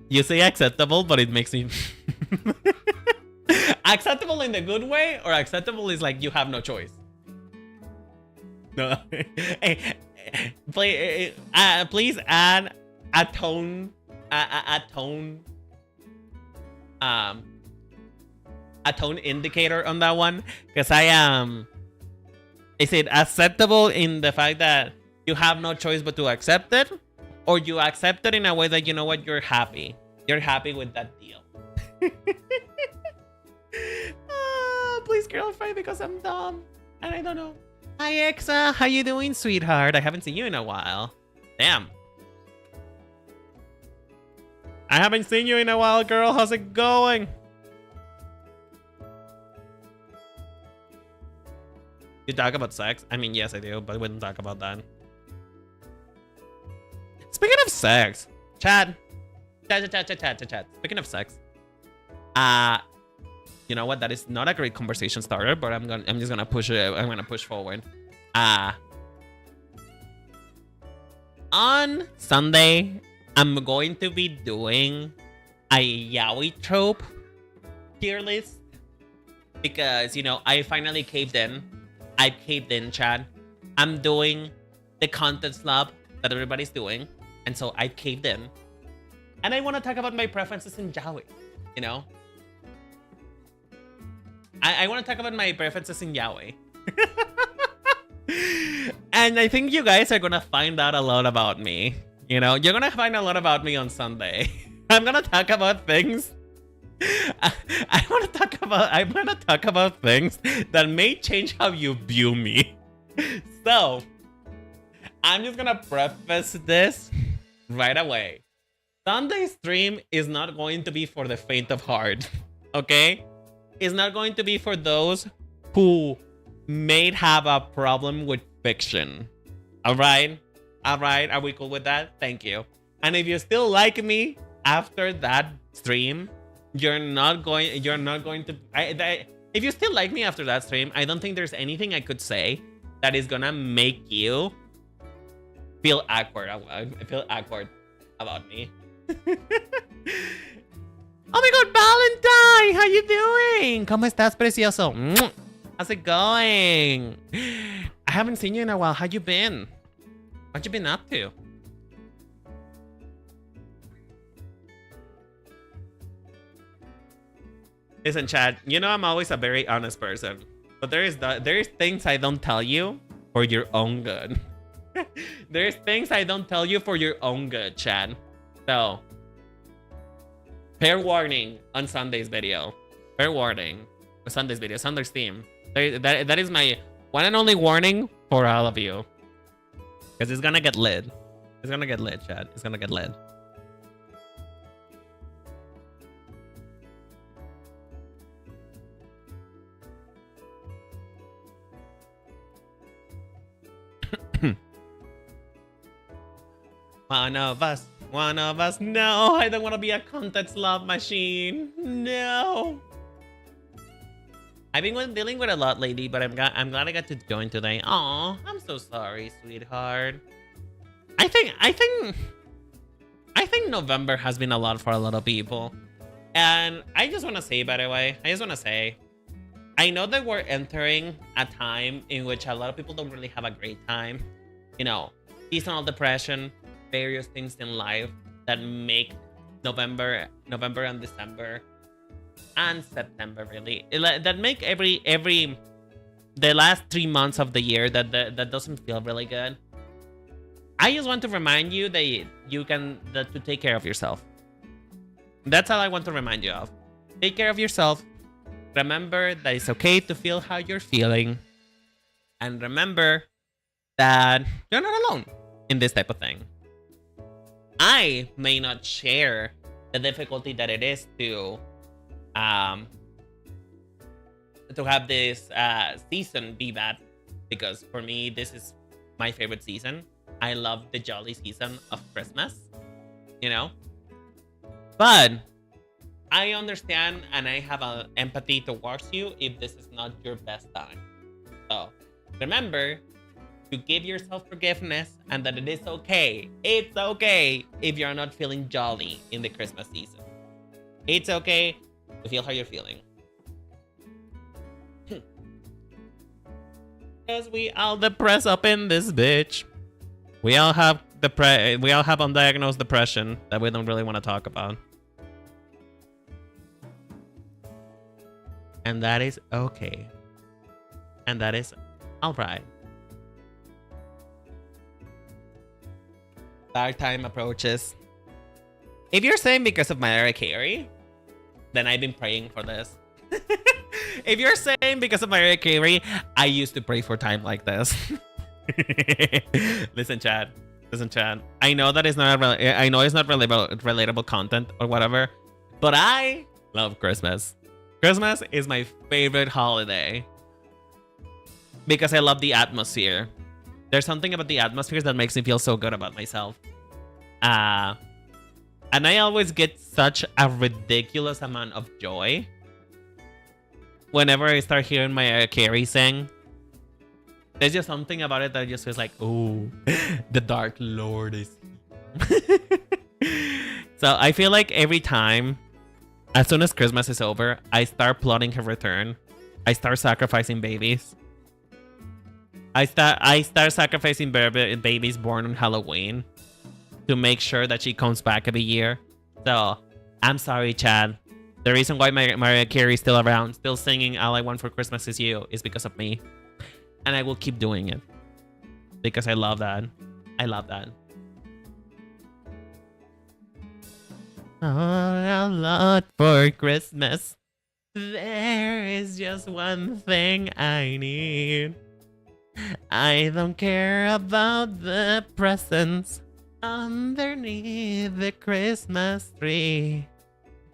You say acceptable, but it makes me acceptable in the good way, or acceptable is like you have no choice. No. Hey, please add a tone, a tone indicator on that one, because I am. Is it acceptable in the fact that you have no choice but to accept it, or you accept it in a way that you know what, you're happy with that deal? Please clarify, because I'm dumb and I don't know. Hi Exa, how you doing, sweetheart? I haven't seen you in a while. Damn. I haven't seen you in a while, girl. How's it going? You talk about sex? I mean, yes, I do, but we wouldn't talk about that. Speaking of sex, chat. Speaking of sex, you know what? That is not a great conversation starter, but I'm just gonna push it. I'm gonna push forward. On Sunday, I'm going to be doing a yaoi trope tier list, because you know I finally caved in. I caved in, Chad. I'm doing the content slab that everybody's doing, and so I caved in. And I want to talk about my preferences in yaoi, you know? I want to talk about my preferences in yaoi. And I think you guys are going to find out a lot about me. You know, you're going to find a lot about me on Sunday. I'm going to talk about things. I want to talk about things that may change how you view me. So, I'm just going to preface this right away. Sunday's stream is not going to be for the faint of heart, okay? It's not going to be for those who may have a problem with fiction. All right? Are we cool with that? Thank you. And if you still like me after that stream, you're not going to... if you still like me after that stream, I don't think there's anything I could say that is gonna make you feel awkward. About me. Oh my god, Valentine! How you doing? ¿Cómo estás, precioso? How's it going? I haven't seen you in a while. How you been? What you been up to? Listen, Chad, you know I'm always a very honest person. But there's things I don't tell you for your own good. There's things I don't tell you for your own good, Chad. So, fair warning on Sunday's video. Fair warning. Sunday's video, Sunday's theme. That is my one and only warning for all of you. Because it's gonna get lit. It's gonna get lit, Chad. It's gonna get lit. One of us. No, I don't want to be a content slot machine. No. I've been dealing with a lot lately, but I'm glad I got to join today. Aw, I'm so sorry, sweetheart. I think November has been a lot for a lot of people. And I just want to say, by the way, I know that we're entering a time in which a lot of people don't really have a great time. You know, seasonal depression, various things in life that make November and December and September really that make the last 3 months of the year that doesn't feel really good. I just want to remind you that to take care of yourself. That's all I want to remind you of. Take care of yourself. Remember that it's okay to feel how you're feeling, and remember that you're not alone in this type of thing. I may not share the difficulty that it is to have this season be bad, because for me this is my favorite season. I love the jolly season of Christmas, you know. But I understand and I have an empathy towards you if this is not your best time. So remember to give yourself forgiveness and that it is okay. It's okay if you're not feeling jolly in the Christmas season. It's okay to feel how you're feeling. Because we all depressed up in this bitch. We all have undiagnosed depression that we don't really want to talk about. And that is okay. And that is alright. Dark time approaches. If you're saying because of Mariah Carey, then I've been praying for this. If you're saying because of Mariah Carey, I used to pray for time like this. Listen, Chad. Listen, Chad. I know that it's not. I know it's not relatable content or whatever, but I love Christmas. Christmas is my favorite holiday because I love the atmosphere. There's something about the atmosphere that makes me feel so good about myself. And I always get such a ridiculous amount of joy whenever I start hearing Mariah Carey sing. There's just something about it that just feels like, oh, the Dark Lord is here. So I feel like every time, as soon as Christmas is over, I start plotting her return. I start sacrificing babies. I start sacrificing babies born on Halloween to make sure that she comes back every year. So I'm sorry, Chad. The reason why Mariah Carey is still around, still singing "All I Want for Christmas Is You" is because of me. And I will keep doing it because I love that. I love that. Oh, a lot for Christmas. There is just one thing I need. I don't care about the presents underneath the Christmas tree.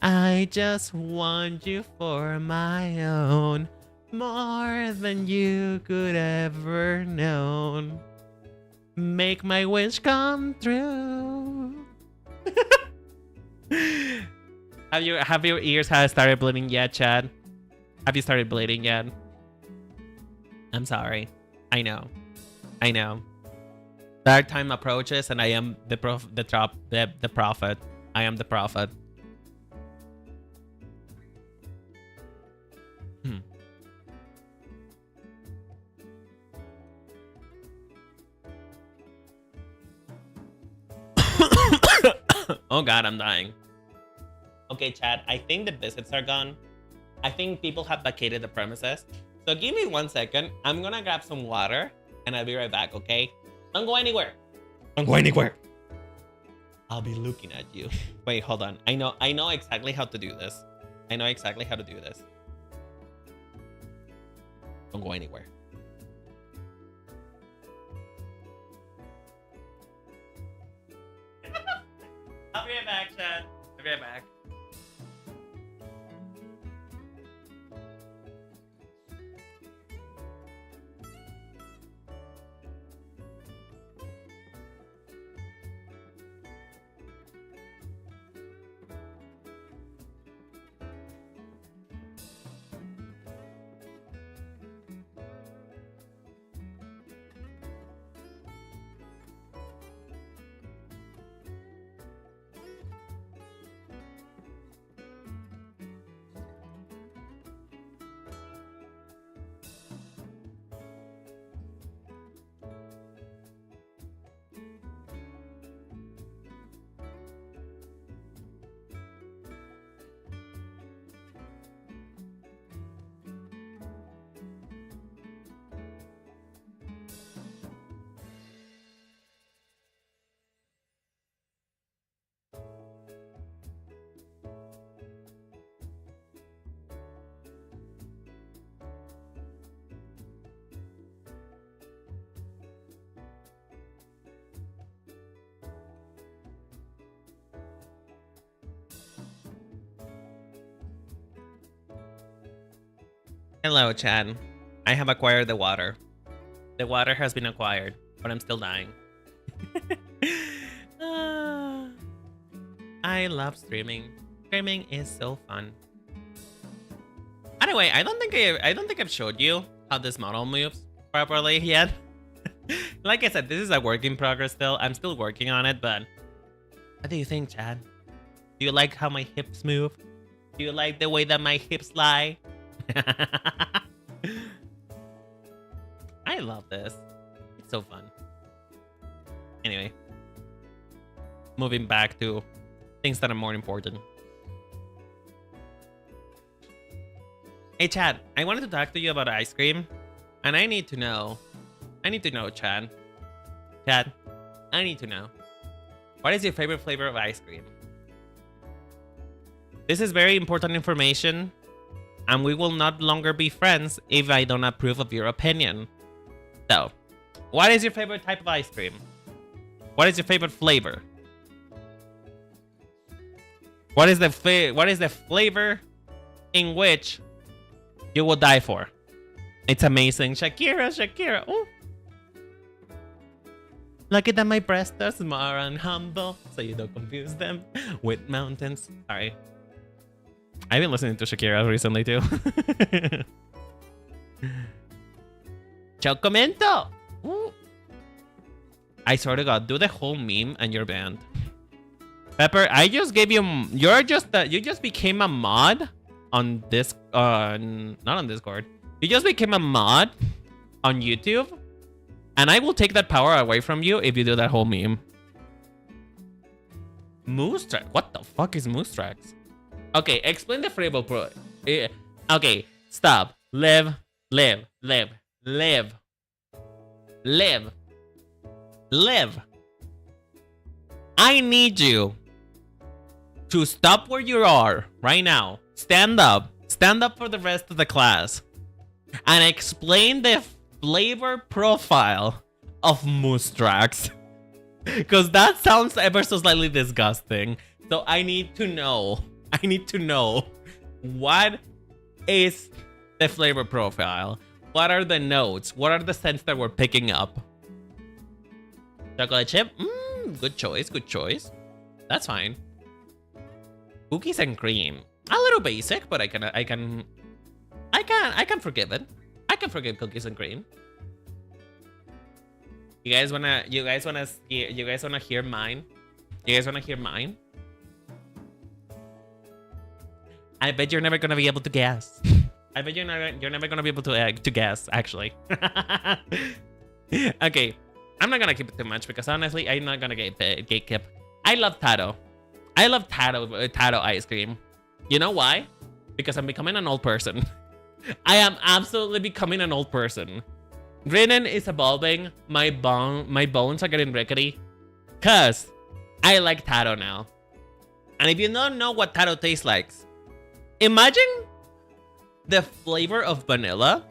I just want you for my own. More than you could ever known. Make my wish come true. Have your ears started bleeding yet, Chad? Have you started bleeding yet? I'm sorry. I know. Dark time approaches, and I am the prophet. I am the prophet. Oh god, I'm dying. Okay, Chad, I think the visits are gone. I think people have vacated the premises. So give me 1 second. I'm gonna grab some water and I'll be right back, okay? Don't go anywhere. Don't go anywhere. I'll be looking at you. Wait, hold on. I know exactly how to do this. I know exactly how to do this. Don't go anywhere. I'll be right back, Chad. I'll be right back. Hello, Chad. I have acquired the water. The water has been acquired, but I'm still dying. I love streaming. Streaming is so fun. Anyway, I don't think I've showed you how this model moves properly yet. Like I said, this is a work in progress still. I'm still working on it, but what do you think, Chad? Do you like how my hips move? Do you like the way that my hips lie? I love this. It's so fun. Anyway, moving back to things that are more important. Hey, Chad, I wanted to talk to you about ice cream, and I need to know, Chad. Chad, I need to know. What is your favorite flavor of ice cream? This is very important information, and we will not longer be friends if I don't approve of your opinion. So, what is your favorite type of ice cream? What is your favorite flavor? What is the flavor in which you will die for? It's amazing. Shakira. Ooh. Lucky that my breasts are small and humble, so you don't confuse them with mountains. Sorry. I've been listening to Shakira recently too. Chocomento! Ooh. I swear to God, do the whole meme and you're banned. Pepper, I just gave you. You just became a mod on this. Not on Discord. You just became a mod on YouTube. And I will take that power away from you if you do that whole meme. Moose track? What the fuck is moose tracks? Okay, explain the flavor pro. Okay, stop. Live. I need you to stop where you are right now. Stand up. Stand up for the rest of the class. And explain the flavor profile of moose tracks. Because that sounds ever so slightly disgusting. So I need to know. What is the flavor profile? What are the notes? What are the scents that we're picking up? Chocolate chip? Good choice. That's fine. Cookies and cream. A little basic, but I can forgive it. I can forgive cookies and cream. You guys wanna hear mine? I bet you're never gonna be able to guess. I bet you're never gonna be able to guess, actually. Okay, I'm not gonna keep it too much because honestly, I'm not gonna gatekeep. I love Taro. I love Taro ice cream. You know why? Because I'm becoming an old person. I am absolutely becoming an old person. Rinen is evolving. My bones are getting rickety. Cause I like Taro now. And if you don't know what Taro tastes like, imagine the flavor of vanilla.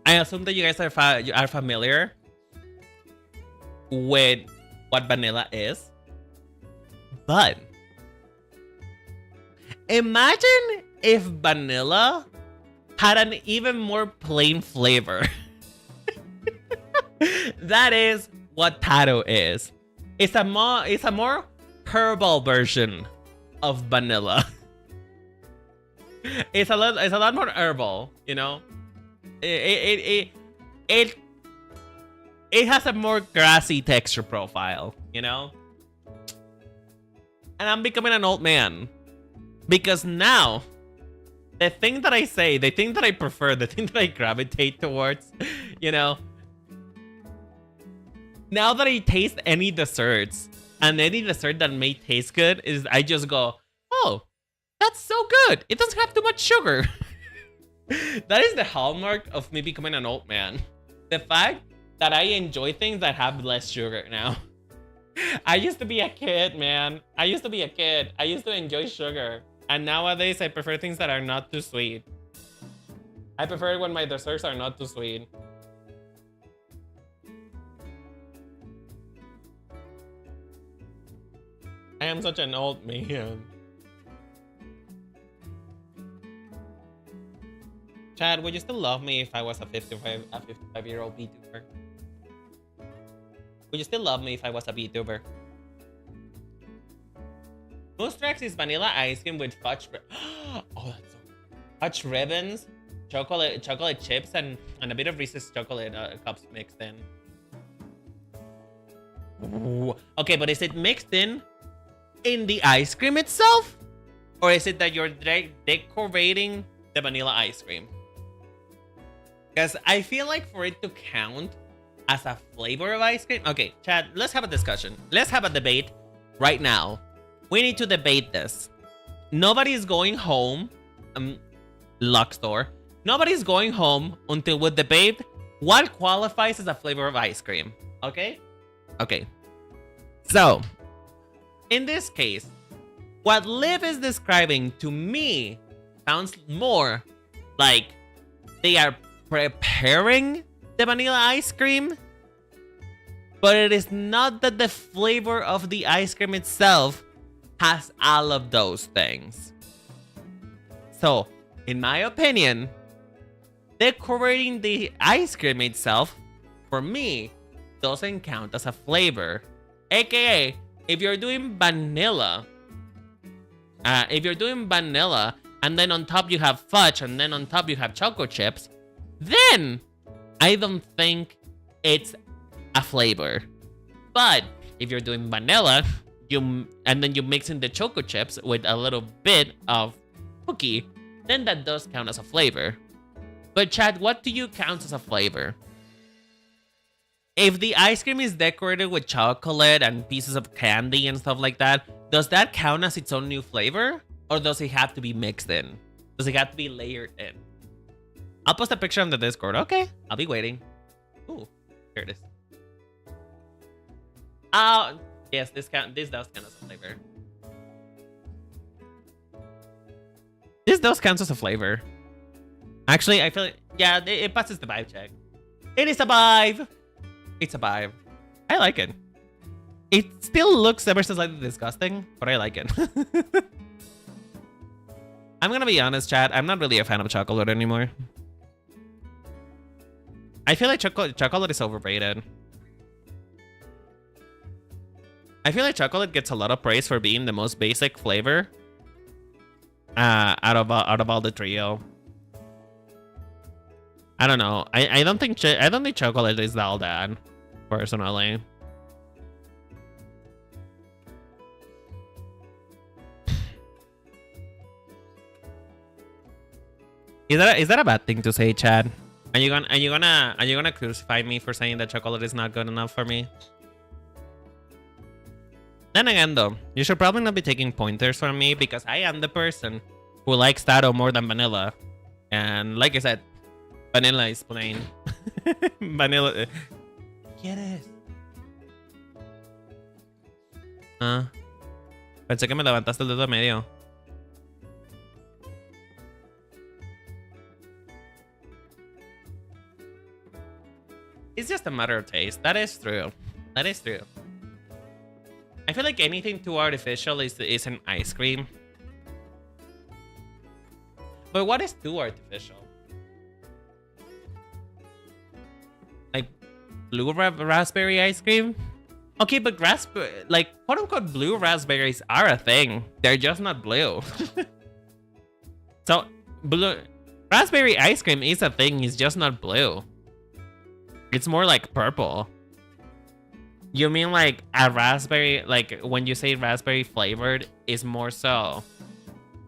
I assume that you guys are familiar with what vanilla is. But imagine if vanilla had an even more plain flavor. That is what Taro is. It's a more herbal version of vanilla. It's a lot more herbal, you know. It has a more grassy texture profile, you know. And I'm becoming an old man because now the thing that I say, the thing that I prefer, the thing that I gravitate towards, you know. Now that I taste any desserts and any dessert that may taste good, is I just go, oh, that's so good. It doesn't have too much sugar. That is the hallmark of me becoming an old man. The fact that I enjoy things that have less sugar now. I used to be a kid, man. I used to enjoy sugar. And nowadays, I prefer things that are not too sweet. I prefer it when my desserts are not too sweet. I am such an old man. Chad, would you still love me if I was a 55-year-old Vtuber? Would you still love me if I was a Vtuber? Moose Tracks is vanilla ice cream with fudge. Oh, that's so good. Fudge ribbons, chocolate chips, and a bit of Reese's chocolate cups mixed in. Ooh. Okay, but is it mixed in the ice cream itself? Or is it that you're decorating the vanilla ice cream? Because I feel like for it to count as a flavor of ice cream... Okay, Chad, let's have a discussion. Let's have a debate right now. We need to debate this. Nobody's going home. Luxor. Nobody's going home until we debate what qualifies as a flavor of ice cream. Okay? Okay. So, in this case, what Liv is describing to me sounds more like they are preparing the vanilla ice cream, but it is not that the flavor of the ice cream itself has all of those things. So, in my opinion, decorating the ice cream itself, for me, doesn't count as a flavor. AKA, if you're doing vanilla, and then on top you have fudge, and then on top you have choco chips, then I don't think it's a flavor. But if you're doing vanilla, and then you mix in the choco chips with a little bit of cookie, then that does count as a flavor. But Chad, what do you count as a flavor? If the ice cream is decorated with chocolate and pieces of candy and stuff like that, does that count as its own new flavor? Or does it have to be mixed in? Does it have to be layered in? I'll post a picture on the Discord. Okay, I'll be waiting. Ooh, here it is. Yes, this does count as a flavor. This does count as a flavor. Actually, I feel like, yeah, it passes the vibe check. It is a vibe. It's a vibe. I like it. It still looks ever so slightly disgusting, but I like it. I'm gonna be honest, chat. I'm not really a fan of chocolate anymore. I feel like chocolate is overrated. I feel like chocolate gets a lot of praise for being the most basic flavor out of all the trio. I don't know. I don't think chocolate is all that, personally. Is that a bad thing to say, Chad? Are you gonna crucify me for saying that chocolate is not good enough for me? Then again, though, you should probably not be taking pointers from me because I am the person who likes Taro more than vanilla. And like I said, vanilla is plain. Vanilla. ¿Quieres? Pensé que me levantaste el dedo medio. It's just a matter of taste. That is true. That is true. I feel like anything too artificial is an ice cream. But what is too artificial? Like blue raspberry ice cream? Okay, but like quote unquote blue raspberries are a thing. They're just not blue. So blue raspberry ice cream is a thing, it's just not blue. It's more like purple. You mean like a raspberry, like when you say raspberry flavored, is more so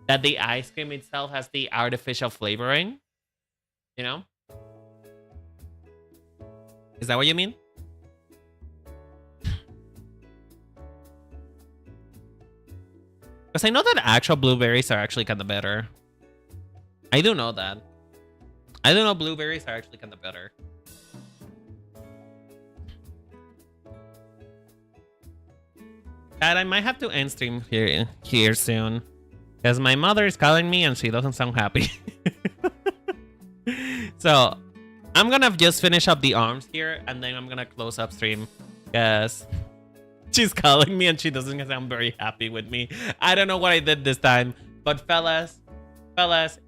that the ice cream itself has the artificial flavoring? You know? Is that what you mean? Because I know that actual blueberries are actually kind of better. I do know that. I do know blueberries are actually kind of better. Dad, I might have to end stream here soon. Because my mother is calling me and she doesn't sound happy. So, I'm gonna just finish up the arms here and then I'm gonna close up stream. Because she's calling me and she doesn't sound very happy with me. I don't know what I did this time. But fellas,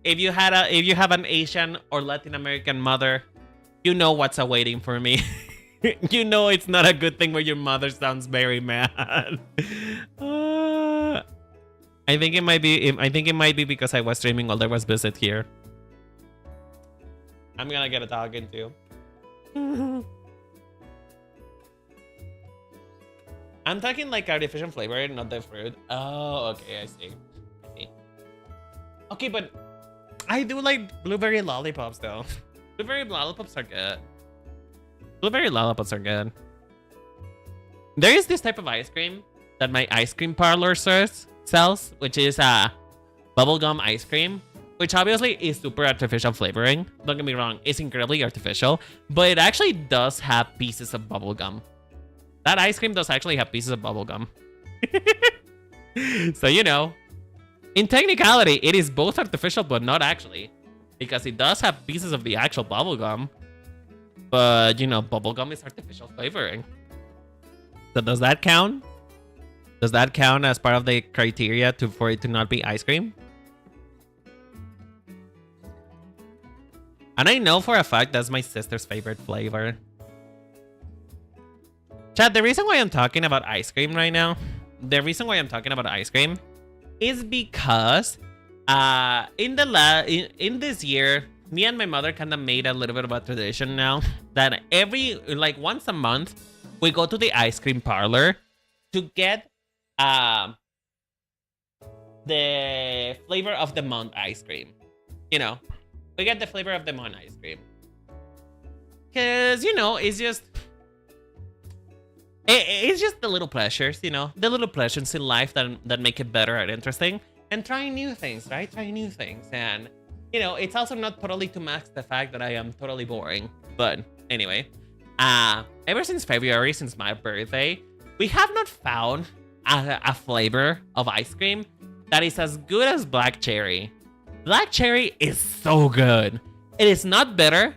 if you have an Asian or Latin American mother, you know what's awaiting for me. You know it's not a good thing when your mother sounds very mad. I think it might be because I was streaming while there was visit here. I'm gonna get a dog into. I'm talking like artificial flavor, not the fruit. Oh, okay, I see. Okay, but I do like blueberry lollipops though. Blueberry lollipops are good. Blueberry lollipops are good. There is this type of ice cream that my ice cream parlor sells, which is bubblegum ice cream, which obviously is super artificial flavoring. Don't get me wrong, it's incredibly artificial, but it actually does have pieces of bubblegum. That ice cream does actually have pieces of bubblegum. So, you know, in technicality, it is both artificial, but not actually. Because it does have pieces of the actual bubblegum. But, you know, bubblegum is artificial flavoring. So does that count? Does that count as part of the criteria for it to not be ice cream? And I know for a fact that's my sister's favorite flavor. Chat, the reason why I'm talking about ice cream right now, is because in this year, me and my mother kind of made a little bit of a tradition now that once a month, we go to the ice cream parlor to get the flavor of the month ice cream. You know, we get the flavor of the month ice cream. Because, you know, it's just the little pleasures, you know, the little pleasures in life that make it better and interesting. And trying new things, right? Trying new things. And, you know, it's also not totally to mask the fact that I am totally boring. But anyway, ever since February, since my birthday, we have not found a flavor of ice cream that is as good as black cherry. Black cherry is so good. It is not bitter,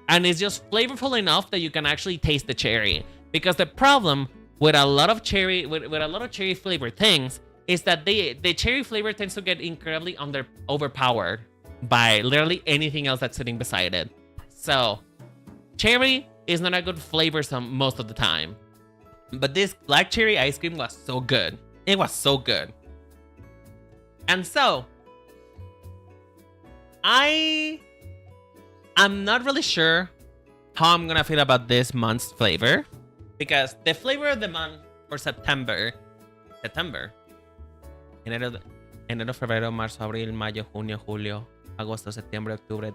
and it's just flavorful enough that you can actually taste the cherry. Because the problem with a lot of cherry, with a lot of cherry flavored things, is that the cherry flavor tends to get incredibly overpowered by literally anything else that's sitting beside it. So, cherry is not a good flavor most of the time. But this black cherry ice cream was so good. It was so good. And so, I'm not really sure how I'm gonna feel about this month's flavor. Because the flavor of the month for September, enero, febrero, marzo, abril, mayo, junio, julio, agosto, septiembre, octubre,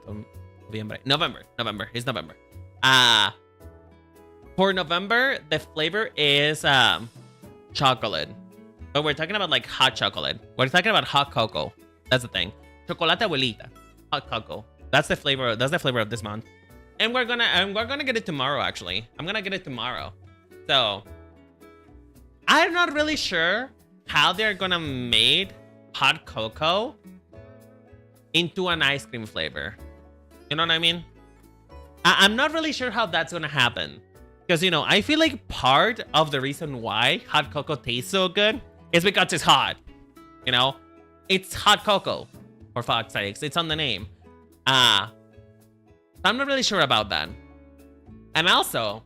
noviembre, November. It's November. For November, the flavor is chocolate. But we're talking about like hot chocolate. We're talking about hot cocoa. That's the thing. Chocolate abuelita. Hot cocoa. That's the flavor. That's the flavor of this month. And we're gonna get it tomorrow. Actually, I'm gonna get it tomorrow. So I'm not really sure how they're gonna make hot cocoa into an ice cream flavor. You know what I mean? I'm not really sure how that's gonna happen. Because, you know, I feel like part of the reason why hot cocoa tastes so good is because it's hot. You know? It's hot cocoa. For fuck's sakes. It's on the name. I'm not really sure about that. And also,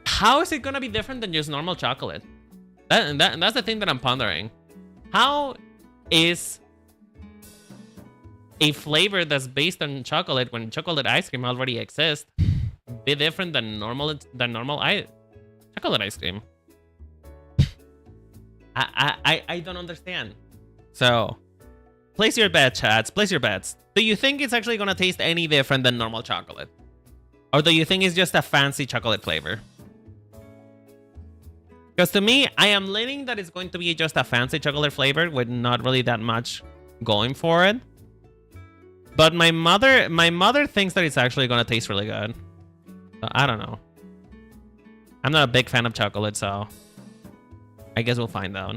how is it gonna be different than just normal chocolate? That's the thing that I'm pondering. How is a flavor that's based on chocolate when chocolate ice cream already exists be different than normal chocolate ice cream? I don't understand. So, place your bets, chats. Place your bets. Do you think it's actually gonna taste any different than normal chocolate? Or do you think it's just a fancy chocolate flavor? Because to me, I am leaning that it's going to be just a fancy chocolate flavor with not really that much going for it. But my mother thinks that it's actually gonna taste really good. So I don't know. I'm not a big fan of chocolate, so I guess we'll find out.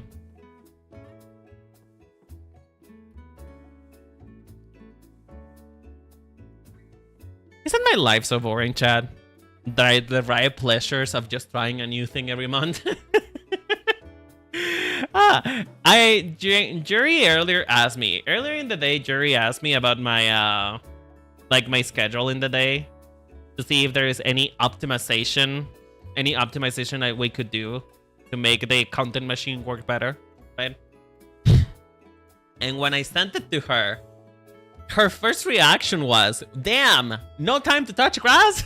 Isn't my life so boring, Chad? That I derive pleasures of just trying a new thing every month. Jury earlier in the day, Jury asked me about my my schedule in the day to see if there is any optimization that we could do to make the content machine work better, right? And when I sent it to her, her first reaction was, "Damn, no time to touch grass."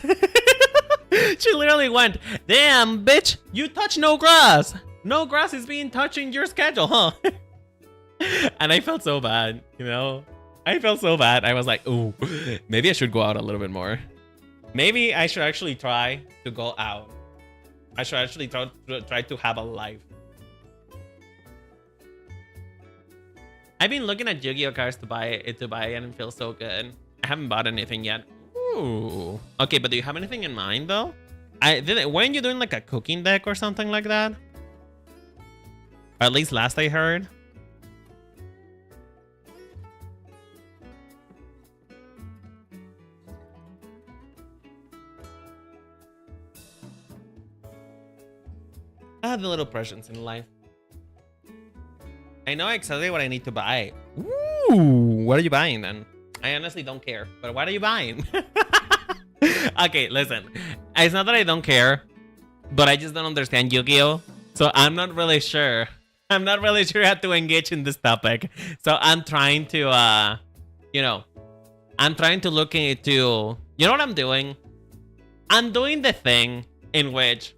She literally went, damn, bitch, you touch no grass. No grass is being touched in your schedule, huh? And I felt so bad, you know? I felt so bad. I was like, ooh, maybe I should go out a little bit more. Maybe I should actually try to go out. I should actually try to have a life. I've been looking at Yu-Gi-Oh cards to buy it and it feels so good. I haven't bought anything yet. Ooh. Okay, but do you have anything in mind though? Weren't you doing like a cooking deck or something like that? Or at least last I heard. I have the little presents in life. I know exactly what I need to buy. Ooh, what are you buying then? I honestly don't care, but what are you buying? Okay, listen. It's not that I don't care, but I just don't understand Yu-Gi-Oh! So I'm not really sure. I'm not really sure how to engage in this topic. So I'm trying to, you know, I'm trying to look into, you know what I'm doing? I'm doing the thing in which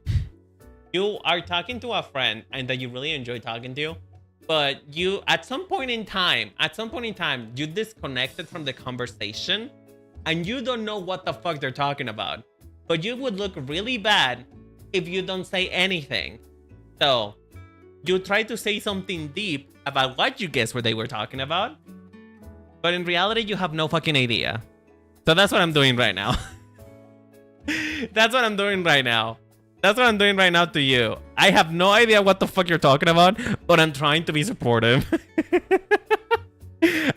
you are talking to a friend and that you really enjoy talking to, but you, at some point in time, you disconnected from the conversation and you don't know what the fuck they're talking about. But you would look really bad if you don't say anything. So you try to say something deep about what you guess what they were talking about, but in reality, you have no fucking idea. So that's what I'm doing right now. That's what I'm doing right now. That's what I'm doing right now to you. I have no idea what the fuck you're talking about, but I'm trying to be supportive.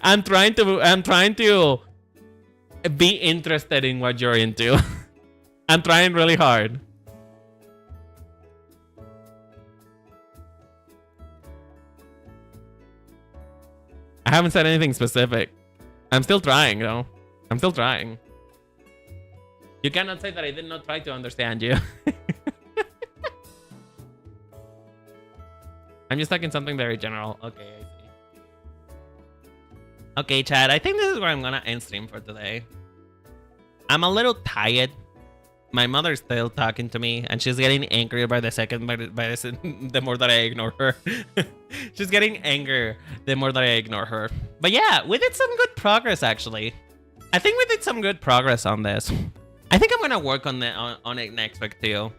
I'm trying to be interested in what you're into. I'm trying really hard. I haven't said anything specific. I'm still trying, though. I'm still trying. You cannot say that I did not try to understand you. I'm just talking something very general. Okay, I see. Okay, Chad, I think this is where I'm gonna end stream for today. I'm a little tired. My mother's still talking to me, and she's getting angrier by the second, the more that I ignore her. She's getting angrier the more that I ignore her. But yeah, we did some good progress, actually. I think we did some good progress on this. I think I'm gonna work on it next week too.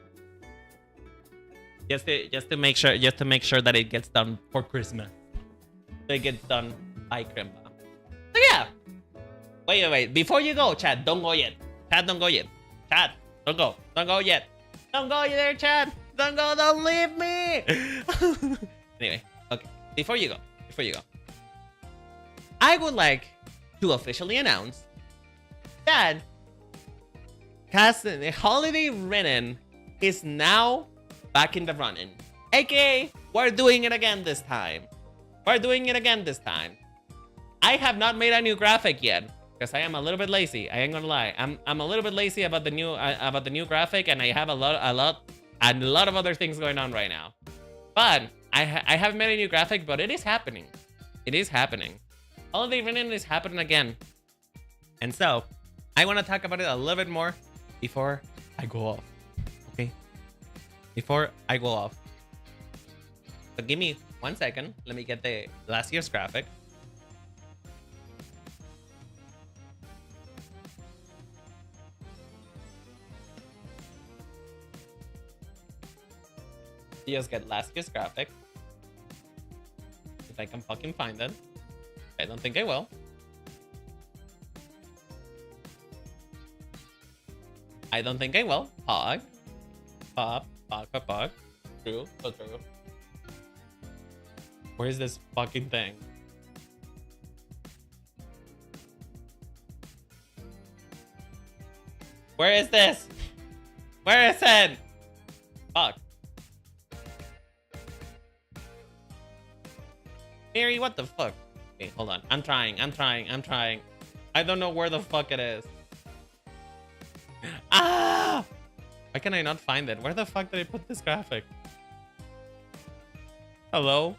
Just to make sure that it gets done for Christmas. So it gets done by Kremba. So yeah. Wait. Before you go, Chad, don't go yet. Chad, don't go yet. Chad, don't go. Don't go yet. Don't go there, Chad. Don't go. Don't leave me. Anyway, okay. Before you go. I would like to officially announce that Holiday Rinen is now back in the running. AKA, we're doing it again this time. I have not made a new graphic yet because I am a little bit lazy. I ain't gonna lie. I'm a little bit lazy about the new graphic, and I have a lot of other things going on right now. But I haven't made a new graphic, but it is happening. Holiday Rinen is happening again, and so I want to talk about it a little bit more before I go off. Okay. Before I go off. So give me 1 second. Let me get the last year's graphic. Just get last year's graphic. If I can fucking find it. I don't think I will. Pog. Pog. True. Where is this fucking thing? Where is this? Where is it? Fuck. Mary, what the fuck? Okay, hold on. I'm trying. I don't know where the fuck it is. Ah! Why can I not find it? Where the fuck did I put this graphic? Hello?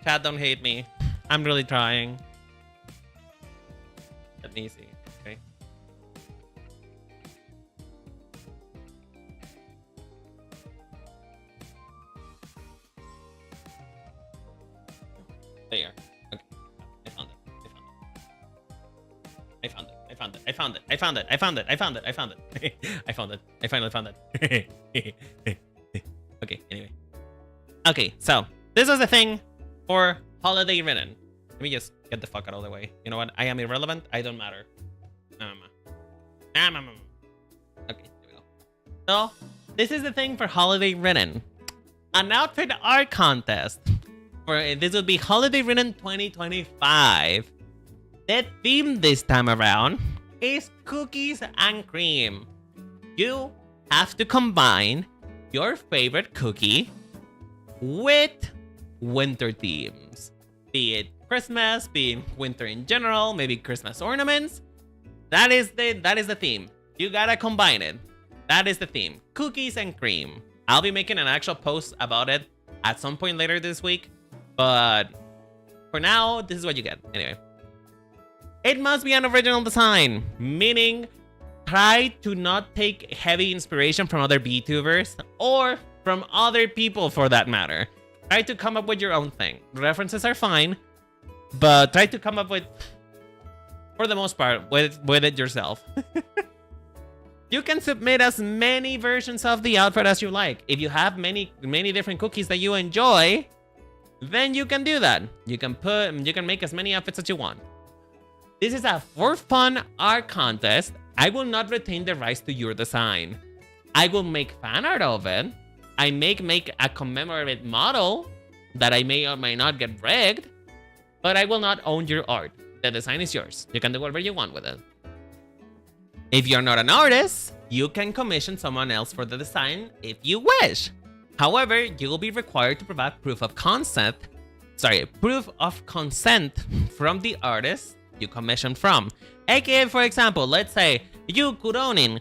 Chat, don't hate me. I'm really trying. Let me see. Okay. There. Okay. I found it. I found it. I found it. I found it. I found it. I found it. I found it. I found it. I found it. I finally found it. Okay, anyway. Okay, so this was the thing for Holiday Rinen. Let me just get the fuck out of the way. You know what? I am irrelevant. I don't matter. Okay, here we go. So, this is the thing for Holiday Rinen. An outfit art contest. This would be Holiday Rinen 2025. The theme this time around is cookies and cream. You have to combine your favorite cookie with winter themes. Be it Christmas, be it winter in general, maybe Christmas ornaments. That is the theme. You gotta combine it. That is the theme. Cookies and cream. I'll be making an actual post about it at some point later this week. But for now, this is what you get. Anyway. It must be an original design, meaning try to not take heavy inspiration from other VTubers or from other people for that matter. Try to come up with your own thing. References are fine, but try to come up with, for the most part, with it yourself. You can submit as many versions of the outfit as you like. If you have many different cookies that you enjoy, then you can do that. You can make as many outfits as you want. This is a for fun art contest. I will not retain the rights to your design. I will make fan art of it. I make a commemorative model that I may or may not get rigged, but I will not own your art. The design is yours. You can do whatever you want with it. If you're not an artist, you can commission someone else for the design if you wish. However, you will be required to provide proof of consent from the artist you commission from. AKA, for example, let's say you, Kuronin,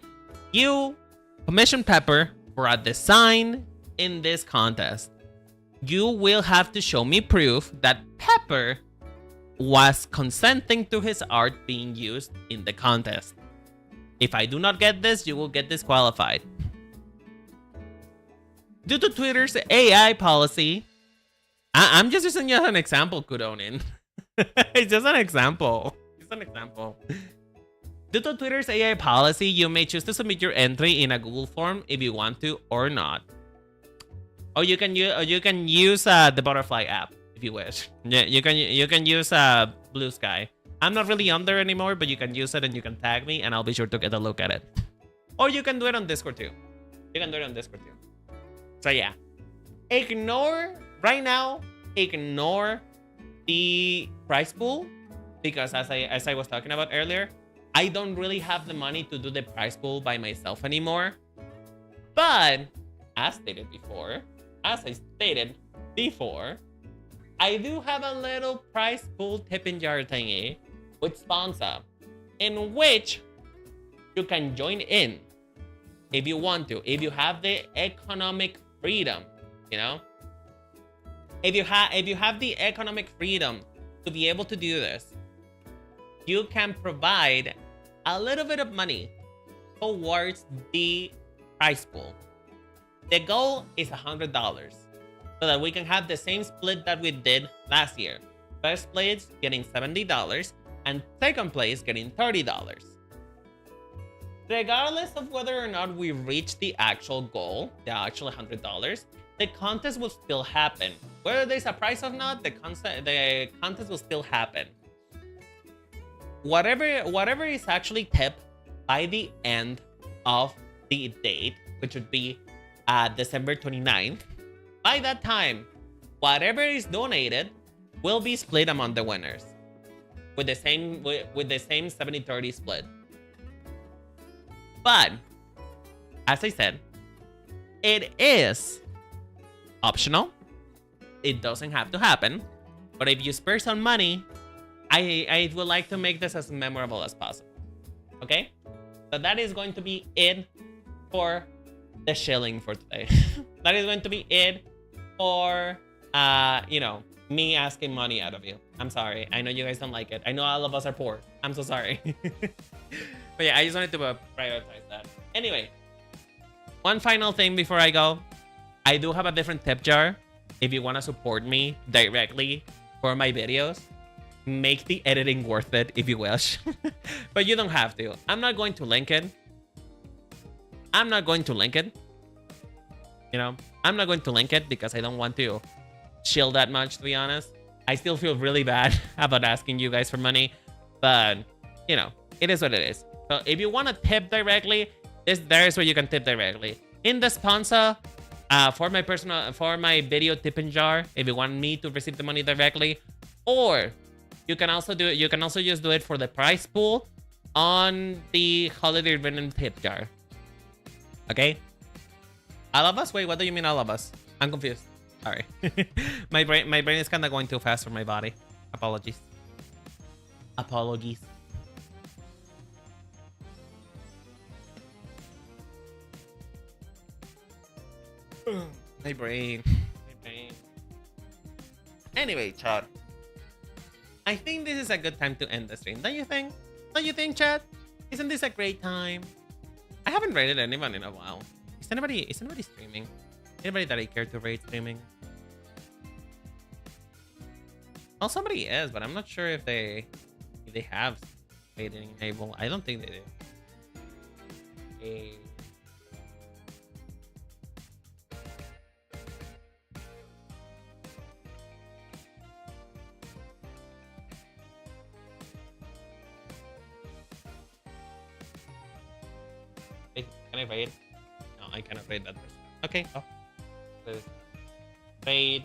you commission Pepper for a design in this contest. You will have to show me proof that Pepper was consenting to his art being used in the contest. If I do not get this, you will get disqualified. Due to Twitter's AI policy, I'm just using you as an example, Kuronin. It's just an example. It's an example. Due to Twitter's AI policy, you may choose to submit your entry in a Google form if you want to or not. Or you can use the Butterfly app if you wish. Yeah, you can use Blue Sky. I'm not really on there anymore, but you can use it and you can tag me and I'll be sure to get a look at it. Or you can do it on Discord too. You can do it on Discord too. So yeah, right now, ignore the prize pool because as I was talking about earlier, I don't really have the money to do the prize pool by myself anymore. But as I stated before, I do have a little prize pool tipping jar thingy with sponsor in which you can join in if you want to, if you have the economic freedom, you know? If you have the economic freedom to be able to do this, you can provide a little bit of money towards the prize pool. The goal is $100 so that we can have the same split that we did last year. First place getting $70 and second place getting $30. Regardless of whether or not we reach the actual goal, the actual $100, the contest will still happen. Whether there's a prize or not, the contest will still happen. Whatever is actually tipped by the end of the date, which would be December 29th, by that time, whatever is donated will be split among the winners with the same 70-30 split. But as I said, it is optional. It doesn't have to happen. But if you spare some money, I would like to make this as memorable as possible. Okay? So that is going to be it for the shilling for today. That is going to be it for me asking money out of you. I'm sorry. I know you guys don't like it. I know all of us are poor. I'm so sorry. But yeah, I just wanted to prioritize that. Anyway, one final thing before I go. I do have a different tip jar if you want to support me directly for my videos. Make the editing worth it if you wish. But you don't have to. I'm not going to link it. I'm not going to link it. You know, I'm not going to link it because I don't want to chill that much, to be honest. I still feel really bad about asking you guys for money, but you know, it is what it is. So if you want to tip directly, there's where you can tip directly. In the sponsor, for my video tipping jar, if you want me to receive the money directly, or you can also do it. You can also just do it for the prize pool on the holiday Rinen tip jar. Okay. All of us? Wait, what do you mean all of us? I'm confused. Sorry. my brain is kind of going too fast for my body. Apologies. Apologies. My brain. Anyway, chat. I think this is a good time to end the stream. Don't you think? Don't you think, chat? Isn't this a great time? I haven't rated anyone in a while. Is anybody streaming? Anybody that I care to rate streaming? Well, somebody is, but I'm not sure if they have rating enabled. I don't think they do. Can I raid? No, I cannot raid that person. Okay. Oh. Raid.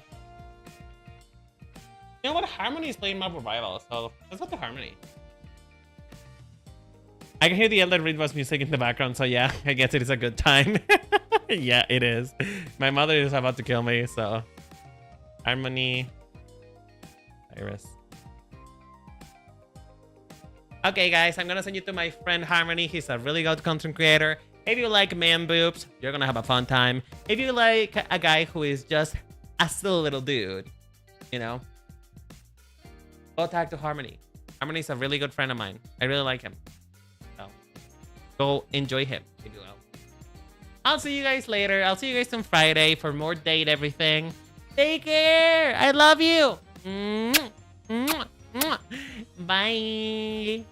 You know what? Harmony is playing Mob Revival, so let's go to Harmony. I can hear the Elder Reed was music in the background, so yeah, I guess it is a good time. Yeah, it is. My mother is about to kill me, so Harmony. Iris. Okay, guys, I'm gonna send you to my friend Harmony. He's a really good content creator. If you like man boobs, you're gonna have a fun time. If you like a guy who is just a silly little dude, you know, go talk to Harmony. Harmony's a really good friend of mine. I really like him. So go enjoy him, if you will. I'll see you guys later. I'll see you guys on Friday for more date everything. Take care. I love you. Bye.